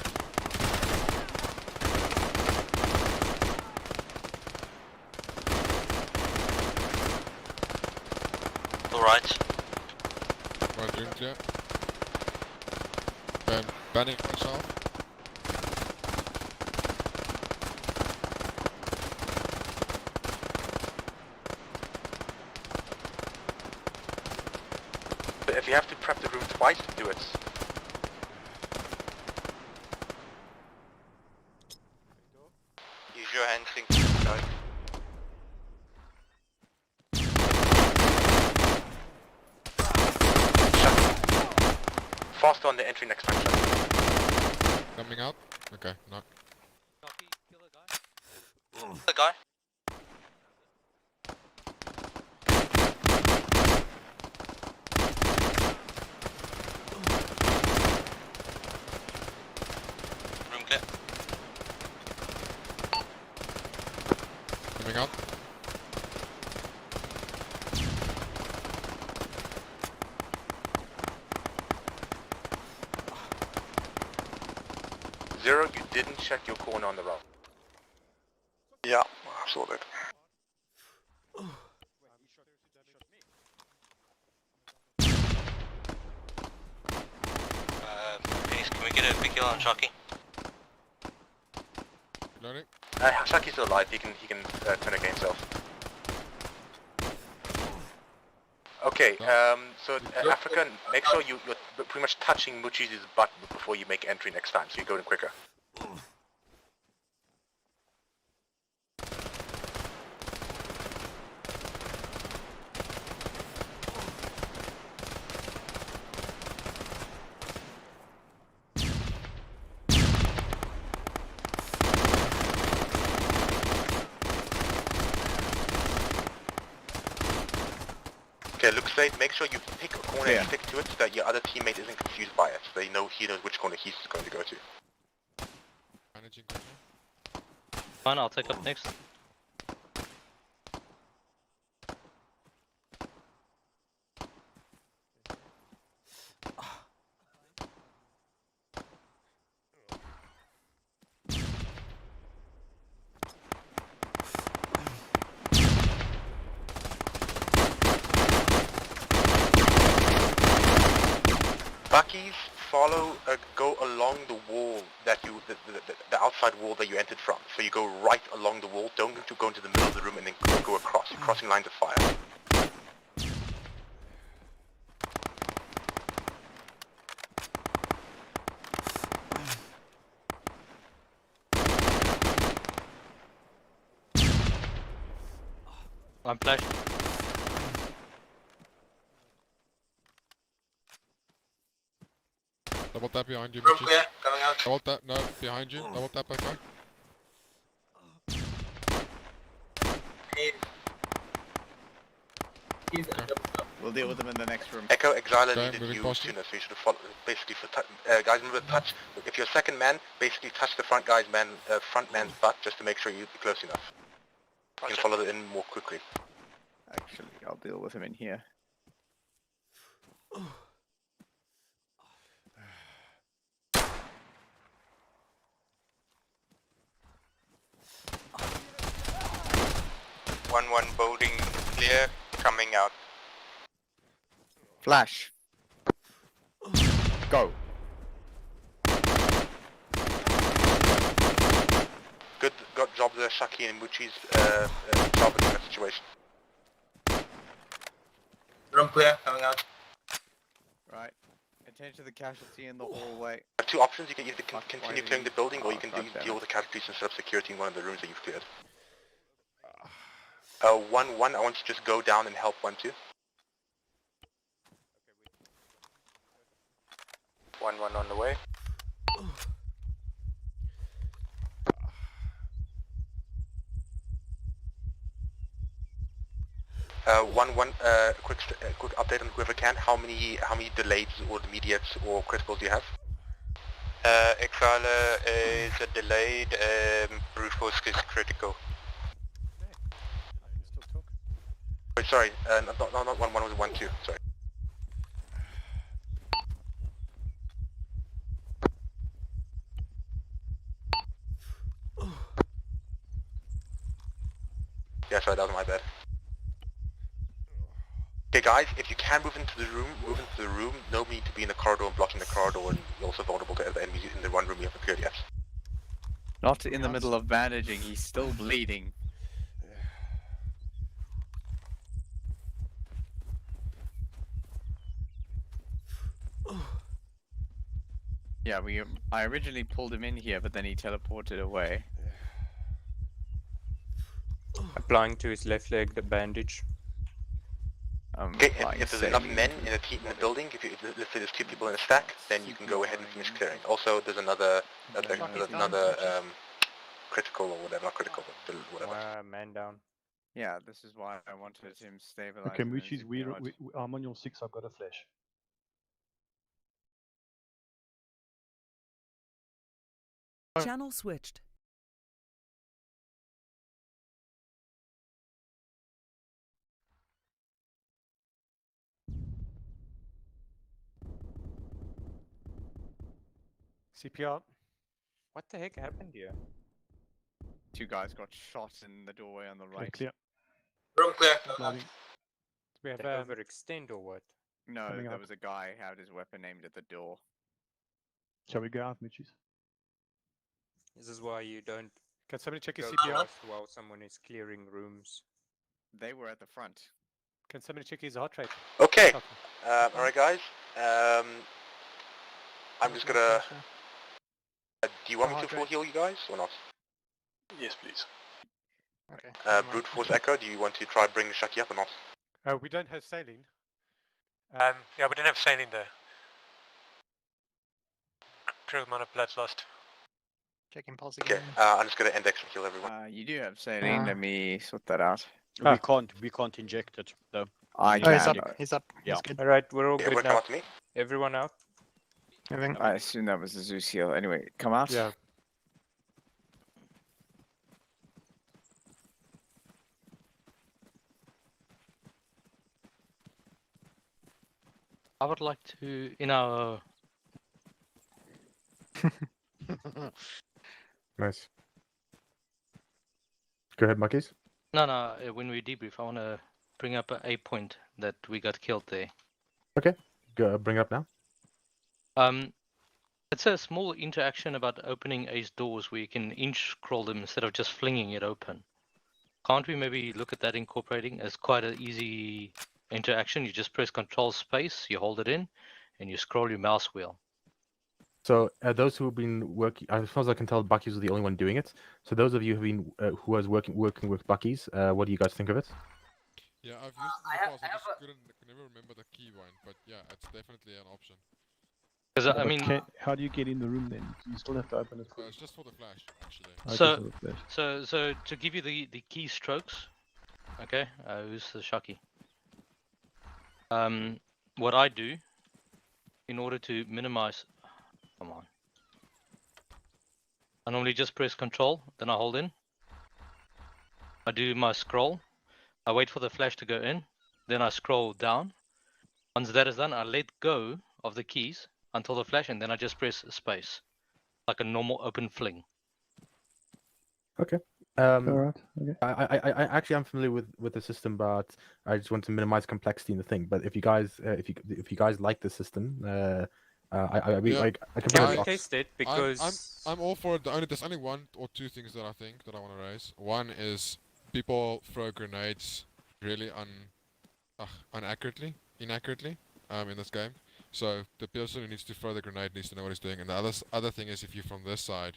Alright. Right, room clear. Banning myself. But if you have to prep the room twice, do it. Use your hand sync, guys. Faster on the entry next time, Chuck. Coming out. Okay, no. Sharky, kill a guy. The guy? Room clear. Coming out. Zero, you didn't check your corner on the route. Yeah, sorted. Please, can we get a big kill on Sharky? Reloading. Shaki's still alive, he can turn against himself. Okay, so Africa, make sure you're pretty much touching Muchi's butt before you make entry next time, so you go in quicker. Okay, look straight. Make sure you pick a corner and stick to it so that your other teammate isn't confused by it. So he knows which corner he's going to go to. Managing quickly. Fine, I'll take up next. Buckies, go along the wall that the outside wall that you entered from. So you go right along the wall. Don't go into the middle of the room and then go across. You're crossing lines of fire. I'm flashing. Double tap behind you, Room Mitchie. clear, coming out. Double tap, no, behind you. Double tap, okay. We'll deal with them in the next room. Echo, Exiler Okay, needed moving you past you. sooner, so you should have followed. Basically, guys, remember touch. If you're second man, basically touch the front man's butt just to make sure you're close enough. You can follow it in more quickly. Actually, I'll deal with him in here. One building clear, coming out. Flash. Go. Good job there, Shaki and Muchi's salvaging that situation. Room clear, coming out. Right. Attend to the casualty in the hallway. Two options: you can either continue clearing the building, or you can deal with the casualties and set up security in one of the rooms that you've cleared. 1-1, I want you to just go down and help 1-2. 1-1 on the way. Quick update on whoever can. How many delayed or immediates or criticals do you have? Exiler is a delayed, brute force is critical. Oh, sorry, not 1-1, was 1-2, sorry. Yeah, sorry, that was my bad. Okay guys, if you can move into the room, move into the room. No need to be in the corridor and blocking the corridor, and you're also vulnerable to other enemies in the one room you haven't cleared yet. Not in the middle of bandaging, he's still bleeding. Yeah, I originally pulled him in here, but then he teleported away. Applying to his left leg the bandage. Okay, if there's enough men in the building, let's say there's 2 people in a stack, then you can go ahead and finish clearing. Also, there's another critical or whatever, not critical, but whatever. Man down. Yeah, this is why I wanted him stabilized. Okay, Muchis, I'm on your 6, I've got a flash. Channel switched. CPR. What the heck happened here? 2 guys got shot in the doorway on the right. Clear. Room clear. We have They overextend or what? No, Coming there up. was a guy who had his weapon aimed at the door. Shall we go out, Muchis? This is why you don't Can somebody check his go CPR? close while someone is clearing rooms. They were at the front. Can somebody check his heart rate? Okay, alright guys, I'm just gonna... do you want me to full heal you guys, or not? Yes, please. Okay. Brute Force Echo, do you want to try bringing Shaki up or not? We don't have saline. Yeah, we don't have saline there. Critical amount of blood's lost. Checking pulse Okay, again. I'm just gonna end extra heal everyone. You do have saline, let me sort that out. We can't inject it though. I Oh, he's can. up. He's up. Yeah. He's good. Alright, we're all Yeah, good everyone come now. out to me. Everyone out? Moving. I assume that was a Zeus heal. Anyway, come out. Yeah. I would like to, in our Nice. Go ahead, Monkeys. no, when we debrief, I want to bring up a point that we got killed there. Okay, go bring it up now. It's a small interaction about opening Ace doors where you can inch scroll them instead of just flinging it open. Can't we maybe look at that incorporating as quite an easy interaction? You just press Control Space, you hold it in, and you scroll your mouse wheel. So those who have been working, as far as I can tell, Bucky's was the only one doing it. So those of you who was working with Bucky's, what do you guys think of it? Yeah, I've used it in the past. I just could never remember the key one, but yeah, it's definitely an option. Because I mean, how do you get in the room then? Do you still have to open it? It's just for the flash, actually. So to give you the key strokes, okay, who's the Shaki? What I do in order to minimize, come on, I normally just press Control, then I hold in. I do my scroll. I wait for the flash to go in, then I scroll down. Once that is done, I let go of the keys until the flash, and then I just press space, like a normal open fling. Okay. Alright. Okay. I actually am familiar with the system, but I just want to minimize complexity in the thing. But if you guys if you guys like the system, I can Can we taste it? Because I'm all for it. There's only one or two things that I think that I want to raise. One is people throw grenades really inaccurately in this game. So the person who needs to throw the grenade needs to know what he's doing. And the other thing is, if you're from this side,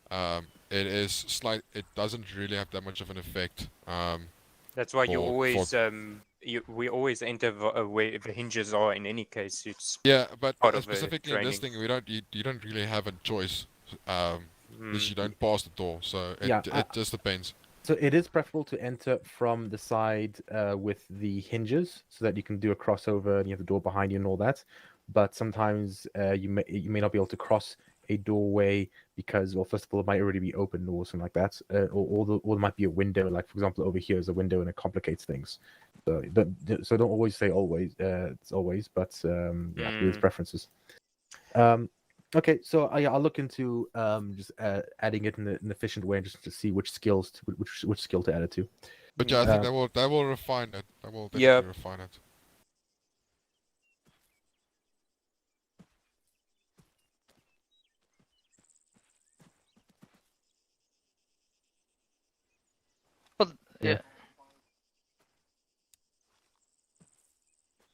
it doesn't really have that much of an effect. that's why you always we always enter where the hinges are. In any case, it's but part of specifically in this thing, you don't really have a choice. Because you don't pass the door, so it just depends. So it is preferable to enter from the side with the hinges, so that you can do a crossover and you have the door behind you and all that. But sometimes you may not be able to cross a doorway because, well, first of all, it might already be open or something like that, or there might be a window. Like for example, over here is a window and it complicates things. So don't always say always. It's always, but there's preferences. Okay, so I'll look into just adding it in an efficient way, just to see which skill to add it to. But yeah, I think that will refine it. That will definitely refine it. Well, yeah.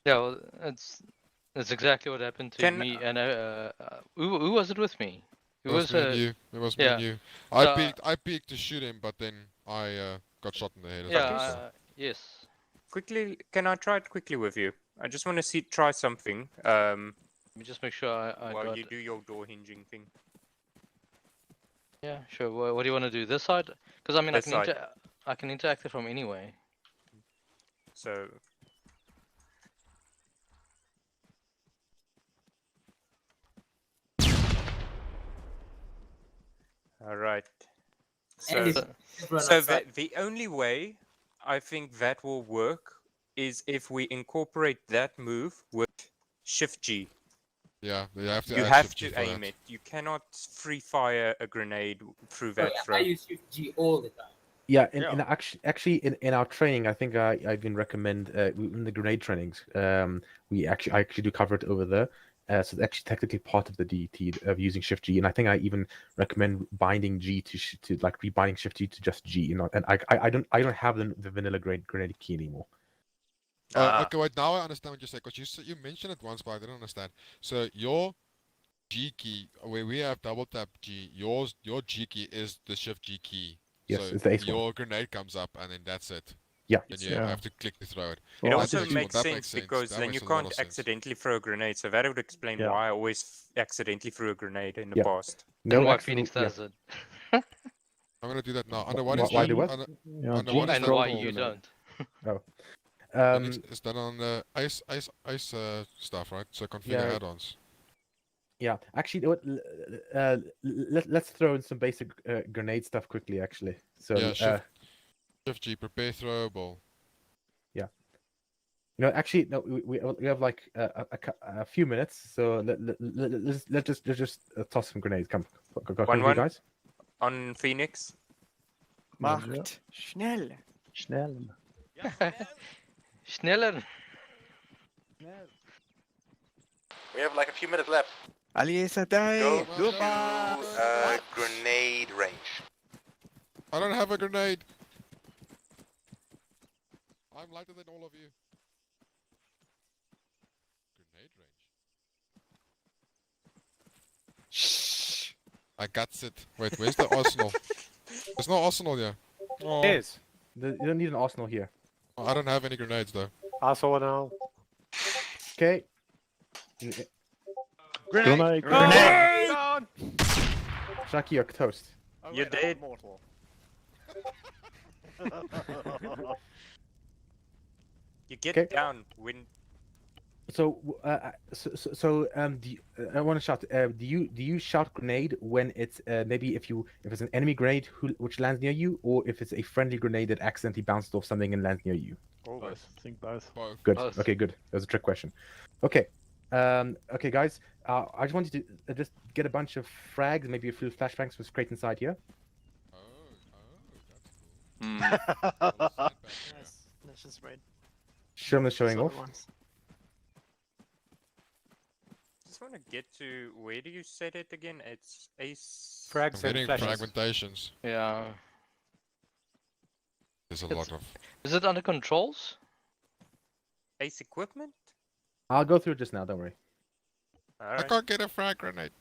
Yeah, well, that's exactly what happened to me. And who was it with me? It was me and you. It was me and you. I peeked to shoot him, but then I got shot in the head. Yes. Quickly, can I try it quickly with you? I just want to try something. Let me just make sure I while got you do your door hinging thing. Yeah, sure. What do you want to do? This side? Because I mean, I can interact it from anyway. So. All right. So the only way I think that will work is if we incorporate that move with Shift G. Yeah, you have to. You have to aim it. You cannot free fire a grenade through that throw. I use Shift G all the time. Yeah, and actually in our training, I think I even recommend in the grenade trainings, I actually do cover it over there. So it's actually technically part of the DT of using Shift G, and I think I even recommend binding G to like rebinding Shift G to just G. And I don't have the vanilla grenade key anymore. Okay, wait. Now I understand what you said, because you mentioned it once, but I didn't understand. So your G key, where we have double tap G, your G key is the Shift G key. Yes, so it's the ace your one. grenade comes up, and then that's it. Yeah. And you have to click to throw it. It also makes sense because then you can't accidentally throw a grenade. So that would explain why I always accidentally threw a grenade in the past. And why Phoenix does it. I'm gonna do that now. Under what is why do what? under what is and why you don't. Is that on the ice stuff, right? So configure Yeah. add-ons. Yeah, actually, you know what, let's throw in some basic grenade stuff quickly. Actually, so Yeah, shift G, prepare throwable. yeah, you know, actually, no, we have like a few minutes, so let's just toss some grenades. Come, you guys. On Phoenix. Macht, schnell. Schnell. Schneller. We have like a few minutes left. Aliesa die. Go Goodbye. to grenade range. I don't have a grenade. I'm lighter than all of you. Grenade range. Shh. I got it. Wait, where's the arsenal? There's no arsenal here. Oh. Yes. You don't need an arsenal here. Oh, I don't have any grenades though. I saw one now. Okay. Grenade! Grenade! Shaki, you're toast. Oh, You're wait, I'm dead. immortal. You get Okay. down when So, do you, I want to shout. Do you shout grenade when it's maybe if it's an enemy grenade which lands near you, or if it's a friendly grenade that accidentally bounced off something and lands near you? Both. I think both. Good. Both. Okay, good. That was a trick question. Okay. Okay, guys. I just wanted to just get a bunch of frags, maybe a few flashbangs from crate inside here. Mm. Let's just wait. Sherman is showing off. just want to get to where do you set it again? It's ace. I'm getting fragmentations. Yeah. There's a lot of. Is it under controls? Ace equipment? I'll go through it just now. Don't worry. I can't get a frag grenade.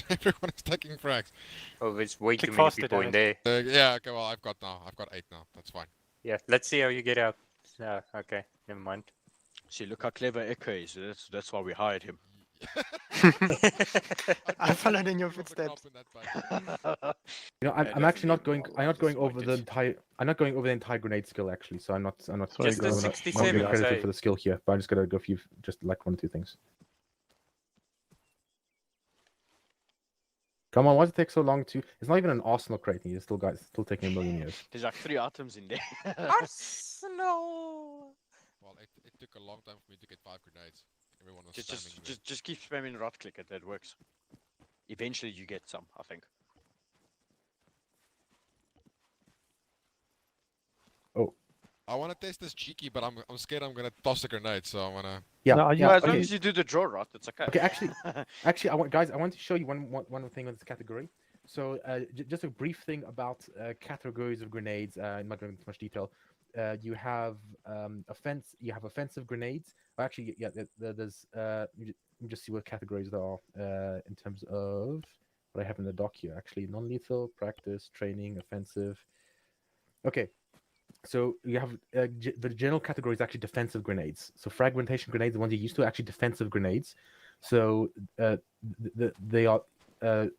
Everyone is taking frags. Oh, there's way Click too many faster, people in Dennis. there. Yeah, okay, well, I've got 8 now. That's fine. Yeah, let's see how you get out. Okay, never mind. See, look how clever Echo is. That's why we hired him. I followed in your footsteps. You know, I'm actually not going. I'm not going over the entire. I'm not going over the entire grenade skill actually. So I'm not. Just the I'm not 67, getting credited say. for the skill here. But I'm just gonna go through just like 1 or 2 things. Come on, why does it take so long to? It's not even an arsenal crate. You're still taking a million years. There's like 3 items in there. Arsenal. Well, it took a long time for me to get 5 grenades. Everyone was spamming me. Just keep spamming right click it. That works. Eventually you get some, I think. Oh. I want to test this cheeky, but I'm scared I'm gonna toss a grenade, so I wanna. Yeah. Well, yeah. as long Okay. as you do the draw right, it's okay. Okay. Actually, I want to show you one thing on this category. So, just a brief thing about categories of grenades. I'm not going into much detail. You have offensive grenades. Well, actually, yeah. There's let me just see what categories there are in terms of what I have in the doc here. Actually, non-lethal, practice, training, offensive. Okay. So you have the general category is actually defensive grenades. So fragmentation grenades, the ones you're used to, are actually defensive grenades. So they are they're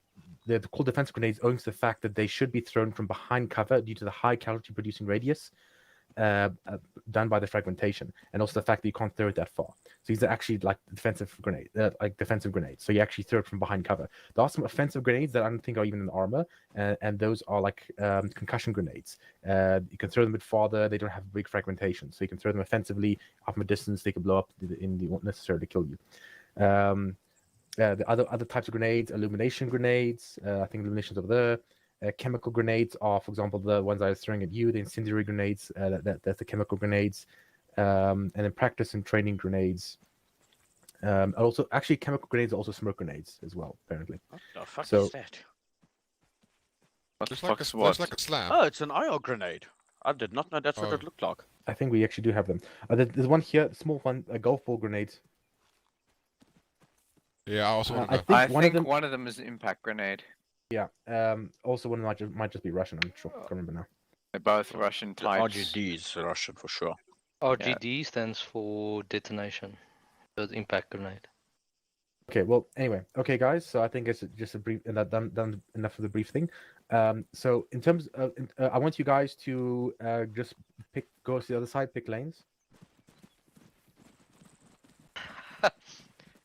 called defensive grenades owing to the fact that they should be thrown from behind cover due to the high calorie producing radius done by the fragmentation, and also the fact that you can't throw it that far. So these are actually like defensive grenades. So you actually throw it from behind cover. There are some offensive grenades that I don't think are even in armor, and those are like concussion grenades. You can throw them a bit farther. They don't have big fragmentation, so you can throw them offensively from a distance. They can blow up and they won't necessarily kill you. The other types of grenades, illumination grenades. I think illumination's over there. Chemical grenades are, for example, the ones I was throwing at you. The incendiary grenades. That's the chemical grenades. And then practice and training grenades. Also, actually, chemical grenades are also smoke grenades as well, apparently. What the fuck So- is that? What the Looks fuck like is a, what? looks like a slam. Oh, it's an IR grenade. I did not know that's what Oh. it looked like. I think we actually do have them. There's one here, a small one, a golf ball grenade. Yeah, I also want to I know. think I one think of them. one of them is an impact grenade. Yeah. Also, one might just be Russian. I'm sure. Can't remember now. They're both Russian The types. RGD is Russian for sure. RGD stands for detonation. So it's impact grenade. Okay. Well, anyway. Okay, guys. So I think it's just a brief, and that done enough of the brief thing. So in terms of, I want you guys to just go to the other side, pick lanes.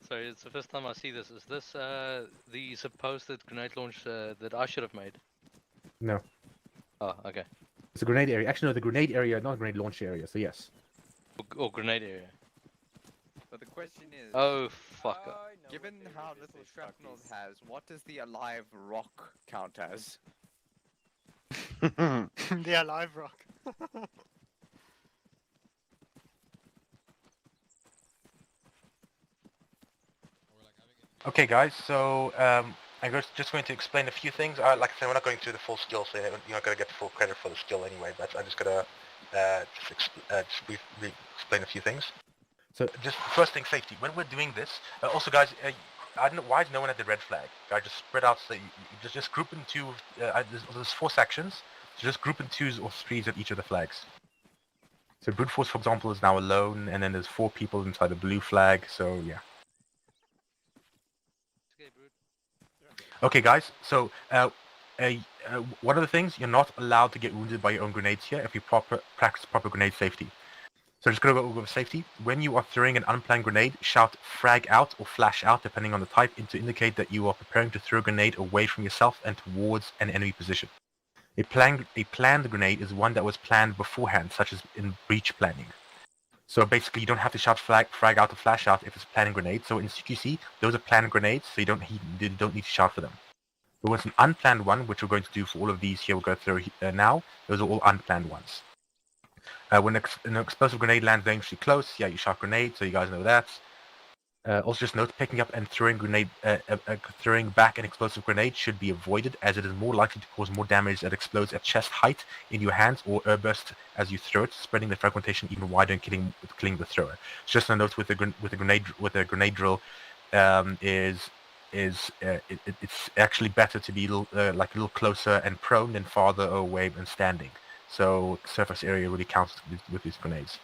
Sorry, it's the first time I see this. Is this the supposed grenade launch that I should have made? No, Oh, okay. it's a grenade area. Actually, no, the grenade area, not a grenade launch area. So yes. Or grenade area. But the question is, Oh, fuck. given how little shrapnel it has, what does the alive rock count as? The alive rock. Okay, guys. So I'm just going to explain a few things. Like I said, we're not going through the full skill, so you're not going to get the full credit for the skill anyway. But I'm just going to just briefly explain a few things. So just first thing, safety. When we're doing this, also guys, I don't know why is no one at the red flag. Guys, just spread out. So you just group into. There's 4 sections. So just group in 2s or 3s at each of the flags. So brute force, for example, is now alone, and then there's 4 people inside the blue flag. So yeah. Okay, guys. So one of the things, you're not allowed to get wounded by your own grenades here if you practice proper grenade safety. So just going to go over safety. When you are throwing an unplanned grenade, shout frag out or flash out, depending on the type, to indicate that you are preparing to throw a grenade away from yourself and towards an enemy position. A planned grenade is one that was planned beforehand, such as in breach planning. So basically, you don't have to shout frag out or flash out if it's a planning grenade. So in CQC, those are planned grenades, so you don't need to shout for them. But when it's an unplanned one, which we're going to do for all of these here, we're going to throw now, those are all unplanned ones. When an explosive grenade lands dangerously close, yeah, you shout grenade, so you guys know that. Also just note, picking up and throwing back an explosive grenade should be avoided, as it is more likely to cause more damage that explodes at chest height in your hands or airburst as you throw it, spreading the fragmentation even wider and killing the thrower. So just a note with a grenade drill, it's actually better to be like a little closer and prone than farther away and standing. So surface area really counts with these grenades.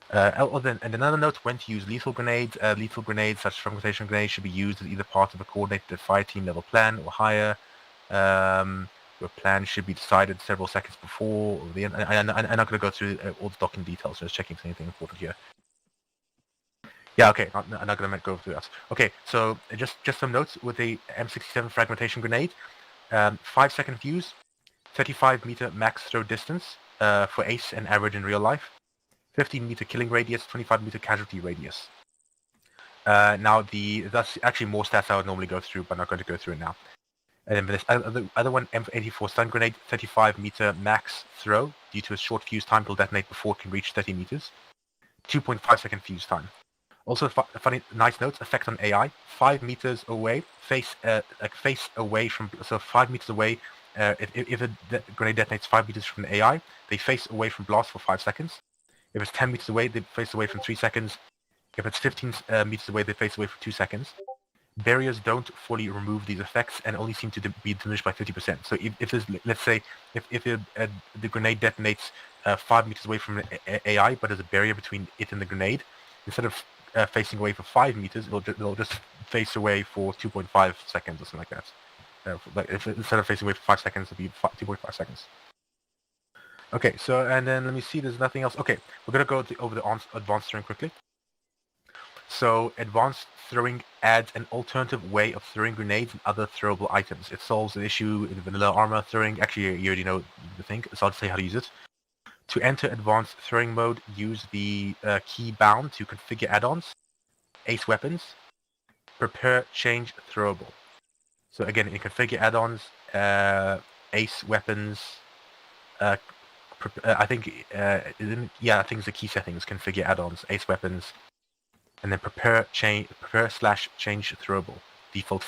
And another note, when to use lethal grenades. Lethal grenades, such as fragmentation grenades, should be used as either part of a coordinated fire team level plan or higher. Your plan should be decided several seconds before. I'm not going to go through all the docking details, just checking if there's anything important here. Yeah, okay, I'm not going to go through that. Okay, so just some notes with the M67 fragmentation grenade. 5-second fuse, 35-meter max throw distance for ace and average in real life. 15-meter killing radius, 25-meter casualty radius. Now, that's actually more stats I would normally go through, but I'm not going to go through it now. And then this other one, M84 stun grenade, 35-meter max throw due to a short fuse time will detonate before it can reach 30 meters. 2.5-second fuse time. Also, funny, nice notes, effect on AI. 5 meters away, face away from, so 5 meters away. If a grenade detonates 5 meters from the AI, they face away from blast for 5 seconds. If it's 10 meters away, they face away from 3 seconds. If it's 15 meters away, they face away for 2 seconds. Barriers don't fully remove these effects and only seem to be diminished by 50%. So if there's, let's say, if the grenade detonates 5 meters away from the AI, but there's a barrier between it and the grenade, instead of facing away for 5 meters, it'll just face away for 2.5 seconds or something like that. Like instead of facing away for 5 seconds, it'll be 2.5 seconds. Okay, so and then let me see. There's nothing else. Okay, we're gonna go over the advanced throwing quickly. So advanced throwing adds an alternative way of throwing grenades and other throwable items. It solves an issue in vanilla armor throwing. Actually, you already know the thing, so I'll say how to use it. To enter advanced throwing mode, use the key bound to configure add-ons, ace weapons, prepare change throwable. So again, in configure add-ons, ace weapons. I think it's the key settings, configure add-ons, ace weapons, and then prepare / change throwable, default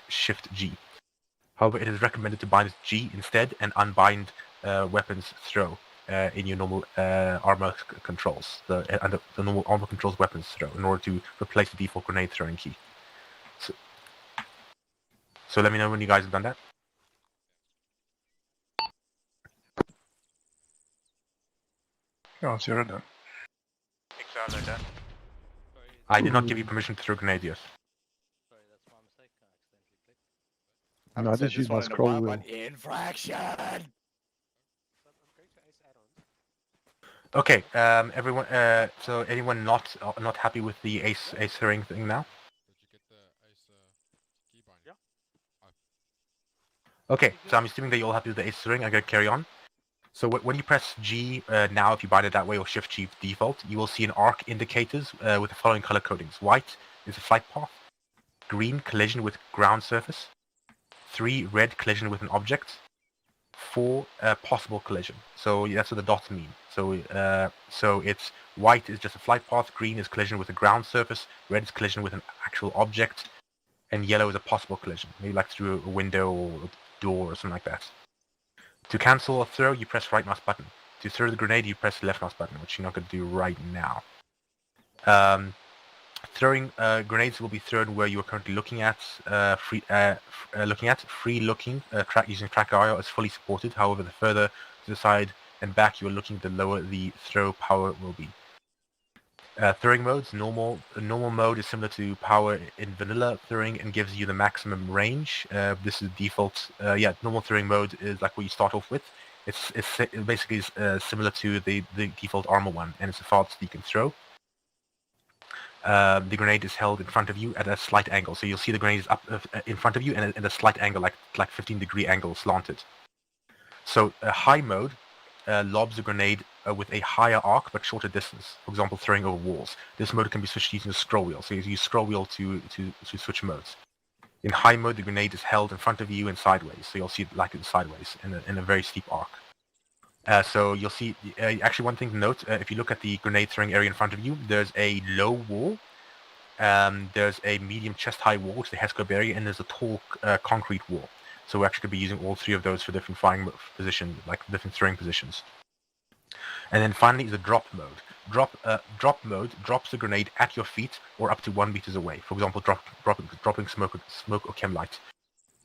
shift G. However, it is recommended to bind G instead and unbind weapons throw in your normal armor controls, the normal armor controls weapons throw, in order to replace the default grenade throwing key. So let me know when you guys have done that. Oh, zero done. Exactly done. I did not give you permission to throw grenade yet. No, I just used my scroll wheel. Infraction! Okay, everyone. So anyone not happy with the ace ring thing now? Okay, so I'm assuming that you're all happy with the ace ring. I'm gonna carry on. So when you press G now, if you bind it that way, or Shift G default, you will see an arc indicators with the following color codings. White is a flight path. Green, collision with ground surface. 3, red, collision with an object. 4, possible collision. So that's what the dots mean. So it's white is just a flight path. Green is collision with a ground surface. Red is collision with an actual object. And yellow is a possible collision, maybe like through a window or a door or something like that. To cancel a throw, you press right mouse button. To throw the grenade, you press the left mouse button, which you're not going to do right now. Throwing grenades will be thrown where you are currently looking at. Free looking using track IR is fully supported. However, the further to the side and back you are looking, the lower the throw power will be. Throwing modes. Normal mode is similar to power in vanilla throwing and gives you the maximum range. This is default. Normal throwing mode is like what you start off with. It's basically similar to the default armor one, and it's the farthest you can throw. The grenade is held in front of you at a slight angle, so you'll see the grenade is up in front of you and at a slight angle, like 15-degree angle, slanted. So high mode lobs a grenade with a higher arc but shorter distance. For example, throwing over walls. This mode can be switched using a scroll wheel. So you use scroll wheel to switch modes. In high mode, the grenade is held in front of you and sideways. So you'll see it like it's sideways in a very steep arc. So you'll see, actually one thing to note, if you look at the grenade throwing area in front of you, there's a low wall, there's a medium chest high wall, which is the Hesco area, and there's a tall concrete wall. So we're actually going to be using all 3 of those for different firing positions, like different throwing positions. And then finally is the drop mode. Drop mode drops the grenade at your feet or up to 1 meters away. For example, dropping smoke or chem light.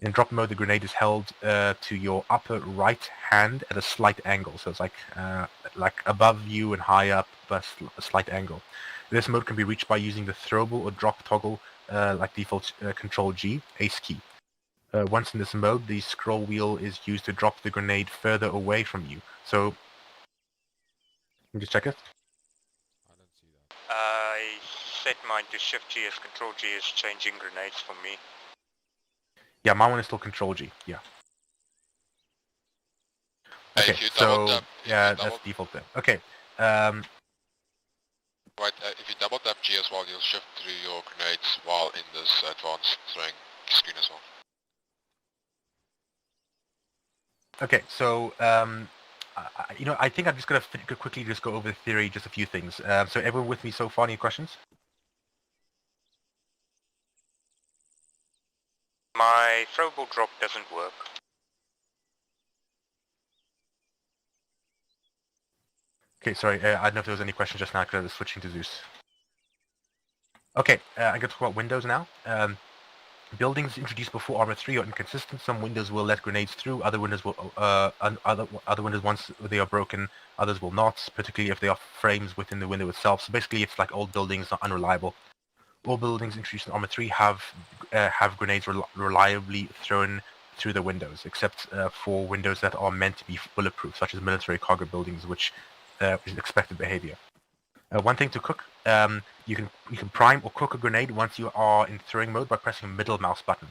In drop mode, the grenade is held to your upper right hand at a slight angle. So it's like above you and high up, but a slight angle. This mode can be reached by using the throwable or drop toggle, like default Control G, ace key. Once in this mode, the scroll wheel is used to drop the grenade further away from you. So, let me just check it. I set mine to Shift G as Control G is changing grenades for me. Yeah, my one is still Control G. Yeah. Okay, so yeah, that's default there. Okay. Right, if you double tap G as well, you'll shift through your grenades while in this advanced throwing screen as well. Okay, so I think I'm just gonna quickly just go over the theory, just a few things. So everyone with me so far? Any questions? My throwable drop doesn't work. Okay, sorry, I don't know if there was any questions just now because I was switching to Zeus. Okay, I'm going to talk about windows now. Buildings introduced before Armor 3 are inconsistent. Some windows will let grenades through, other windows will, other windows once they are broken, others will not, particularly if they are frames within the window itself. So basically it's like old buildings are unreliable. All buildings introduced in Armor 3 have grenades reliably thrown through the windows, except for windows that are meant to be bulletproof, such as military cargo buildings, which is expected behavior. One thing to cook, you can prime or cook a grenade once you are in throwing mode by pressing middle mouse button.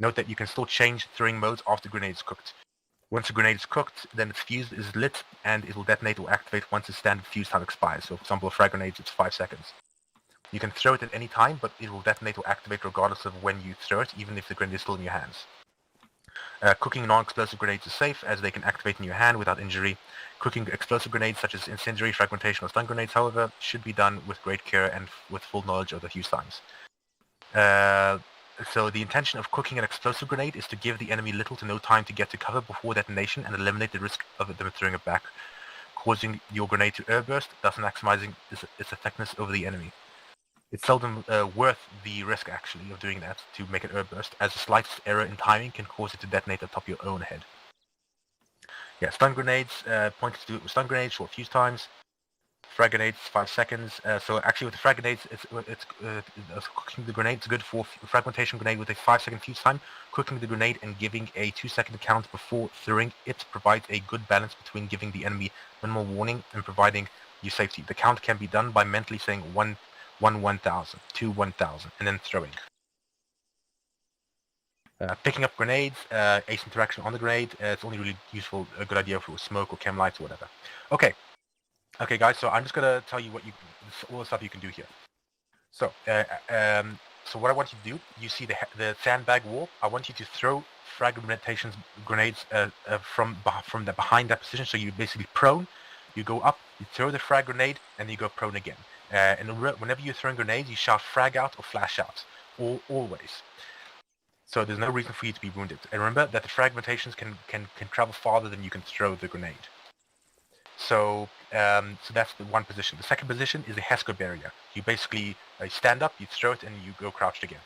Note that you can still change throwing modes after grenade is cooked. Once a grenade is cooked, then its fuse is lit and it will detonate or activate once its standard fuse time expires. So for example, frag grenades, it's 5 seconds. You can throw it at any time, but it will detonate or activate regardless of when you throw it, even if the grenade is still in your hands. Cooking non-explosive grenades is safe, as they can activate in your hand without injury. Cooking explosive grenades, such as incendiary, fragmentation, or stun grenades, however, should be done with great care and with full knowledge of the fuse times. So the intention of cooking an explosive grenade is to give the enemy little to no time to get to cover before detonation and eliminate the risk of them throwing it back, causing your grenade to airburst, thus maximizing its effectiveness over the enemy. It's seldom worth the risk, actually, of doing that to make it airburst, as the slightest error in timing can cause it to detonate atop your own head. Yeah, stun grenades, pointed to do it with stun grenades, short fuse times. frag grenades 5 seconds. So actually with the frag grenades, cooking the grenade is good for fragmentation grenade with a 5-second fuse time. Cooking the grenade and giving a 2-second count before throwing it provides a good balance between giving the enemy minimal warning and providing you safety. The count can be done by mentally saying 1, 1,000, 2, 1,000, and then throwing. Picking up grenades, ace interaction on the grenade, it's only really useful, a good idea for smoke or chem lights or whatever. Okay, guys, so I'm just gonna tell you all the stuff you can do here. So, so what I want you to do, you see the sandbag wall. I want you to throw fragmentation grenades from behind that position. So you basically prone, you go up, you throw the frag grenade, and you go prone again. And whenever you're throwing grenades, you shout frag out or flash out, always. So there's no reason for you to be wounded. And remember that the fragmentations can travel farther than you can throw the grenade. So so that's the one position. The second position is a HESCO barrier. You basically stand up, you throw it, and you go crouched again.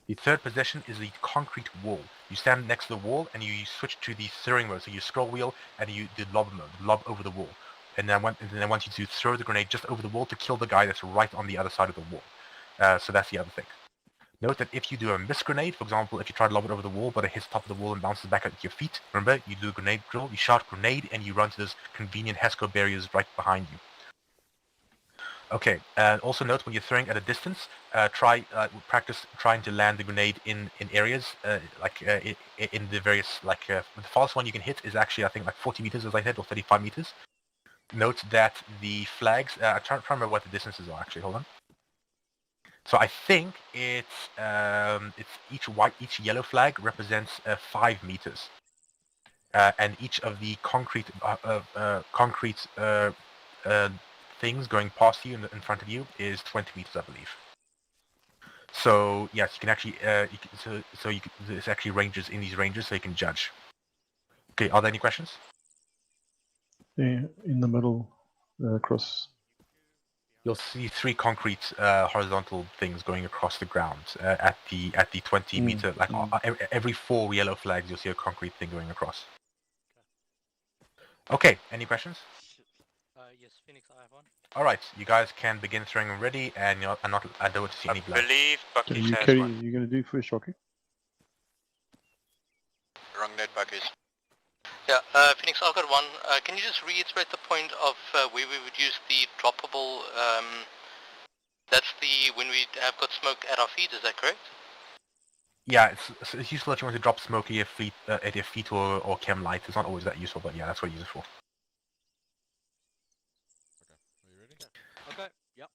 The third position is the concrete wall. You stand next to the wall, and you switch to the throwing mode. So you scroll wheel, and you do lob mode, lob over the wall. And then I want you to throw the grenade just over the wall to kill the guy that's right on the other side of the wall. So that's the other thing. Note that if you do a miss grenade, for example, if you try to lob it over the wall, but it hits the top of the wall and bounces back at your feet, remember, you do a grenade drill, you shout grenade, and you run to those convenient HESCO barriers right behind you. Okay, also note when you're throwing at a distance, practice trying to land the grenade in areas, in the various, the fastest one you can hit is actually, I think, like 40 meters, as I said, or 35 meters. Note that the flags, I'm trying to remember what the distances are, actually, hold on. So I think it's each yellow flag represents 5 meters, and each of the concrete things going past you in front of you is 20 meters, I believe. So yes, you can actually there's actually ranges in these ranges, so you can judge. Okay, are there any questions? Yeah, in the middle, across. You'll see 3 concrete horizontal things going across the ground at the 20 meter. Every 4 yellow flags, you'll see a concrete thing going across. Okay, any questions? Yes, Phoenix, I have one. All right, you guys can begin throwing already, and I don't want to see any blood. I believe So Bucky's you has carry, one. you're going to do first, Rocky? Wrong net, Bucky's. Yeah, Phoenix, I've got one. Can you just reiterate the point of where we would use the droppable, that's the, when we have got smoke at our feet, is that correct? Yeah, it's useful if you want to drop smoke at your feet or chem light. It's not always that useful, but yeah, that's what you use it for. Okay, yep.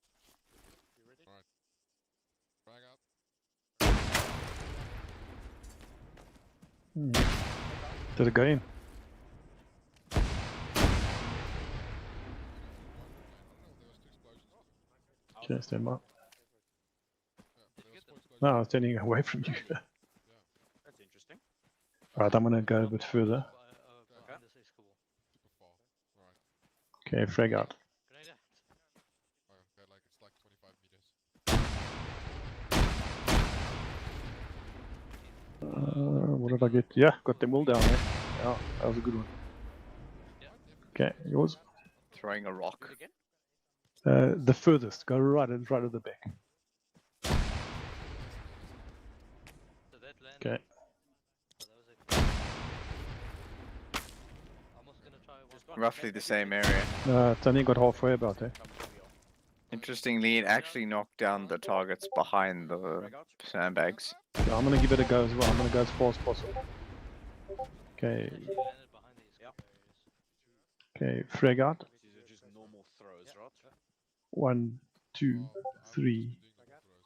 You ready? Alright. Frag out. Did it go in? Okay, stand by. No, I was standing away from you. That's interesting. Alright, I'm going to go a bit further. Okay, frag out. Okay, like it's like 25 meters. What did I get? Yeah, got them all down there. Yeah, that was a good one. Okay, yours? Throwing a rock. The furthest. Go right at the back. Okay. Roughly the same area. It's only got halfway about there. Interestingly, it actually knocked down the targets behind the sandbags. Yeah, I'm gonna give it a go as well. I'm gonna go as far as possible. Okay. Okay, frag out. These are just normal throws, right? 1, 2, 3,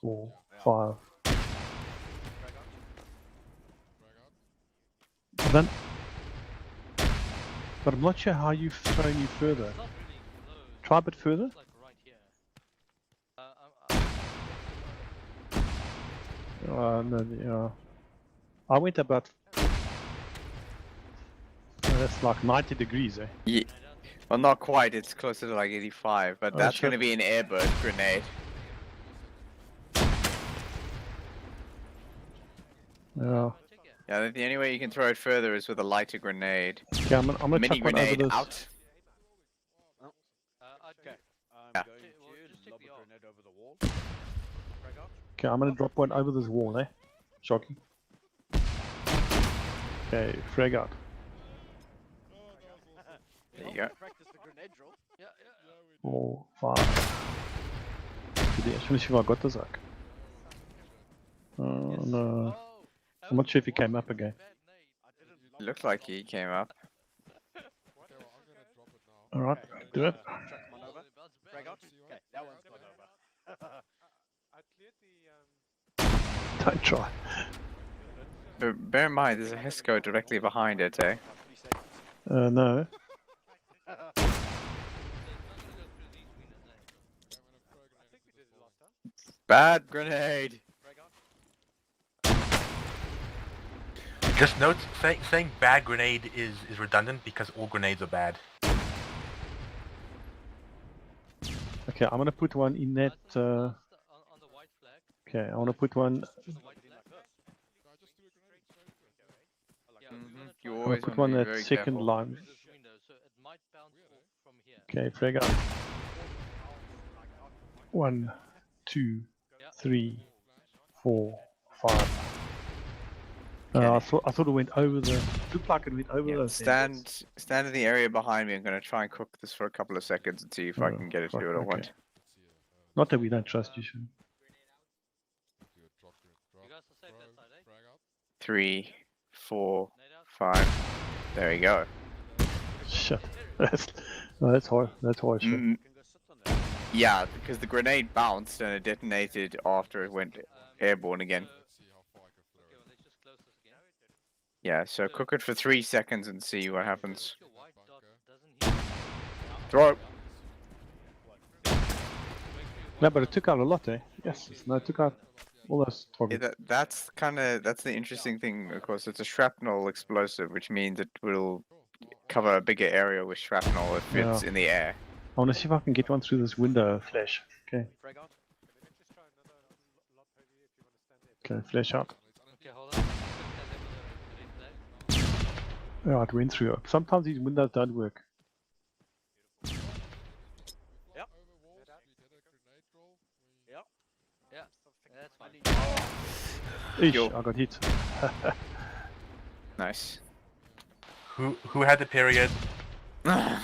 4, 5. But then, but I'm not sure how you've thrown you further. Try a bit further. No, yeah. I went about. That's like 90 degrees, eh? Yeah. Well, not quite. It's closer to like 85, but Oh, that's going to shit. be an airburst grenade. Yeah. Yeah, the only way you can throw it further is with a lighter grenade. Okay, I'm gonna Mini chuck one over grenade this. out. Okay. Okay, I'm gonna drop one over this wall, eh? Shocky. Okay, frag out. There you go. Practice the grenade drill. Yeah, yeah. 4, 5. I just want to see if I got the Zach. Oh no. I'm not sure if he came up again. It looked like he came up. Alright, do it. Chuck him on over. Frag out. Okay, that one's gone over. I cleared the Don't try. But bear in mind, there's a Hesco directly behind it, eh? No. Bad grenade! Just note, saying bad grenade is redundant because all grenades are bad. Okay, I'm gonna put one in that. Okay, I want to put one. You I'm gonna always put want one to be that very second careful. line. Okay, frag out. 1, 2, 3, 4, 5. I thought it went over the. Looked like it went over the. Stand in the area behind me. I'm gonna try and cook this for a couple of seconds and see if I can get it to do what I want. Not that we don't trust you, should. 3, 4, 5. There we go. Shit. That's hard. That's hard. Shit. Yeah, because the grenade bounced and it detonated after it went airborne again. Yeah, so cook it for 3 seconds and see what happens. Throw! No, but it took out a lot, eh? Yes, no, it took out all those targets. Yeah, that's the interesting thing. Of course, it's a shrapnel explosive, which means it will cover a bigger area with shrapnel if it's in the air. I want to see if I can get one through this window flash. Okay. Okay, flash out. Oh, it went through. Sometimes these windows don't work. Yep. Yep. Yeah. That's fine. Eesh, I got hit. Nice. Who had the period? What?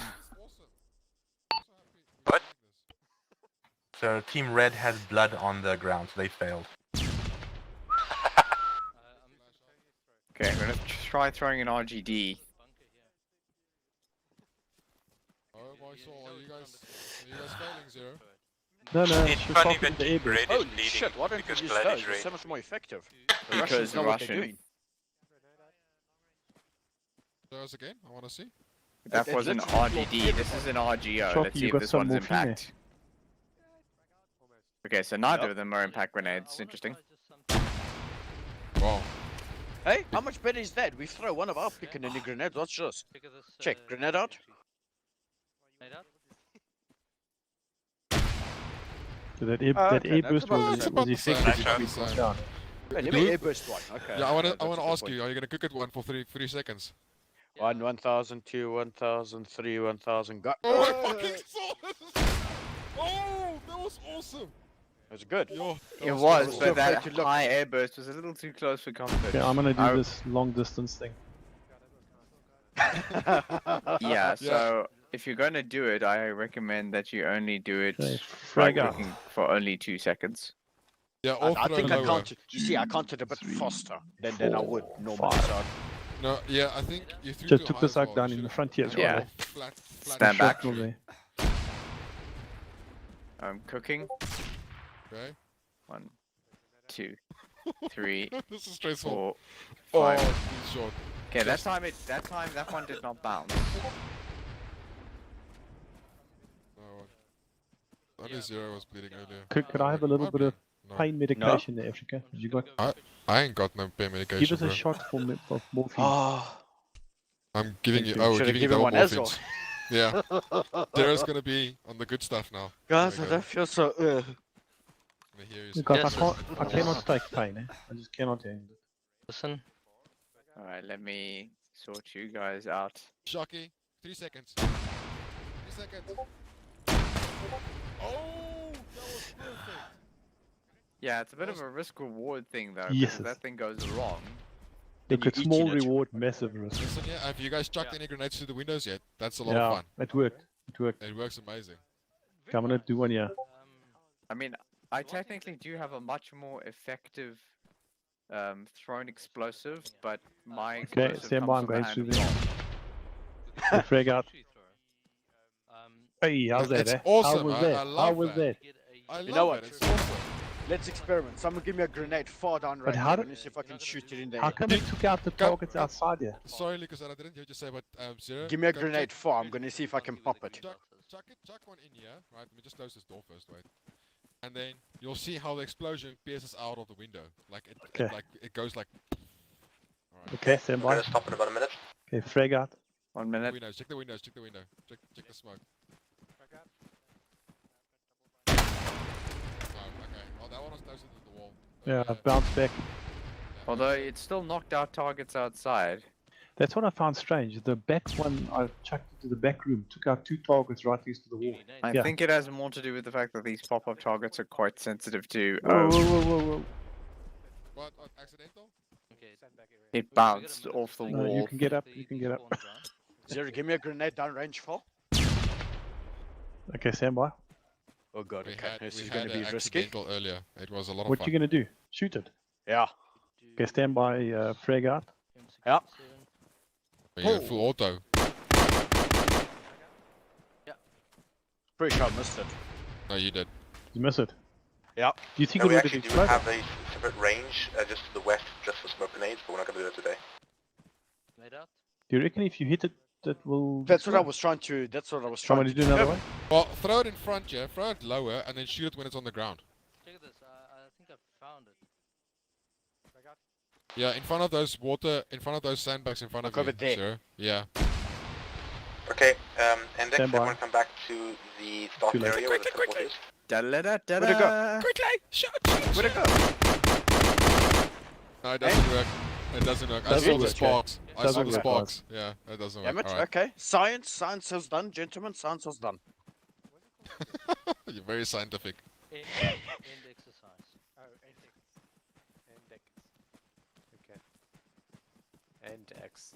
So Team Red has blood on the ground, so they failed. Okay, I'm gonna try throwing an RGD. Oh my soul, are you guys failing, Zero? No, no, It's she's funny talking that the Team air Red boost. is Holy leading shit, why don't you because use blood those? is They're red. so much more effective. The Because Russians know what they're Russian. doing. Those again? I want to see. That It was an literally RGD, this is an RGO. Shocky, Let's see you if got this some one's morphine there. impact. Okay, so neither of them are impact grenades. Interesting. Wow. Hey, how much better is that? We throw one of our picking any grenades. What's yours? Check, grenade out. So that air okay, that's burst about was, the same. was effective That's if about we the got same. down. Hey, let Good. me airburst one. Okay. Yeah, I want that's to a good ask point. you, are you gonna cook it one for 3 seconds? 1,000, 2, 1,000, 3, 1,000. Go. Oh my fucking soul! Oh, that was awesome! That was good. Yo, that It was was, awesome. but that afraid to look. high air burst was a little too close for comfort. Okay, I'm gonna do I- this long distance thing. Yeah, so if you're gonna do it, I recommend that you only do it Okay, by frag out. cooking for only 2 seconds. Yeah, I, all I throw think I lower. counted. You see, I counted a bit faster than I would normally. 5. So No, yeah, I think you threw Just too took high the as sack well. down You in the should've- front here as you well. Yeah. should've flat Stand back. Shrapnel there. I'm cooking. Okay. 1, 2, 3, This is stressful. 4, Oh, 5. it's short. Okay, that one did not bounce. No, only Zero was bleeding earlier. Could I have a little bit of No. pain medication there, Africa? Have you got? I ain't got no pain medication, Give us a bro. shot for morphine. Oh, I'm giving you. Thank you. Oh, should have giving you given double one as well. morphines. Yeah, Zero's gonna be on the good stuff now. Guys, There I we go. don't feel so. Gonna hear you Look, say- I cannot take pain. Eh? I just cannot handle it. Listen. Alright, let me sort you guys out. Shocky. 3 seconds. 3 seconds. Oh, that was perfect. Yeah, it's a bit of a risk-reward thing, though, Yes, because if that thing goes wrong... Look, it's small reward, massive risk. Listen, yeah, have you guys chucked any grenades through the windows yet? That's a lot Yeah, of fun. it worked. It worked. It works amazing. Okay, I'm gonna do one here. I mean, I technically do have a much more effective thrown explosive, but my Okay, explosive stand comes by, I'm from the going hand through of there. God. Frag out. Hey, how's that, It's eh? awesome. How was I that? love How was that? I You know love what? it. It's awesome. Let's experiment. Someone give me a grenade far down But range. how I'm did- gonna see if I can shoot it in the How air. come it took out the targets outside here? Sorry, Lucas, I didn't hear you say, but Zero. Give me a go grenade check- far. I'm gonna see if I can pop it. Chuck one in here, right? Let me just close this door first, wait. And then you'll see how the explosion pierces out of the window. Like Okay. it goes like. Okay, stand We're by. gonna stop in about a minute. Okay, frag out. 1 Check minute. the windows. Check the windows. Check the window. Check the smoke. Oh, okay. Well, that one was closer to the wall. Yeah, bounce back. Although it still knocked out targets outside. That's what I found strange. The back one I chucked into the back room took out 2 targets right next to the wall. I Yeah. think it has more to do with the fact that these pop-up targets are quite sensitive to... Whoa, whoa, whoa, whoa, whoa. What? Accidental? It bounced off the No, wall. you can get up. You can get up. Zero, give me a grenade down range far. Okay, stand by. Oh god, okay. This We is had gonna be an risky. accidental earlier. It was a lot of What fun. you gonna do? Shoot it. Yeah. Okay, stand by. Frag out. Yeah. Yeah, full auto. Pretty sure I missed it. No, you did. You miss it. Yeah. Do you think And it we would actually have do exploded? have a separate range just to the west, just for smoke grenades, but we're not gonna do that today. Do you reckon if you hit it, that will? That's what I explode? was trying to. That's what I was trying Somebody to do another one. Well, throw it in front, yeah. Throw it lower, and then shoot it when it's on the ground. Check this. I think I found it. Yeah, in front of those sandbags in front of Look over you, there. sir. Yeah. Okay, and next Stand by. everyone come back to the start Too late. area where the teleport is. Where'd it go? Quickly! Shoot! Where'd it go? No, it doesn't work. It doesn't work. I Doesn't saw the work, sparks. I saw Doesn't the work, sparks. Yeah, it doesn't work. Damn it. Alright. Okay. Science is done, gentlemen. Science is done. You're very scientific. End exercise. Oh, index. Okay. And X.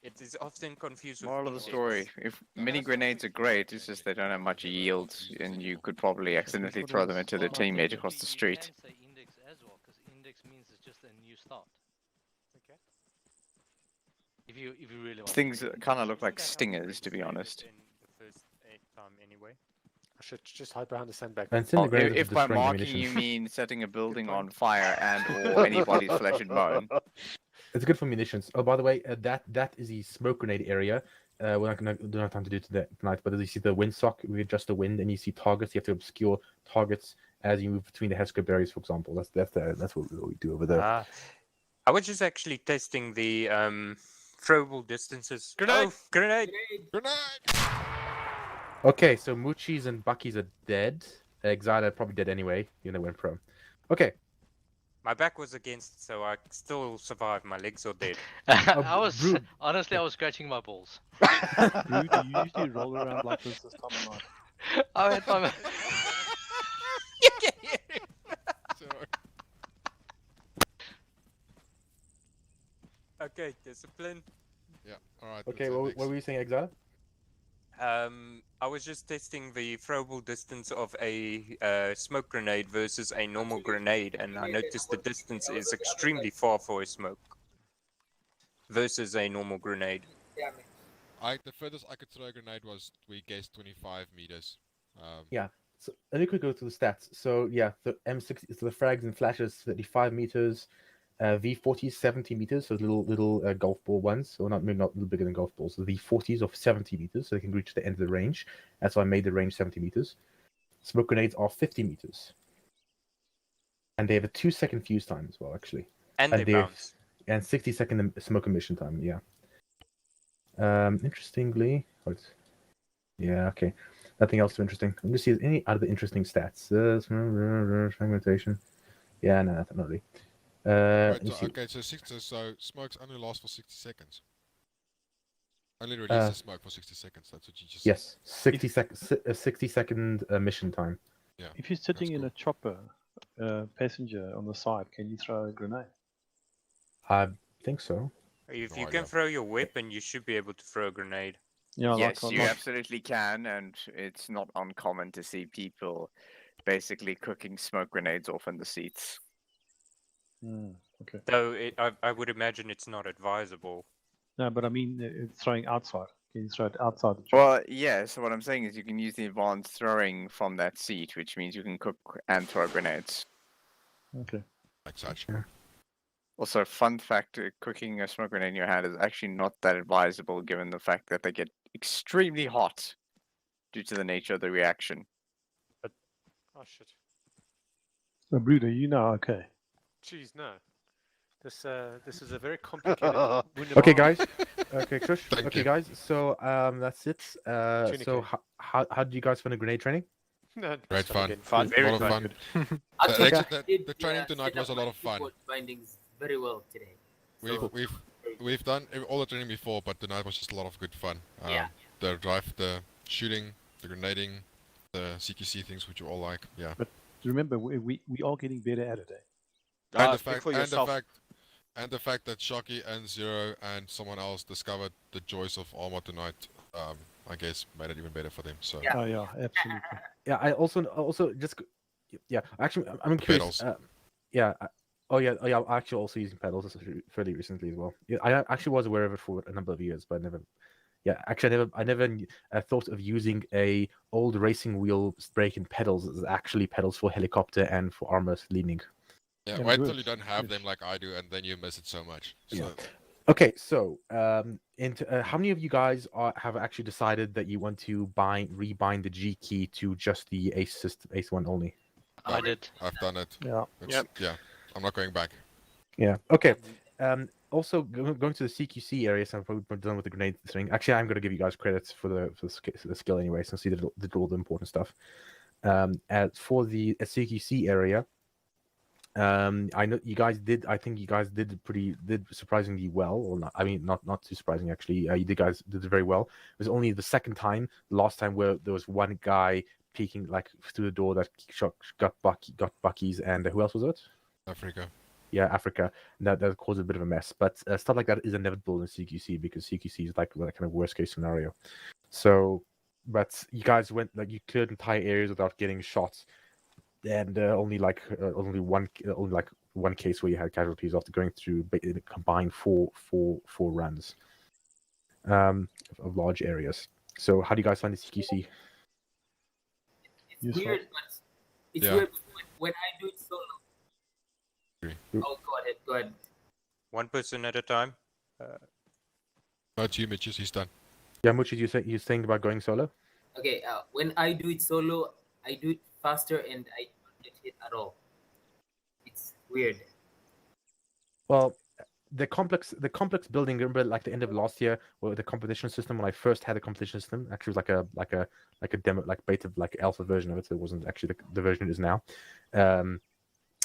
It is often confused with Moral of the index. story, if mini grenades are great, it's just they don't have much yield, and you could probably accidentally throw them into the teammate across the street. You can say index as well, because index means it's just a new start. Okay. If you really want. Things kind of look like stingers, to be honest. In the first time anyway. I should just hide behind the sandbag. And Oh, Cinder if by destroying marking ammunition. you mean setting a building on fire and or anybody's flesh and bone. It's good for munitions. Oh, by the way, that is the smoke grenade area. We're not gonna don't have time to do it tonight, but as you see the windsock, we adjust the wind, and you see targets. You have to obscure targets as you move between the headscope barriers, for example. That's what we do over there. I was just actually testing the throwable distances. Grenade! Oh, grenade! Grenade! Okay, so Moochies and Buckies are dead. Exile probably dead anyway. You know, went pro. Okay. My back was against, so I still survived. My legs are dead. I was Brood. honestly, I was scratching my balls. Rude, do you usually roll around like this time of night? I had my. Okay, discipline. Yeah, alright. Okay, what were you saying, Exile? I was just testing the throwable distance of a smoke grenade versus a normal grenade, and I noticed the distance is extremely far for a smoke versus a normal grenade. The furthest I could throw a grenade was, we guessed, 25 meters. Yeah. So let me quickly go through the stats. So yeah, the M60, so the frags and flashes 35 meters, V40 70 meters, so little golf ball ones, or maybe not a little bigger than golf balls. So the V40s of 70 meters, so they can reach the end of the range. That's why I made the range 70 meters. Smoke grenades are 50 meters, and they have a 2-second fuse time as well, actually. And they have- bounce. And 60-second smoke emission time. Yeah. Interestingly, yeah, okay. Nothing else too interesting. I'm just seeing any other interesting stats. Fragmentation. Yeah, no, not really. Right, let me see. okay, so smokes only last for 60 seconds. Only release the smoke for 60 seconds. That's what you just Yes, 60 second mission time. Yeah. If you're sitting in a chopper, passenger on the side, can you throw a grenade? I think so. If No you idea. can throw your weapon, you should be able to throw a grenade. Yeah, Yes, like, you like absolutely can, and it's not uncommon to see people basically cooking smoke grenades off in the seats. okay. Though I would imagine it's not advisable. No, but I mean throwing outside. Can you throw it outside the chopper? Well, yeah, so what I'm saying is you can use the advanced throwing from that seat, which means you can cook and throw grenades. Okay. Like such. Also, fun fact, cooking a smoke grenade in your hand is actually not that advisable given the fact that they get extremely hot due to the nature of the reaction. Oh shit. So, Bruder, you know, okay. Jeez, no. This is a very complicated. Okay, guys. Okay, Kush. Thank Okay, you. guys. So that's it. So Tunicate. how do you guys find the grenade training? No, Great it's fun. again. Fun, A very lot of fun. fun. Actually, Actually, I the training set tonight was up a lot my of fun. keyboard bindings very well today. We've done all the training before, but tonight was just a lot of good fun. Yeah. The shooting, the grenading, the CQC things which you all like. Yeah. But remember, we are getting better at it. And the Speak fact for yourself. and the fact that Shocky and Zero and someone else discovered the joys of armor tonight, I guess made it even better for them. So Oh yeah, absolutely. Yeah, I also just yeah. Actually, I'm curious. pedals. Yeah. Oh yeah. I'm actually also using pedals fairly recently as well. Yeah, I actually was aware of it for a number of years, but I never. Yeah, actually, I never thought of using a old racing wheel brake and pedals as actually pedals for helicopter and for armor leaning. Yeah, And wait it till you works. don't have them like I do, and then you miss it so much. So, Yeah. Okay, so how many of you guys have actually decided that you want to rebind the G key to just the Ace system, Ace one only? I did. I've done it. Yeah. Yeah, I'm not going back. Yeah. Okay. Also, going to the CQC area, so I'm probably done with the grenade thing. Actually, I'm going to give you guys credits for the skill anyway, since you did all the important stuff. For the CQC area, I know you guys did. I think you guys did surprisingly well, or not. I mean, not too surprising actually. You guys did very well. It was only the second time, last time where there was one guy peeking like through the door that got Bucky's, and who else was it? Africa. Yeah, Africa. And that caused a bit of a mess. But stuff like that is inevitable in CQC because CQC is like the kind of worst case scenario. So, but you guys you cleared entire areas without getting shot, and only one case where you had casualties after going through combined four runs of large areas. So, how do you guys find the CQC? It's weird, but it's Yeah. weird when I do it solo. Oh, go ahead. One person at a time. Not you, Mitch. He's done. Yeah, Muchi, you saying about going solo? Okay, when I do it solo, I do it faster and I don't get hit at all. It's weird. Well, the complex building. Remember, like the end of last year, where the competition system. When I first had the competition system, actually was like a demo, like beta, like alpha version of it. So it wasn't actually the version it is now.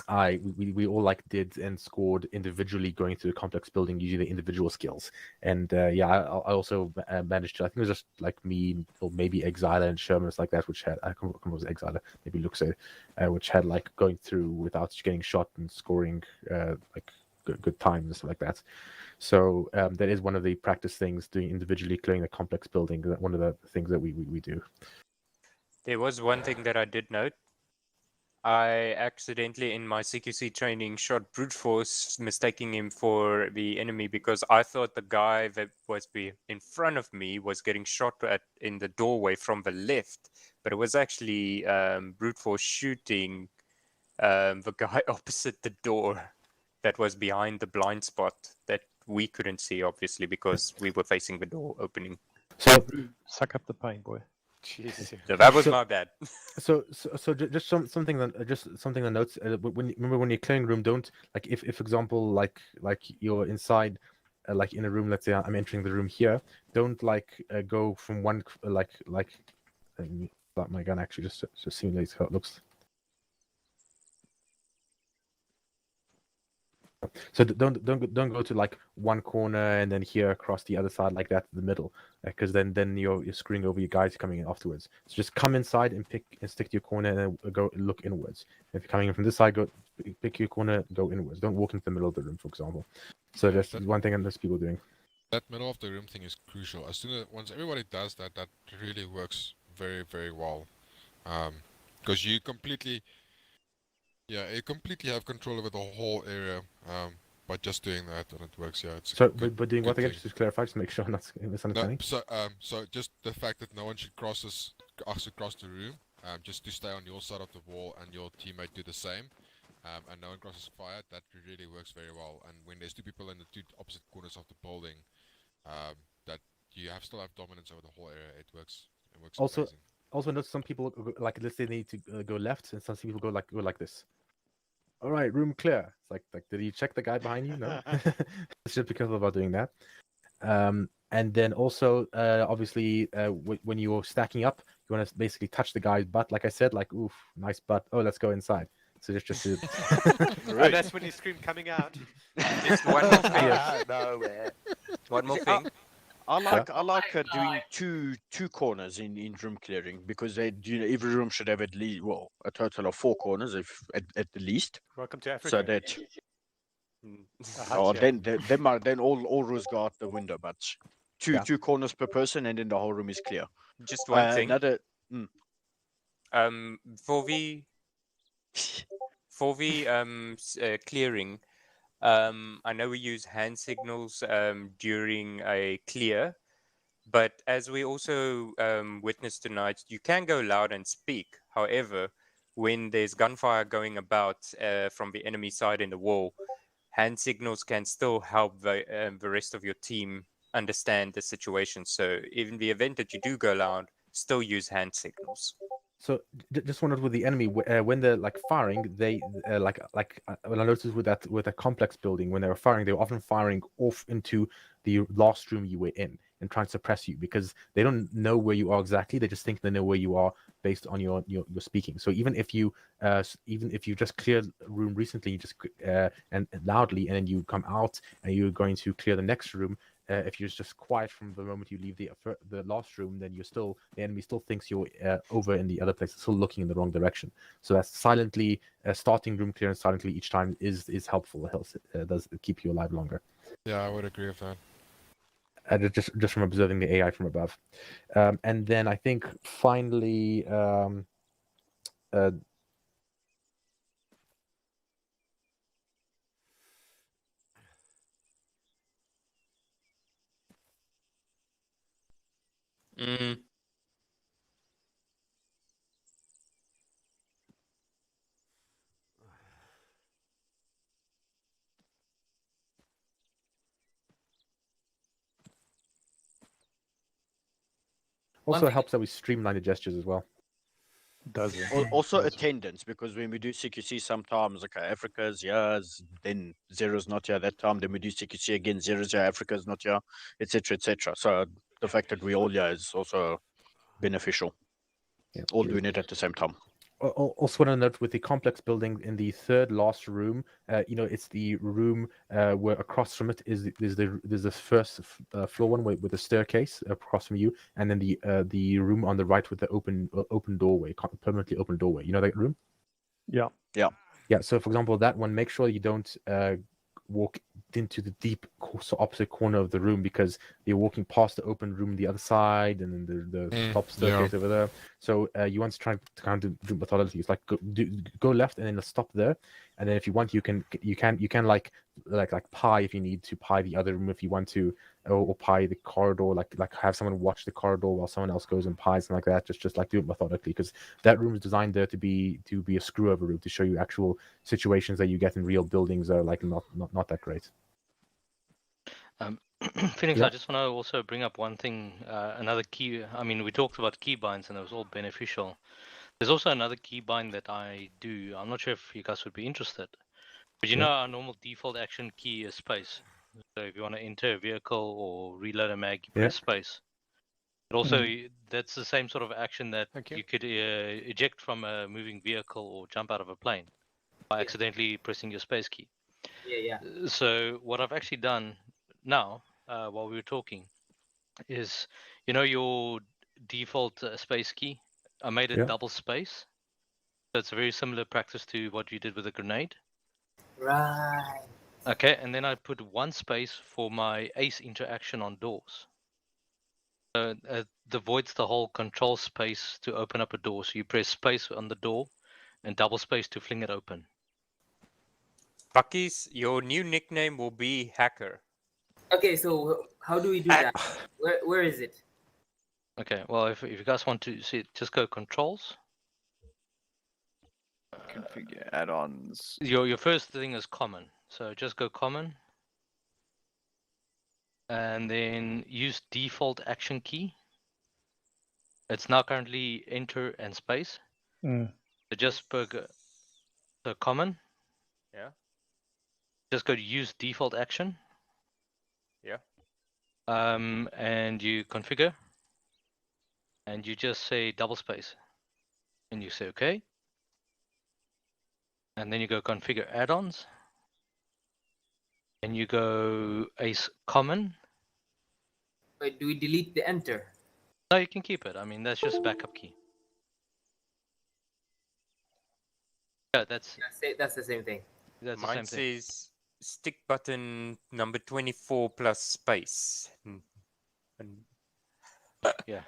We all like did and scored individually going through the complex building using the individual skills. And I also managed to. I think it was just like me or maybe Exiler and Sherman like that, which had I can't remember if it was Exiler, maybe Luxe, which had like going through without getting shot and scoring like good times and stuff like that. So that is one of the practice things, doing individually clearing the complex building. One of the things that we do. There was one thing that I did note. I accidentally in my CQC training shot brute force, mistaking him for the enemy because I thought the guy that was in front of me was getting shot in the doorway from the left, but it was actually brute force shooting the guy opposite the door that was behind the blind spot that we couldn't see, obviously, because we were facing the door opening. So suck up the pain, boy. Jesus. So that was my bad. So just something that notes. Remember when you're clearing room, don't like if for example like you're inside, like in a room. Let's say I'm entering the room here. Don't go from one like. Let me pull out my gun actually just to simulate how it looks. So don't go to like one corner and then here across the other side like that to the middle, because then you're screwing over your guys coming in afterwards. So just come inside and pick and stick to your corner and then go look inwards. If you're coming in from this side, go pick your corner, go inwards. Don't walk into the middle of the room, for example. So Yeah, that's that- one thing that most people doing. That middle of the room thing is crucial. Once everybody does that, that really works very, very well. Because you completely have control over the whole area. By just doing that, and it works. Yeah, it's a So, good, but doing what good again? thing. Just to clarify, just to make sure I'm not No, misunderstanding. so just the fact that no one should cross across the room, just to stay on your side of the wall and your teammate do the same, and no one crosses fire. That really works very well. And when there's two people in the two opposite corners of the building, that you still have dominance over the whole area. It works. It works Also, amazing. notice some people like let's say they need to go left, and some people go like this. All right, room clear. It's like did you check the guy behind you? No. Just be careful about doing that. And then also, obviously, when you're stacking up, you want to basically touch the guy's butt, like I said, like oof, nice butt. Oh, let's go inside. So just to... And that's when you scream coming out. Just one more thing. Yes. Nowhere. One more thing. I like doing two corners in room clearing, because every room should have at least a total of 4 corners at the least. Welcome to Africa. So that then all rules go out the window, but two corners per person, and then the whole room is clear. Just one thing. Another 4v clearing. I know we use hand signals during a clear, but as we also witnessed tonight, you can go loud and speak. However, when there's gunfire going about from the enemy side in the wall, hand signals can still help the rest of your team understand the situation. So in the event that you do go loud, still use hand signals. So just wondered with the enemy when they're like firing, they when I noticed with a complex building, when they were firing, they were often firing off into the last room you were in and trying to suppress you, because they don't know where you are exactly. They just think they know where you are based on your speaking. So even if you just cleared a room recently, you just and loudly, and then you come out and you're going to clear the next room. If you're just quiet from the moment you leave the last room, then the enemy still thinks you're over in the other place, still looking in the wrong direction. So that's silently starting room clearance silently each time is helpful. It helps. Does keep you alive longer. Yeah, I would agree with that. Just from observing the AI from above, and then I think finally. Also helps that we streamline the gestures as well. Does also attendance, because when we do CQC sometimes, okay, Africa's here, then Zero's not here that time, then we do CQC again, Zero's here, Africa's not here, etc., etc. So the fact that we all here is also beneficial. Yeah. All doing it at the same time. Also want to note with the complex building in the third last room, it's the room where across from it there's the first floor one with the staircase across from you, and then the room on the right with the open doorway, permanently open doorway. You know that room? Yeah. So for example, that one, make sure you don't walk into the deep opposite corner of the room, because you're walking past the open room the other side, and then the top staircase over there. So you want to try to kind of do methodology. It's like go left and then stop there, and then if you want, you can like pie if you need to, pie the other room if you want to, or pie the corridor, like have someone watch the corridor while someone else goes and pies and like that. Just like do it methodically, because that room is designed there to be a screw over room, to show you actual situations that you get in real buildings are like not that great. Phoenix, I just want to also bring up one thing, another key. I mean, we talked about keybinds and it was all beneficial. There's also another keybind that I do. I'm not sure if you guys would be interested, but you know our normal default action key is space. So if you want to enter a vehicle or reload a mag, you press space. But also, that's the same sort of action that you could eject from a moving vehicle or jump out of a plane by accidentally pressing your space key. Yeah. So what I've actually done now, while we were talking, is your default space key. I made it Yeah. double space. So it's a very similar practice to what you did with a grenade. Right. Okay, and then I put one space for my ace interaction on doors. So it avoids the whole control space to open up a door. So you press space on the door and double space to fling it open. Bucky's, your new nickname will be Hacker. Okay, so how do we do that? Where is it? Okay, well, if you guys want to see it, just go controls. Configure add-ons. Your first thing is common. So just go common. And then use default action key. It's now currently enter and space. Mm. So just go the common. Yeah. Just go to use default action. Yeah. And you configure. And you just say double space. And you say okay. And then you go configure add-ons. And you go ace common. Wait, do we delete the enter? No, you can keep it. I mean, that's just a backup key. Yeah, that's the same thing. That's Mine the same thing. says stick button number 24 plus space. And Yeah,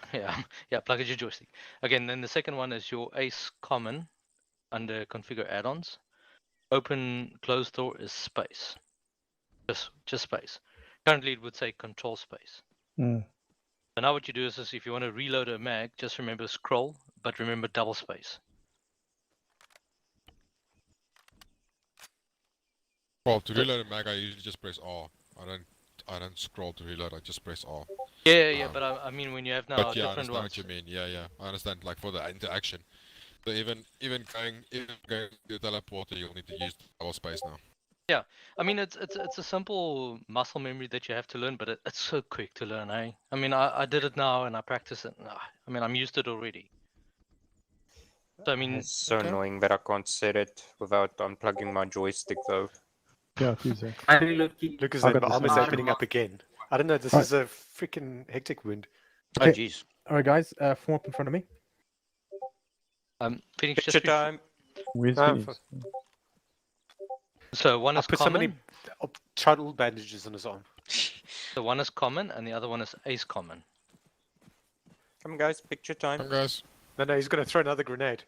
plug in your joystick. Again, then the second one is your ace common under configure add-ons. Open close door is space. Just space. Currently it would say control space. Mm. So now what you do is if you want to reload a mag, just remember scroll, but remember double space. Well, to reload a mag, I usually just press R. I don't scroll to reload. I just press R. Yeah, but I mean when you have now But yeah, I different understand ones. what you mean. Yeah, I understand. Like for the interaction, so even going to teleporter, you'll need to use double space now. Yeah, I mean it's a simple muscle memory that you have to learn, but it's so quick to learn, eh? I mean I did it now and I practice it. I mean I'm used to it already. So I mean it's so annoying that I can't set it without unplugging my joystick though. Yeah, please. Lucas, I then got my the arm is same opening up again. I don't know, this Right. is a freaking hectic wound. Oh, jeez. All right, guys, form up in front of me. Phoenix, Picture time. Where's Ah, Phoenix? So one I is put so common. many child bandages on his arm. The one is common and the other one is ace common. Come guys, picture time. Come guys. No, he's going to throw another grenade.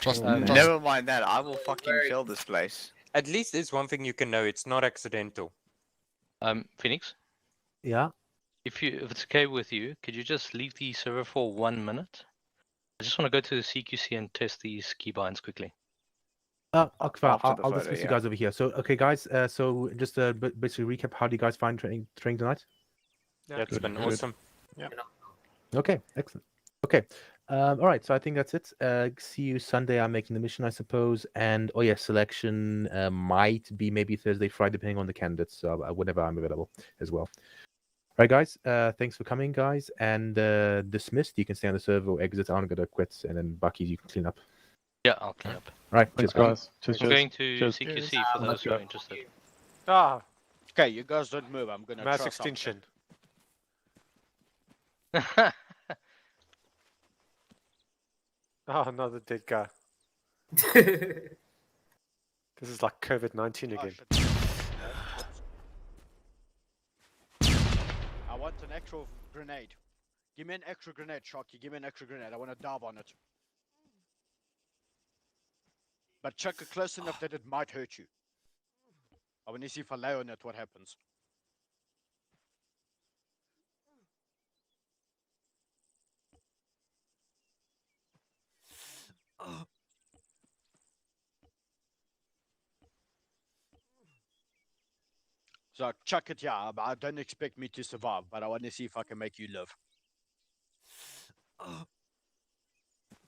Trust Never mind that. I will fucking shell this place. At least there's one thing you can know, it's not accidental. Phoenix, Yeah. if it's okay with you, could you just leave the server for 1 minute? I just want to go to the CQC and test these keybinds quickly. Okay, After the I'll photo, dismiss you yeah. guys over here. So, okay, guys. So, just basically recap. How do you guys find training tonight? Yeah, it's been awesome. Yeah. Okay, excellent. Okay, all right. So I think that's it. See you Sunday. I'm making the mission, I suppose. And oh yeah, selection might be maybe Thursday, Friday, depending on the candidates. So whenever I'm available as well. All right, guys. Thanks for coming, guys. And dismissed. You can stay on the server or exit. I'm gonna quit, and then Bucky, you can clean up. Yeah, I'll clean up. All right, Thanks, cheers, guys. Cheers, I'm cheers. going to Cheers. CQC for those who are interested. Ah, Okay, you guys don't move. I'm gonna mass try something. extinction. Oh, another dead guy. This is like COVID-19 again. I want an actual grenade. Give me an extra grenade, Shocky. Give me an extra grenade. I want to dab on it. But chuck it close enough that it might hurt you. I want to see if I lay on it what happens. So chuck it, yeah, but I don't expect me to survive, but I want to see if I can make you live.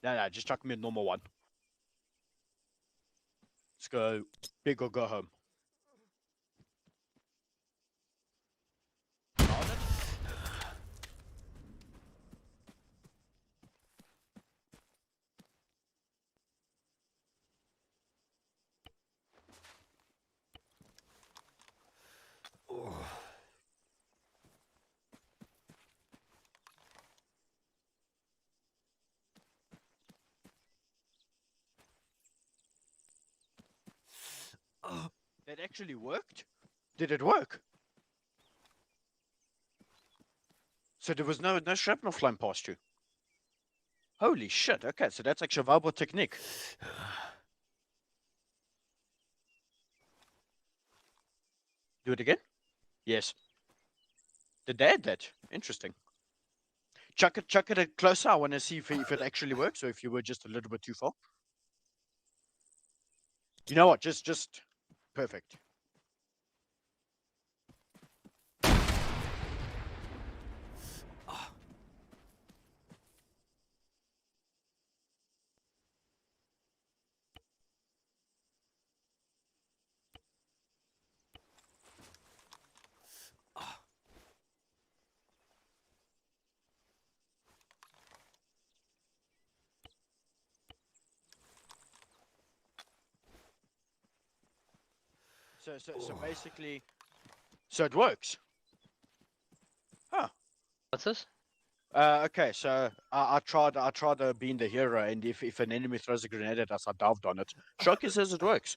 No, just chuck me a normal one. Let's go big or go home. That actually worked? Did it work? So there was no shrapnel flying past you? Holy shit, okay, so that's actually a viable technique. Do it again? Yes. Did they add that? Interesting. Chuck it a closer. I want to see if it actually works or if you were just a little bit too far. You know what? Just perfect. So basically, so it works. Huh. What's this? Okay, so I tried being the hero, and if an enemy throws a grenade at us, I dived on it. Shocky says it works.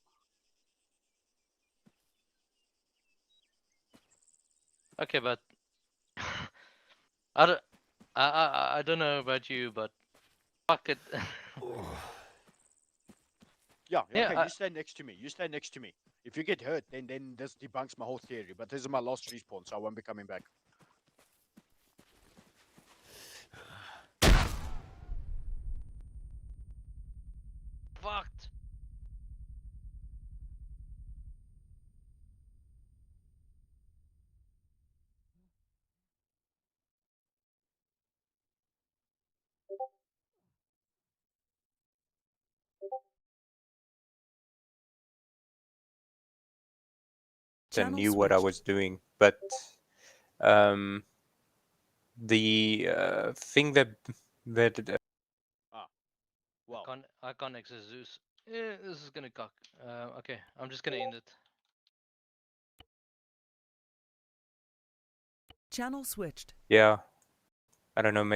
Okay, but I don't know about you, but fuck it. Yeah, Yeah, okay, you stay next to me. You stay next to me. If you get hurt, then this debunks my whole theory. But this is my last respawn, so I won't be coming back. Fucked. And knew what I was doing, but the thing that well, I can't access Zeus. This is gonna cock. Okay, I'm just gonna end it. Channel switched. yeah, I don't know, maybe